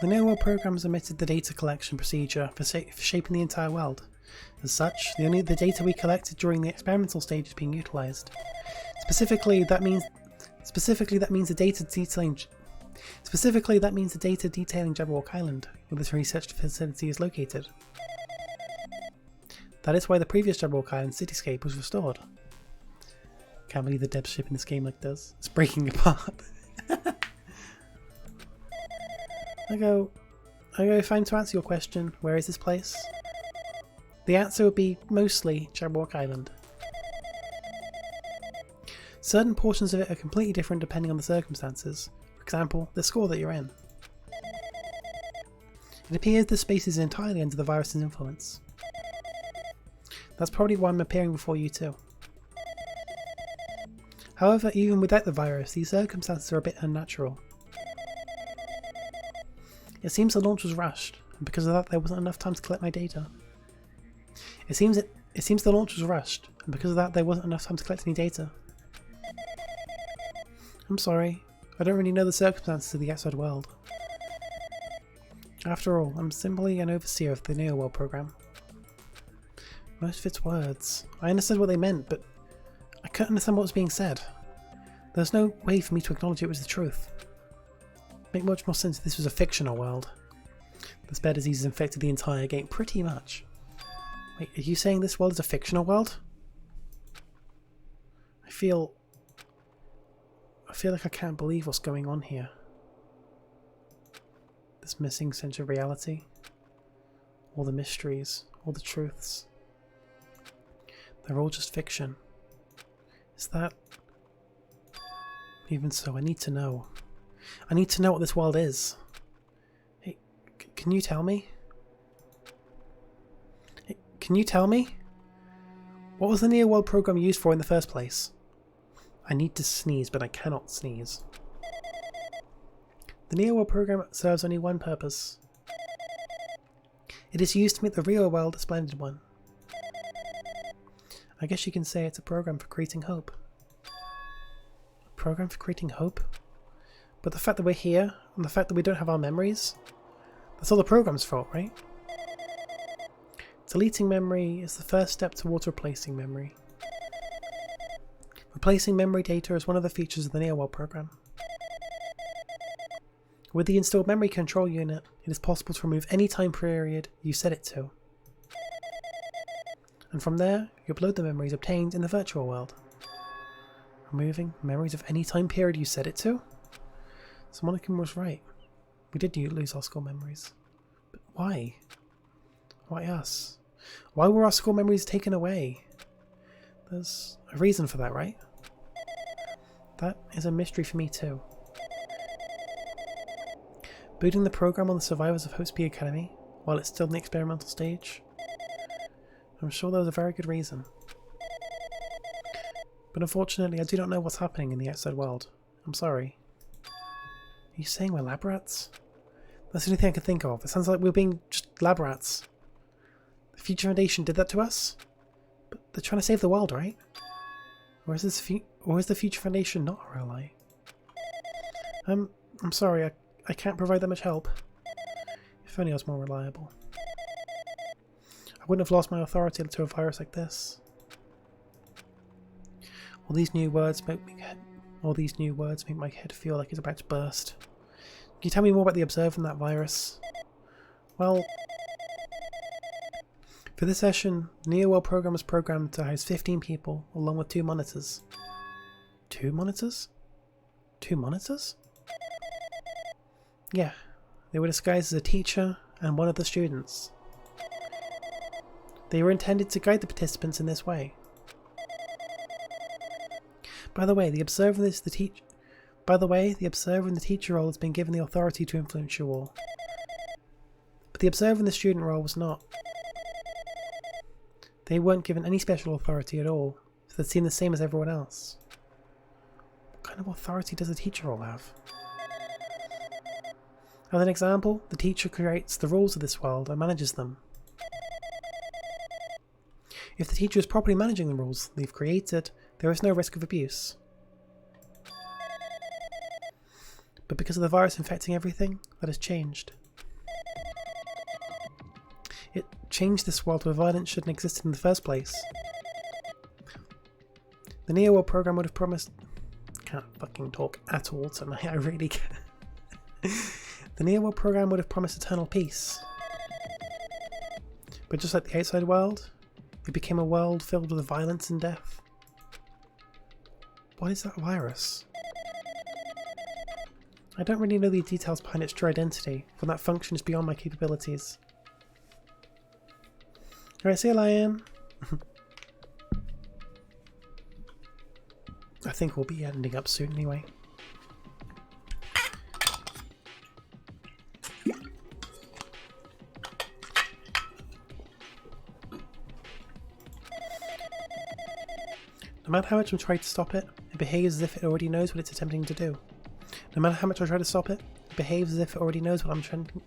The Neo-World program has omitted the data collection procedure for shaping the entire world. As such, the data we collected during the experimental stage is being utilized. Specifically, that means the data detailing Jabberwock Island, where this research facility is located. That is why the previous Jabberwock Island cityscape was restored. Can't believe the depth ship in this game like this. It's breaking apart. I go, if I'm to answer your question, where is this place? The answer would be mostly Jabberwock Island. Certain portions of it are completely different depending on the circumstances. For example, the score that you're in. It appears this space is entirely under the virus's influence. That's probably why I'm appearing before you too. However, even without the virus, these circumstances are a bit unnatural. It seems the launch was rushed, and because of that there wasn't enough time to collect my data. It seems the launch was rushed, and because of that there wasn't enough time to collect any data. I'm sorry, I don't really know the circumstances of the outside world. After all, I'm simply an overseer of the Neo-World program. Most of its words. I understood what they meant, but I couldn't understand what was being said. There's no way for me to acknowledge it was the truth. It'd make much more sense if this was a fictional world. This bad disease has infected the entire game, pretty much. Wait, are you saying this world is a fictional world? I feel like I can't believe what's going on here. This missing sense of reality. All the mysteries, all the truths. They're all just fiction. Is that... Even so, I need to know. I need to know what this world is. Hey, can you tell me? Hey, can you tell me? What was the Neo-World program used for in the first place? I need to sneeze, but I cannot sneeze. The Neo-World program serves only one purpose. It is used to make the real world a splendid one. I guess you can say it's a program for creating hope. A program for creating hope? But the fact that we're here, and the fact that we don't have our memories, that's all the program's for, right? Deleting memory is the first step towards replacing memory. Replacing memory data is one of the features of the Neo-World program. With the installed memory control unit, it is possible to remove any time period you set it to. And from there, you upload the memories obtained in the virtual world. Removing memories of any time period you set it to? So Monica was right. We did lose our school memories. But why? Why us? Why were our school memories taken away? There's a reason for that, right? That is a mystery for me too. Booting the program on the survivors of Hope's Peak Academy while it's still in the experimental stage? I'm sure there was a very good reason. But unfortunately I do not know what's happening in the outside world. I'm sorry. Are you saying we're lab rats? That's the only thing I can think of. It sounds like we're being just lab rats. The Future Foundation did that to us? But they're trying to save the world, right? Or is the Future Foundation not our ally? I'm sorry, I can't provide that much help. If only I was more reliable. I wouldn't have lost my authority to a virus like this. All these new words make my head feel like it's about to burst. Can you tell me more about the Observer and that virus? Well, for this session, the Neo-World program was programmed to house 15 people, along with 2 monitors. 2 monitors? 2 monitors? Yeah, they were disguised as a teacher and one of the students. They were intended to guide the participants in this way. By the way, the observer and the teacher role has been given the authority to influence you all. But the observer and the student role was not. They weren't given any special authority at all, so they seemed the same as everyone else. What kind of authority does the teacher role have? As an example, the teacher creates the rules of this world and manages them. If the teacher is properly managing the rules they've created, there is no risk of abuse. But because of the virus infecting everything, that has changed. It changed this world where violence shouldn't exist in the first place. The Neo-World program would have promised... Can't fucking talk at all tonight, I really can't. The Neo-World program would have promised eternal peace. But just like the outside world, it became a world filled with violence and death. What is that virus? I don't really know the details behind its true identity, for that function is beyond my capabilities. Alright, see you, Lion. I think we'll be ending up soon anyway. No matter how much I'm trying to stop it, it behaves as if it already knows what it's attempting to do. No matter how much I try to stop it, it behaves as if it already knows what I'm trying to...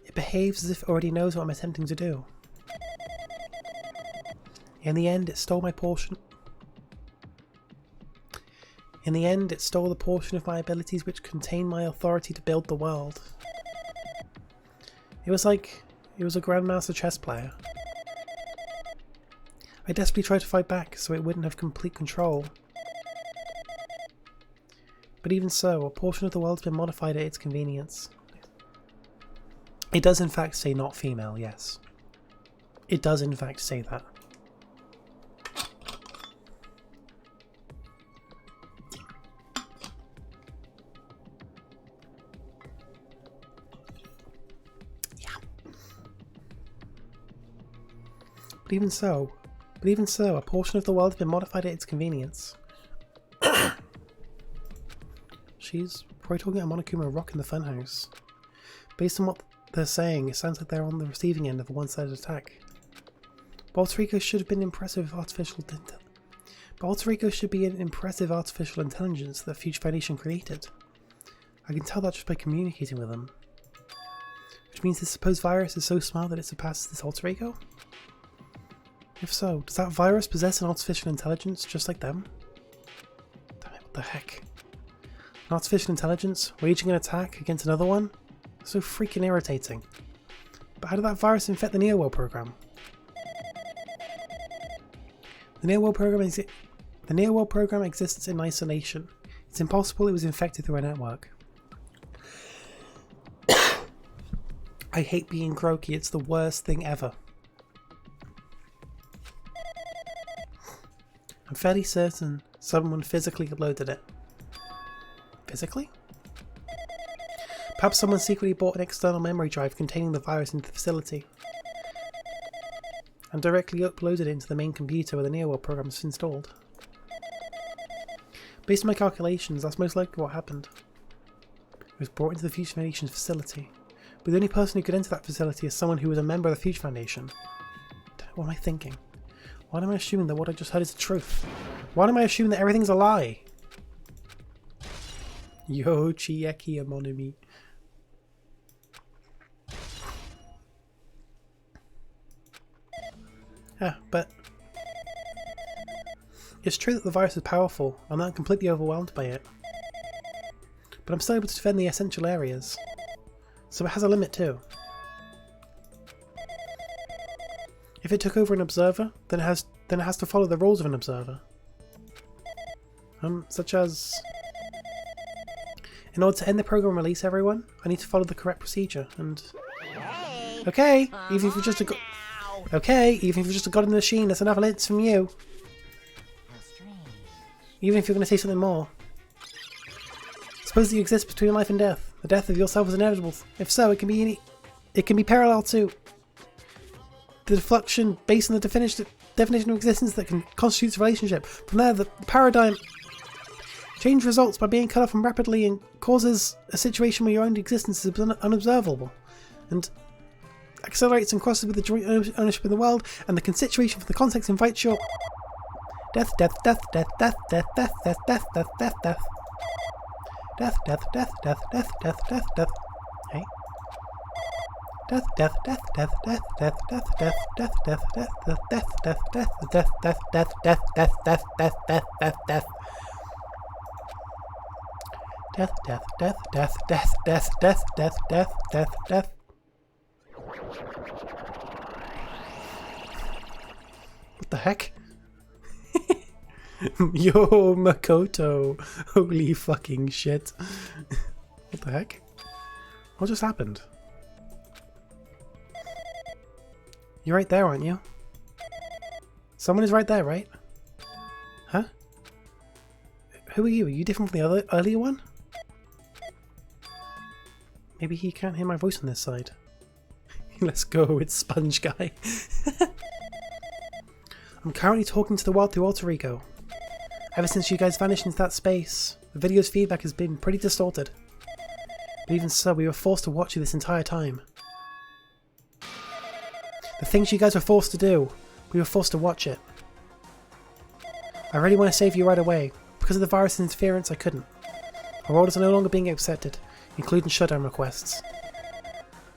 It behaves as if it already knows what I'm attempting to do. In the end, it stole my portion... In the end, it stole the portion of my abilities which contain my authority to build the world. It was like... It was a Grandmaster chess player. I desperately tried to fight back so it wouldn't have complete control. But even so, a portion of the world's been modified at its convenience. It does in fact say not female, yes. It does in fact say that. Yeah. But even so, a portion of the world has been modified at its convenience. She's probably talking about Monokuma Rock in the Funhouse. Based on what they're saying, it sounds like they're on the receiving end of a one-sided attack. But Alter Ego should have been impressive artificial intelligence that Future Foundation created. I can tell that just by communicating with them. Which means this supposed virus is so smart that it surpasses this Alter Ego? If so, does that virus possess an artificial intelligence just like them? Damn it, what the heck? An artificial intelligence waging an attack against another one? So freaking irritating. But how did that virus infect the Neo-World program? The Neo-World program exists in isolation. It's impossible it was infected through a network. I hate being croaky, it's the worst thing ever. I'm fairly certain someone physically uploaded it. Physically? Perhaps someone secretly bought an external memory drive containing the virus into the facility and directly uploaded it into the main computer where the Neo-World program is installed. Based on my calculations, that's most likely what happened. It was brought into the Future Foundation's facility, but the only person who could enter that facility is someone who was a member of the Future Foundation. What am I thinking? Why am I assuming that what I just heard is the truth? Why am I assuming that everything's a lie? Yo, Chieki Amonimi. But it's true that the virus is powerful. I'm not completely overwhelmed by it. But I'm still able to defend the essential areas. So it has a limit too. If it took over an observer, then it has to follow the rules of an observer. Such as... In order to end the program and release everyone, I need to follow the correct procedure, and... Okay, even if you're just a god in the machine, that's enough hints from you. Even if you're going to say something more. Suppose that you exist between life and death. The death of yourself is inevitable. If so, it can be parallel to... the deflection based on the definition of existence that can constitute a relationship. From there, the paradigm change results by being cut off from rapidly and causes a situation where your own existence is unobservable, and accelerates and crosses with the joint ownership of the world, and the situation for the context invites your death. Hey. Death. What the heck? Yo, Makoto. Holy fucking shit. What the heck? What just happened? You're right there, aren't you? Someone is right there, right? Huh? Who are you? Are you different from the earlier one? Maybe he can't hear my voice on this side. Let's go, it's Sponge Guy. I'm currently talking to the world through Alter Ego. Ever since you guys vanished into that space, the video's feedback has been pretty distorted. But even so, we were forced to watch you this entire time. The things you guys were forced to do, we were forced to watch it. I really want to save you right away. Because of the virus interference, I couldn't. Our orders are no longer being accepted, including shutdown requests.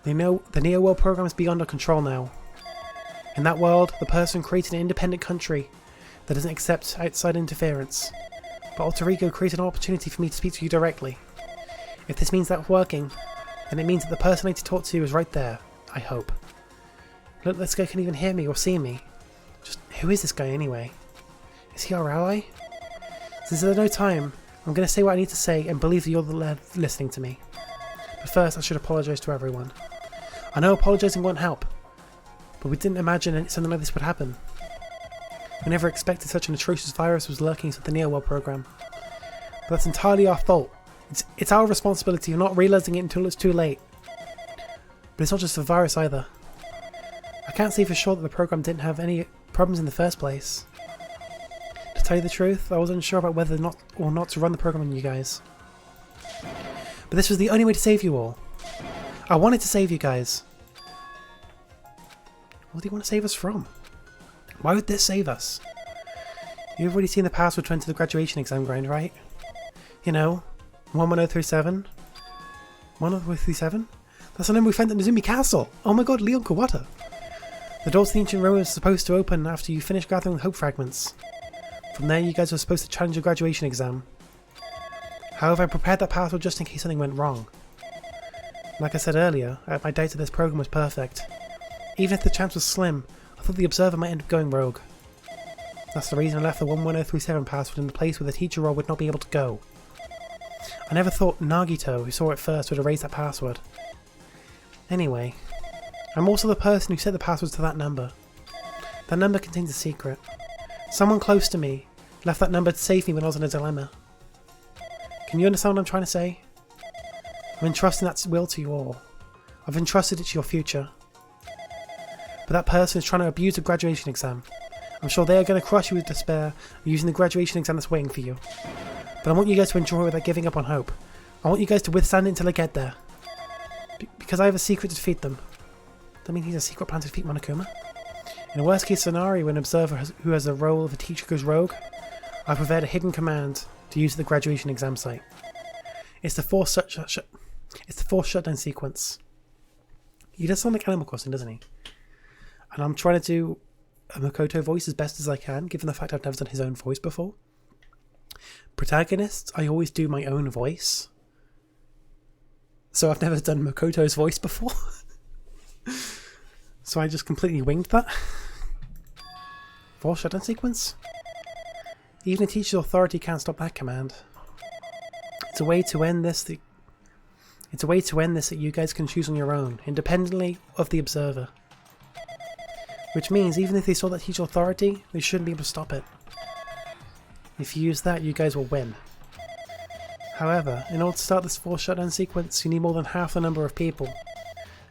The Neo World program is beyond our control now. In that world, the person created an independent country that doesn't accept outside interference. But Alter Ego created an opportunity for me to speak to you directly. If this means that's working, then it means that the person I need to talk to is right there, I hope. Look, this guy can even hear me or see me. Just, who is this guy anyway? Is he our ally? Since there's no time, I'm going to say what I need to say and believe that you're listening to me. But first, I should apologise to everyone. I know apologising won't help, but we didn't imagine something like this would happen. We never expected such an atrocious virus was lurking inside the Neo World program. But that's entirely our fault. It's our responsibility for not realising it until it's too late. But it's not just the virus either. I can't say for sure that the program didn't have any problems in the first place. To tell you the truth, I was unsure about whether or not to run the program on you guys. But this was the only way to save you all. I wanted to save you guys. What do you want to save us from? Why would this save us? You've already seen the password to enter the graduation exam grind, right? You know, 11037? 11037? That's the number we found at Nezumi Castle! Oh my god, Leon Kawata! The door to the ancient ruin is supposed to open after you finish gathering the hope fragments. From there, you guys were supposed to challenge your graduation exam. However, I prepared that password just in case something went wrong. Like I said earlier, I doubted this program was perfect. Even if the chance was slim, I thought the observer might end up going rogue. That's the reason I left the 11037 password in the place where the teacher role would not be able to go. I never thought Nagito, who saw it first, would erase that password. Anyway, I'm also the person who set the passwords to that number. That number contains a secret. Someone close to me left that number to save me when I was in a dilemma. Can you understand what I'm trying to say? I'm entrusting that will to you all. I've entrusted it to your future. But that person is trying to abuse the graduation exam. I'm sure they are going to crush you with despair using the graduation exam that's waiting for you. But I want you guys to enjoy it without giving up on hope. I want you guys to withstand it until I get there. Because I have a secret to defeat them. That means he's a secret plan to defeat Monokuma? In a worst case scenario, when an observer who has the role of a teacher goes rogue, I've prepared a hidden command to use at the graduation exam site. It's the forced shutdown sequence. He does sound like Animal Crossing, doesn't he? And I'm trying to do a Makoto voice as best as I can, given the fact I've never done his own voice before. Protagonists, I always do my own voice. So I've never done Makoto's voice before. So I just completely winged that. Forced shutdown sequence? Even a teacher's authority can't stop that command. It's a way to end this that you guys can choose on your own, independently of the observer. Which means even if they saw that teacher authority, they shouldn't be able to stop it. If you use that, you guys will win. However, in order to start this forced shutdown sequence, you need more than half the number of people.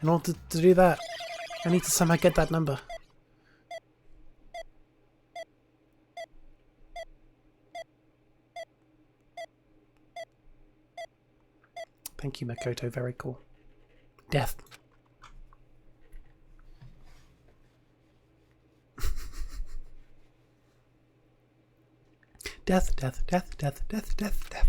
In order to do that, I need to somehow get that number. Thank you, Makoto. Very cool. Death. Death, death, death, death, death, death, death.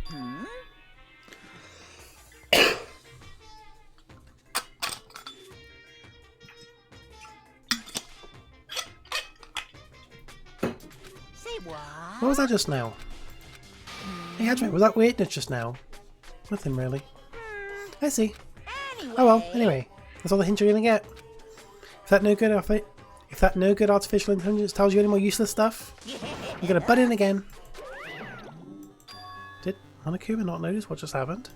Say what? What was that just now? Hey, Hajime, was that weirdness just now? Nothing really. I see. Anyway. Oh well, anyway. That's all the hints you're gonna get. If that no good artificial intelligence tells you any more useless stuff, I'm gonna butt in again. Did Monokuma not notice what just happened?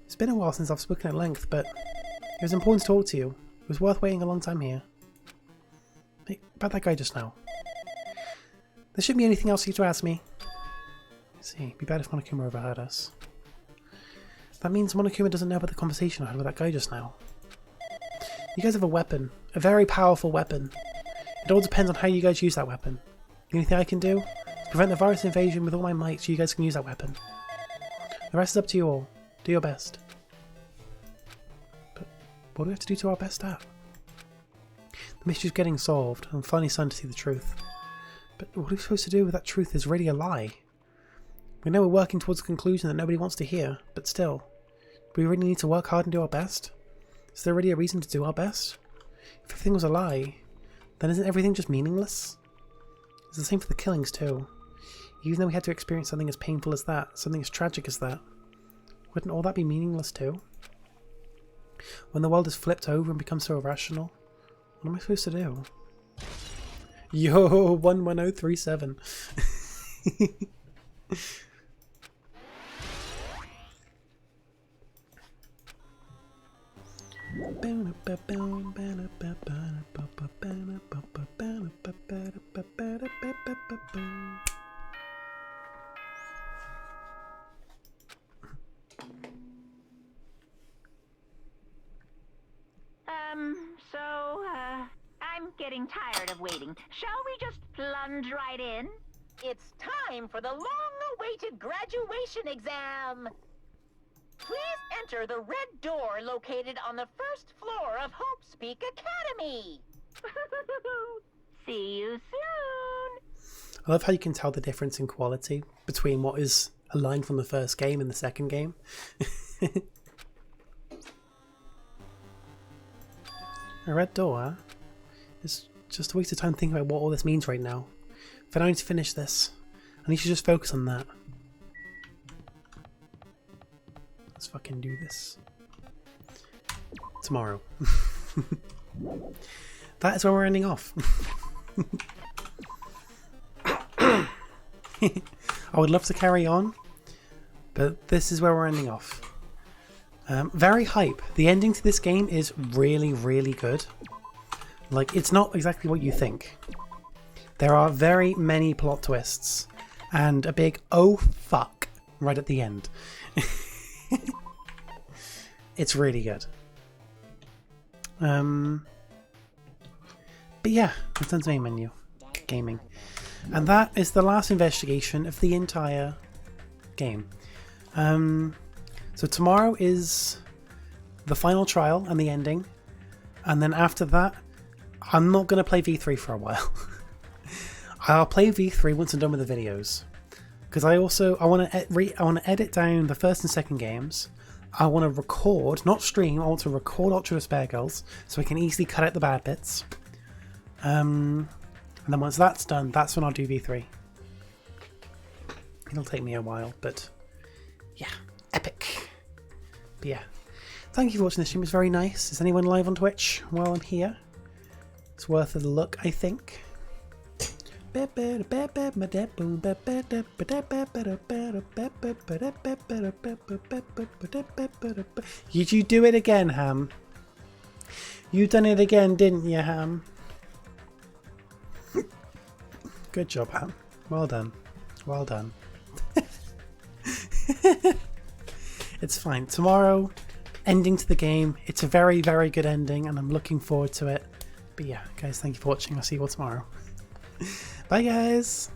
It's been a while since I've spoken at length, but it was important to talk to you. It was worth waiting a long time here. Hey, about that guy just now. There shouldn't be anything else for you to ask me. Let's see, it'd be bad if Monokuma overheard us. That means Monokuma doesn't know about the conversation I had with that guy just now. You guys have a weapon. A very powerful weapon. It all depends on how you guys use that weapon. The only thing I can do is prevent the virus invasion with all my might so you guys can use that weapon. The rest is up to you all. Do your best. But what do we have to do to our best at? The mystery's getting solved. I'm finally starting to see the truth. But what are we supposed to do if that truth is really a lie? We know we're working towards a conclusion that nobody wants to hear, but still. Do we really need to work hard and do our best? Is there really a reason to do our best? If everything was a lie, then isn't everything just meaningless? It's the same for the killings too. Even though we had to experience something as painful as that, something as tragic as that, wouldn't all that be meaningless too? When the world is flipped over and becomes so irrational, what am I supposed to do? Yo, 11037. I'm getting tired of waiting. Shall we just plunge right in? It's time for the long-awaited graduation exam. Please enter the red door located on the first floor of Hopespeak Academy. See you soon. I love how you can tell the difference in quality between what is a line from the first game and the second game. A red door? It's just a waste of time thinking about what all this means right now. If I need to finish this, I need to just focus on that. Let's fucking do this. Tomorrow. That is where we're ending off. I would love to carry on, but this is where we're ending off. Very hype. The ending to this game is really, really good. Like, it's not exactly what you think. There are very many plot twists and a big oh fuck right at the end. It's really good. But yeah, return to main menu. Gaming. And that is the last investigation of the entire game. So tomorrow is the final trial and the ending. And then after that, I'm not going to play V3 for a while. I'll play V3 once I'm done with the videos. Because I want to edit down the first and second games. I want to record, not stream, I want to record Ultra Despair Girls so I can easily cut out the bad bits. And then once that's done, that's when I'll do V3. It'll take me a while, but yeah, epic. But yeah, thank you for watching this stream. It's very nice. Is anyone live on Twitch while I'm here? It's worth a look, I think. Did you do it again, Ham? You done it again, didn't you, Ham? Good job, Ham. Well done. Well done. It's fine. Tomorrow, ending to the game. It's a very, very good ending, and I'm looking forward to it. But yeah, guys, thank you for watching. I'll see you all tomorrow. Bye, guys.